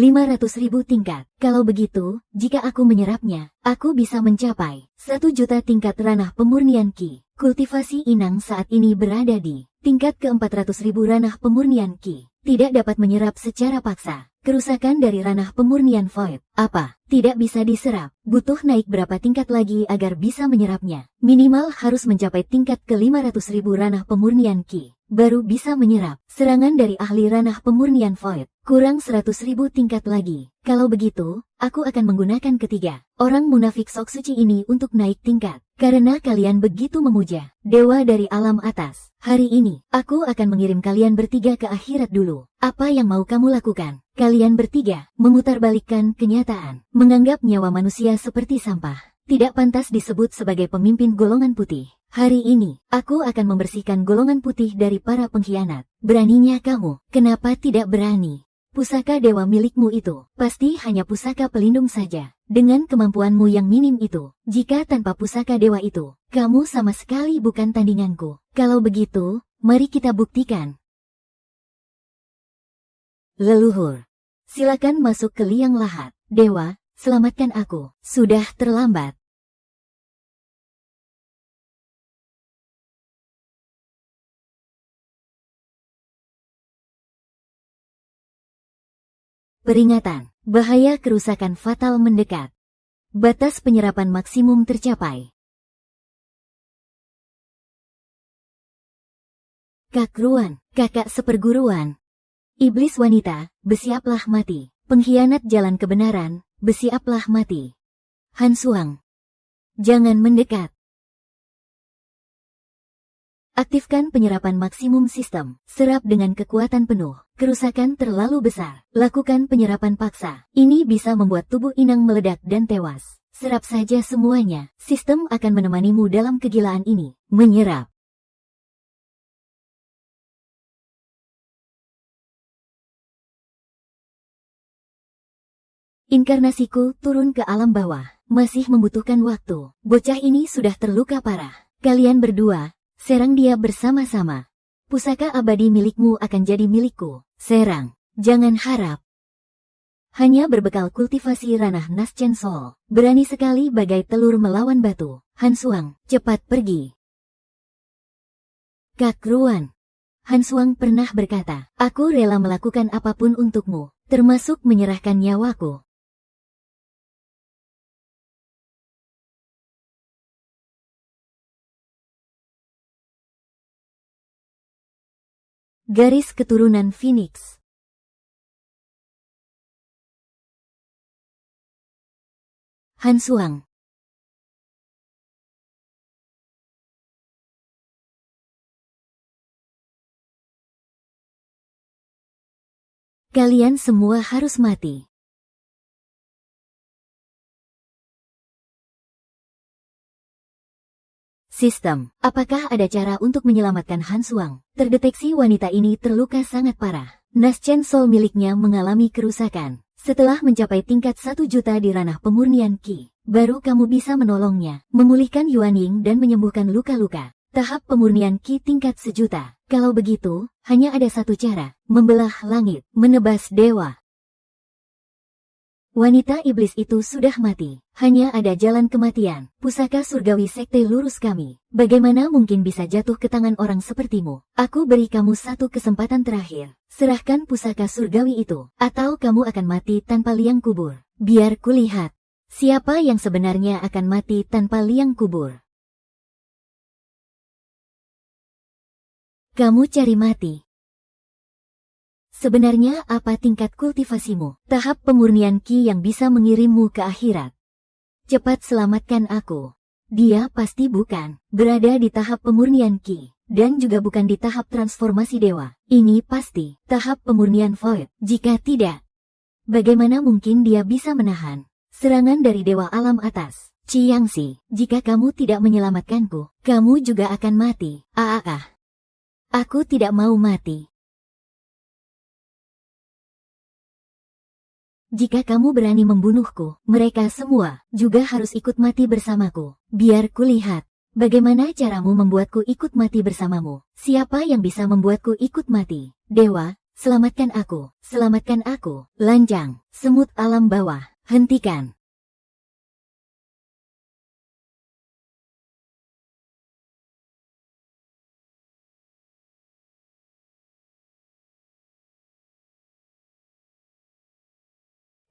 tingkat. Kalau begitu, jika aku menyerapnya, aku bisa mencapai 1 juta tingkat ranah pemurnian Ki. Kultivasi inang saat ini berada di tingkat ke-400.000 ranah pemurnian Ki. Tidak dapat menyerap secara paksa. Kerusakan dari ranah pemurnian void. Apa? Tidak bisa diserap. Butuh naik berapa tingkat lagi agar bisa menyerapnya? Minimal harus mencapai tingkat ke-500.000 ranah pemurnian Ki. Baru bisa menyerap. Serangan dari ahli ranah pemurnian void. Kurang 100.000 tingkat lagi. Kalau begitu, aku akan menggunakan ketiga orang munafik sok suci ini untuk naik tingkat. Karena kalian begitu memuja dewa dari alam atas. Hari ini, aku akan mengirim kalian bertiga ke akhirat dulu. Apa yang mau kamu lakukan? Kalian bertiga memutarbalikkan kenyataan, menganggap nyawa manusia seperti sampah, tidak pantas disebut sebagai pemimpin golongan putih. Hari ini, aku akan membersihkan golongan putih dari para pengkhianat. Beraninya kamu, kenapa tidak berani? Pusaka dewa milikmu itu, pasti hanya pusaka pelindung saja. Dengan kemampuanmu yang minim itu, jika tanpa pusaka dewa itu, kamu sama sekali bukan tandinganku. Kalau begitu, mari kita buktikan. Leluhur, silakan masuk ke liang lahat. Dewa, selamatkan aku. Sudah terlambat. Peringatan, bahaya kerusakan fatal mendekat. Batas penyerapan maksimum tercapai. Kak Ruan, kakak seperguruan. Iblis wanita, bersiaplah mati. Pengkhianat jalan kebenaran, bersiaplah mati. Han Suang, jangan mendekat. Aktifkan penyerapan maksimum sistem. Serap dengan kekuatan penuh. Kerusakan terlalu besar. Lakukan penyerapan paksa. Ini bisa membuat tubuh inang meledak dan tewas. Serap saja semuanya. Sistem akan menemanimu dalam kegilaan ini. Menyerap. Inkarnasiku turun ke alam bawah. Masih membutuhkan waktu. Bocah ini sudah terluka parah. Kalian berdua, serang dia bersama-sama. Pusaka abadi milikmu akan jadi milikku. Serang. Jangan harap. Hanya berbekal kultivasi ranah Naschen Soul. Berani sekali bagai telur melawan batu. Han Suang, cepat pergi. Kak Ruan. Han Suang pernah berkata, aku rela melakukan apapun untukmu, termasuk menyerahkan nyawaku. Garis keturunan Phoenix. Han Suang. Kalian semua harus mati. Sistem, apakah ada cara untuk menyelamatkan Han Suang? Terdeteksi wanita ini terluka sangat parah. Naschen Soul miliknya mengalami kerusakan. Setelah mencapai tingkat 1 juta di ranah pemurnian Qi, baru kamu bisa menolongnya, memulihkan Yuan Ying dan menyembuhkan luka-luka. Tahap pemurnian Qi tingkat 1 juta. Kalau begitu, hanya ada satu cara, membelah langit, menebas dewa. Wanita iblis itu sudah mati. Hanya ada jalan kematian. Pusaka surgawi sekte lurus kami. Bagaimana mungkin bisa jatuh ke tangan orang sepertimu? Aku beri kamu satu kesempatan terakhir. Serahkan pusaka surgawi itu, atau kamu akan mati tanpa liang kubur. Biar kulihat siapa yang sebenarnya akan mati tanpa liang kubur. Kamu cari mati. Sebenarnya apa tingkat kultivasimu? Tahap pemurnian Qi yang bisa mengirimmu ke akhirat. Cepat selamatkan aku. Dia pasti bukan berada di tahap pemurnian Qi, dan juga bukan di tahap transformasi dewa. Ini pasti tahap pemurnian Void. Jika tidak, bagaimana mungkin dia bisa menahan serangan dari dewa alam atas? Chiangxi, jika kamu tidak menyelamatkanku, kamu juga akan mati. Aku tidak mau mati. Jika kamu berani membunuhku, mereka semua juga harus ikut mati bersamaku. Biar kulihat bagaimana caramu membuatku ikut mati bersamamu. Siapa yang bisa membuatku ikut mati? Dewa, selamatkan aku. Selamatkan aku. Lanjang, semut alam bawah, hentikan.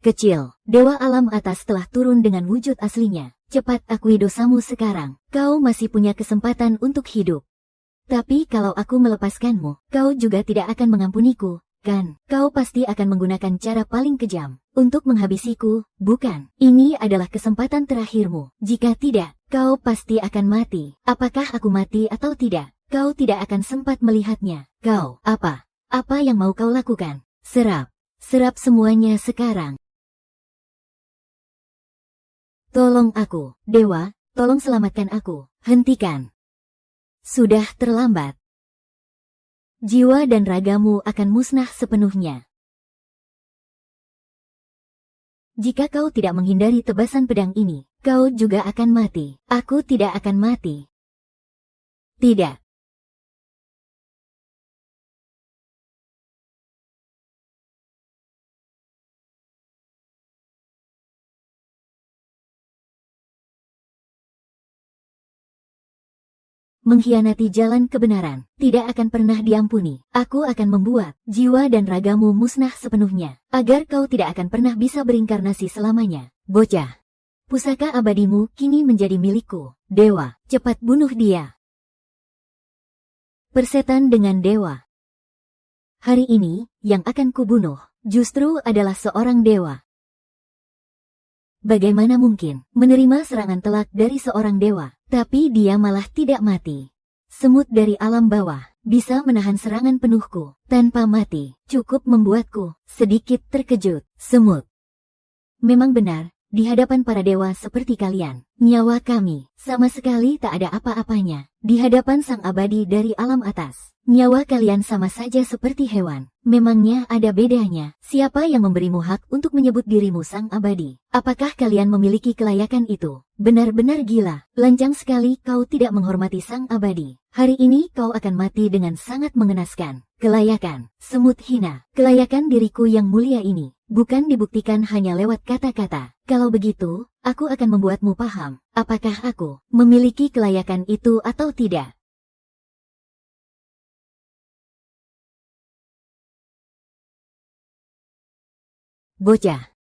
Kecil, dewa alam atas telah turun dengan wujud aslinya. Cepat akui dosamu sekarang. Kau masih punya kesempatan untuk hidup. Tapi kalau aku melepaskanmu, kau juga tidak akan mengampuniku, kan? Kau pasti akan menggunakan cara paling kejam untuk menghabisiku, bukan? Ini adalah kesempatan terakhirmu. Jika tidak, kau pasti akan mati. Apakah aku mati atau tidak? Kau tidak akan sempat melihatnya. Kau, apa yang mau kau lakukan? Serap semuanya sekarang. Tolong aku, dewa, tolong selamatkan aku, hentikan. Sudah terlambat. Jiwa dan ragamu akan musnah sepenuhnya. Jika kau tidak menghindari tebasan pedang ini, kau juga akan mati. Aku tidak akan mati. Tidak. Mengkhianati jalan kebenaran tidak akan pernah diampuni. Aku akan membuat jiwa dan ragamu musnah sepenuhnya, agar kau tidak akan pernah bisa berinkarnasi selamanya. Bocah, pusaka abadimu kini menjadi milikku. Dewa, cepat bunuh dia. Persetan dengan dewa. Hari ini, yang akan kubunuh, justru adalah seorang dewa. Bagaimana mungkin menerima serangan telak dari seorang dewa, tapi dia malah tidak mati? Semut dari alam bawah bisa menahan serangan penuhku tanpa mati, cukup membuatku sedikit terkejut. Semut, memang benar, di hadapan para dewa seperti kalian, nyawa kami sama sekali tak ada apa-apanya. Di hadapan sang abadi dari alam atas, nyawa kalian sama saja seperti hewan. Memangnya ada bedanya? Siapa yang memberimu hak untuk menyebut dirimu sang abadi? Apakah kalian memiliki kelayakan itu? Benar-benar gila, lancang sekali kau tidak menghormati sang abadi. Hari ini kau akan mati dengan sangat mengenaskan. Kelayakan, semut hina. Kelayakan diriku yang mulia ini bukan dibuktikan hanya lewat kata-kata. Kalau begitu, aku akan membuatmu paham, apakah aku memiliki kelayakan itu atau tidak. Bocah,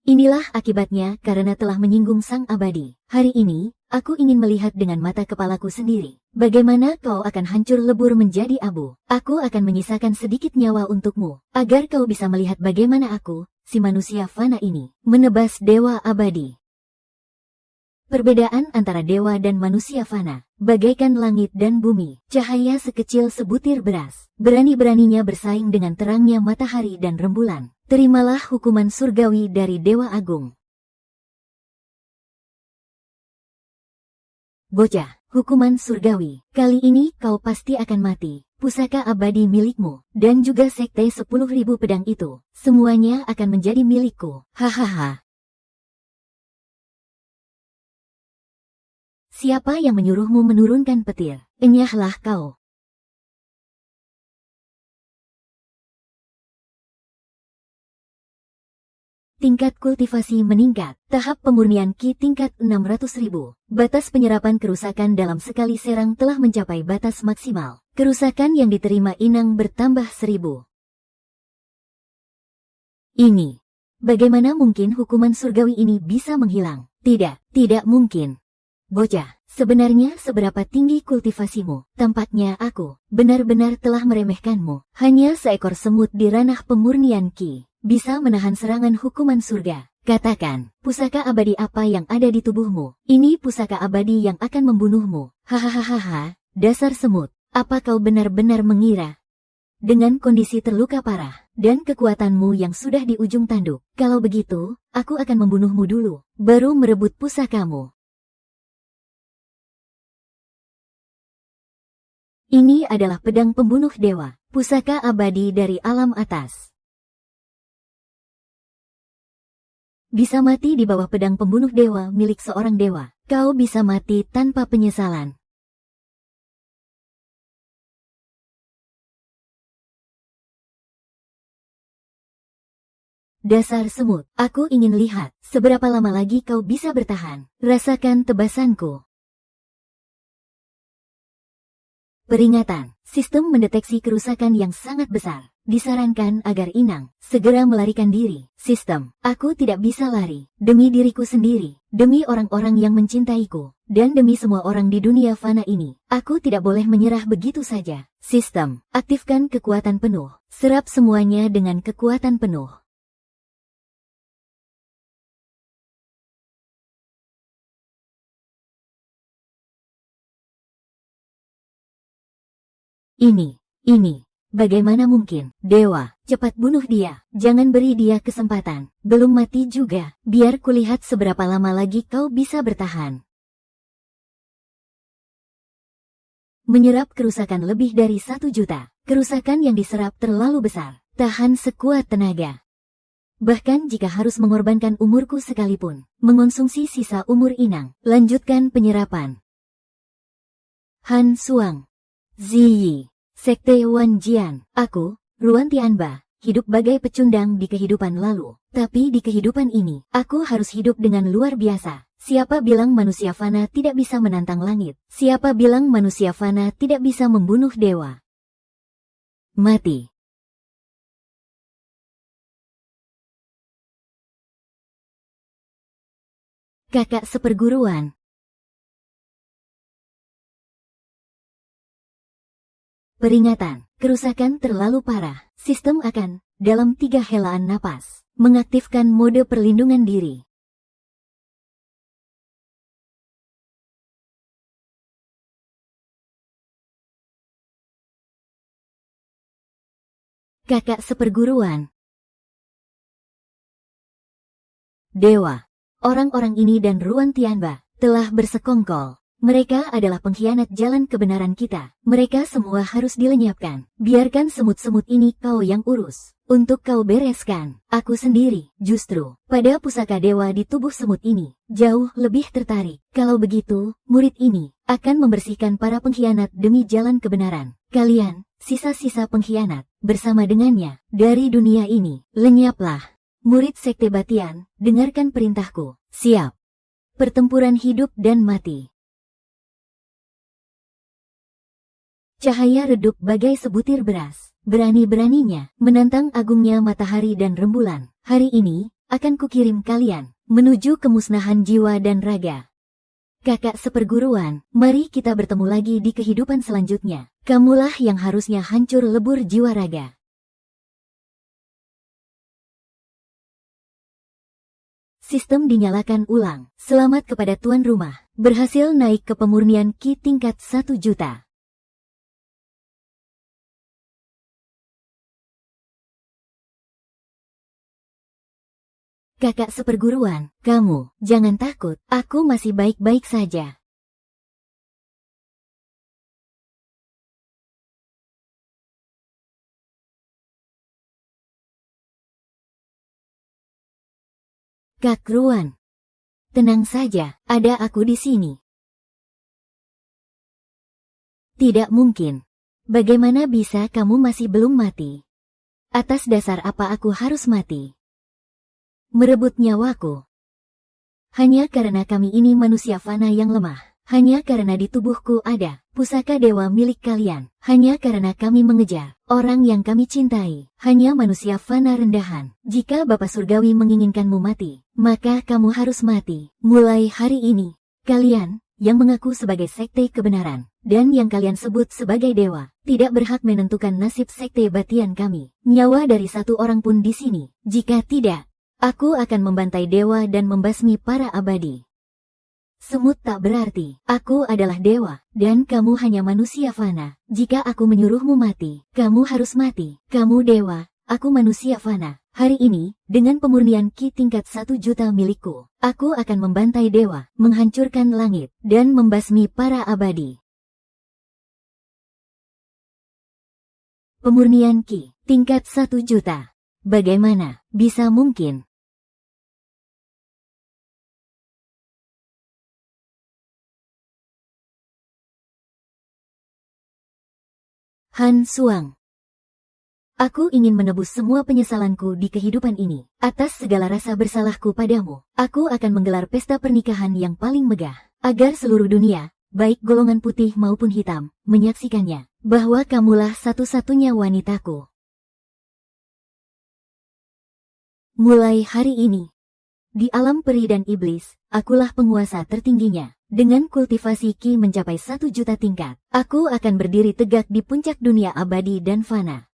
inilah akibatnya karena telah menyinggung sang abadi. Hari ini, aku ingin melihat dengan mata kepalaku sendiri. Bagaimana kau akan hancur lebur menjadi abu. Aku akan menyisakan sedikit nyawa untukmu, agar kau bisa melihat bagaimana aku, si manusia fana ini, menebas dewa abadi. Perbedaan antara dewa dan manusia fana, bagaikan langit dan bumi, cahaya sekecil sebutir beras. Berani-beraninya bersaing dengan terangnya matahari dan rembulan. Terimalah hukuman surgawi dari Dewa Agung. Bocah, hukuman surgawi. Kali ini kau pasti akan mati. pusaka abadi milikmu, dan juga sekte 10.000 pedang itu. Semuanya akan menjadi milikku. Hahaha. Siapa yang menyuruhmu menurunkan petir? Enyahlah kau. Tingkat kultivasi meningkat. Tahap pemurnian Ki tingkat 600.000. Batas penyerapan kerusakan dalam sekali serang telah mencapai batas maksimal. Kerusakan yang diterima Inang bertambah 1000. Ini. Bagaimana mungkin hukuman surgawi ini bisa menghilang? Tidak mungkin. Bocah, sebenarnya seberapa tinggi kultivasimu? Tampaknya aku benar-benar telah meremehkanmu. Hanya seekor semut di ranah pemurnian Ki bisa menahan serangan hukuman surga. Katakan, pusaka abadi apa yang ada di tubuhmu? Ini pusaka abadi yang akan membunuhmu. Hahaha, dasar semut. Apa kau benar-benar mengira? Dengan kondisi terluka parah, dan kekuatanmu yang sudah di ujung tanduk, kalau begitu, aku akan membunuhmu dulu, baru merebut pusakamu. Ini adalah pedang pembunuh dewa, pusaka abadi dari alam atas. Bisa mati di bawah pedang pembunuh dewa milik seorang dewa. Kau bisa mati tanpa penyesalan. Dasar semut, aku ingin lihat seberapa lama lagi kau bisa bertahan. Rasakan tebasanku. Peringatan, sistem mendeteksi kerusakan yang sangat besar. Disarankan agar Inang segera melarikan diri. Sistem, aku tidak bisa lari. Demi diriku sendiri, demi orang-orang yang mencintaiku, dan demi semua orang di dunia fana ini, aku tidak boleh menyerah begitu saja. Sistem, aktifkan kekuatan penuh. Serap semuanya dengan kekuatan penuh. Ini. Bagaimana mungkin? Dewa, cepat bunuh dia. Jangan beri dia kesempatan. Belum mati juga. Biar kulihat seberapa lama lagi kau bisa bertahan. Menyerap kerusakan lebih dari 1 juta. Kerusakan yang diserap terlalu besar. Tahan sekuat tenaga. Bahkan jika harus mengorbankan umurku sekalipun. Mengonsumsi sisa umur Inang. Lanjutkan penyerapan. Han Suang. Ziyi. Sekte Wan Jian. Aku, Ruan Tianba, hidup bagai pecundang di kehidupan lalu. Tapi di kehidupan ini, aku harus hidup dengan luar biasa. Siapa bilang manusia fana tidak bisa menantang langit? Siapa bilang manusia fana tidak bisa membunuh dewa? Mati. Kakak seperguruan. Peringatan, kerusakan terlalu parah. Sistem akan, dalam 3 helaan napas, mengaktifkan mode perlindungan diri. Kakak seperguruan. Dewa, orang-orang ini dan Ruan Tianba telah bersekongkol. Mereka adalah pengkhianat jalan kebenaran kita. Mereka semua harus dilenyapkan. Biarkan semut-semut ini kau yang urus. Untuk kau bereskan, aku sendiri, justru, pada pusaka dewa di tubuh semut ini, jauh lebih tertarik. Kalau begitu, murid ini akan membersihkan para pengkhianat demi jalan kebenaran. Kalian, sisa-sisa pengkhianat, bersama dengannya, dari dunia ini, lenyaplah. Murid Sekte Batian, dengarkan perintahku. Siap. Pertempuran hidup dan mati. Cahaya redup bagai sebutir beras. Berani-beraninya menantang agungnya matahari dan rembulan. Hari ini, akan kukirim kalian menuju kemusnahan jiwa dan raga. Kakak seperguruan, mari kita bertemu lagi di kehidupan selanjutnya. Kamulah yang harusnya hancur lebur jiwa raga. Sistem dinyalakan ulang. Selamat kepada tuan rumah. Berhasil naik ke pemurnian Ki tingkat 1 juta. Kakak seperguruan, kamu, jangan takut, aku masih baik-baik saja. Kak Ruan. Tenang saja, ada aku di sini. Tidak mungkin. Bagaimana bisa kamu masih belum mati? Atas dasar apa aku harus mati? Merebut nyawaku. Hanya karena kami ini manusia fana yang lemah. Hanya karena di tubuhku ada pusaka dewa milik kalian. Hanya karena kami mengejar orang yang kami cintai. Hanya manusia fana rendahan. Jika Bapa Surgawi menginginkanmu mati, maka kamu harus mati. Mulai hari ini, kalian yang mengaku sebagai sekte kebenaran dan yang kalian sebut sebagai dewa tidak berhak menentukan nasib sekte batian kami. Nyawa dari satu orang pun di sini. Jika tidak, aku akan membantai dewa dan membasmi para abadi. Semut tak berarti. Aku adalah dewa, dan kamu hanya manusia fana. Jika aku menyuruhmu mati, kamu harus mati. Kamu dewa, aku manusia fana. Hari ini, dengan pemurnian Ki tingkat 1 juta milikku, aku akan membantai dewa, menghancurkan langit, dan membasmi para abadi. Pemurnian Ki tingkat 1 juta. Bagaimana bisa mungkin? Han Suang. Aku ingin menebus semua penyesalanku di kehidupan ini. Atas segala rasa bersalahku padamu, aku akan menggelar pesta pernikahan yang paling megah, agar seluruh dunia, baik golongan putih maupun hitam, menyaksikannya, bahwa kamulah satu-satunya wanitaku. Mulai hari ini, di alam peri dan iblis, akulah penguasa tertingginya. Dengan kultivasi Ki mencapai 1 juta tingkat, aku akan berdiri tegak di puncak dunia abadi dan fana.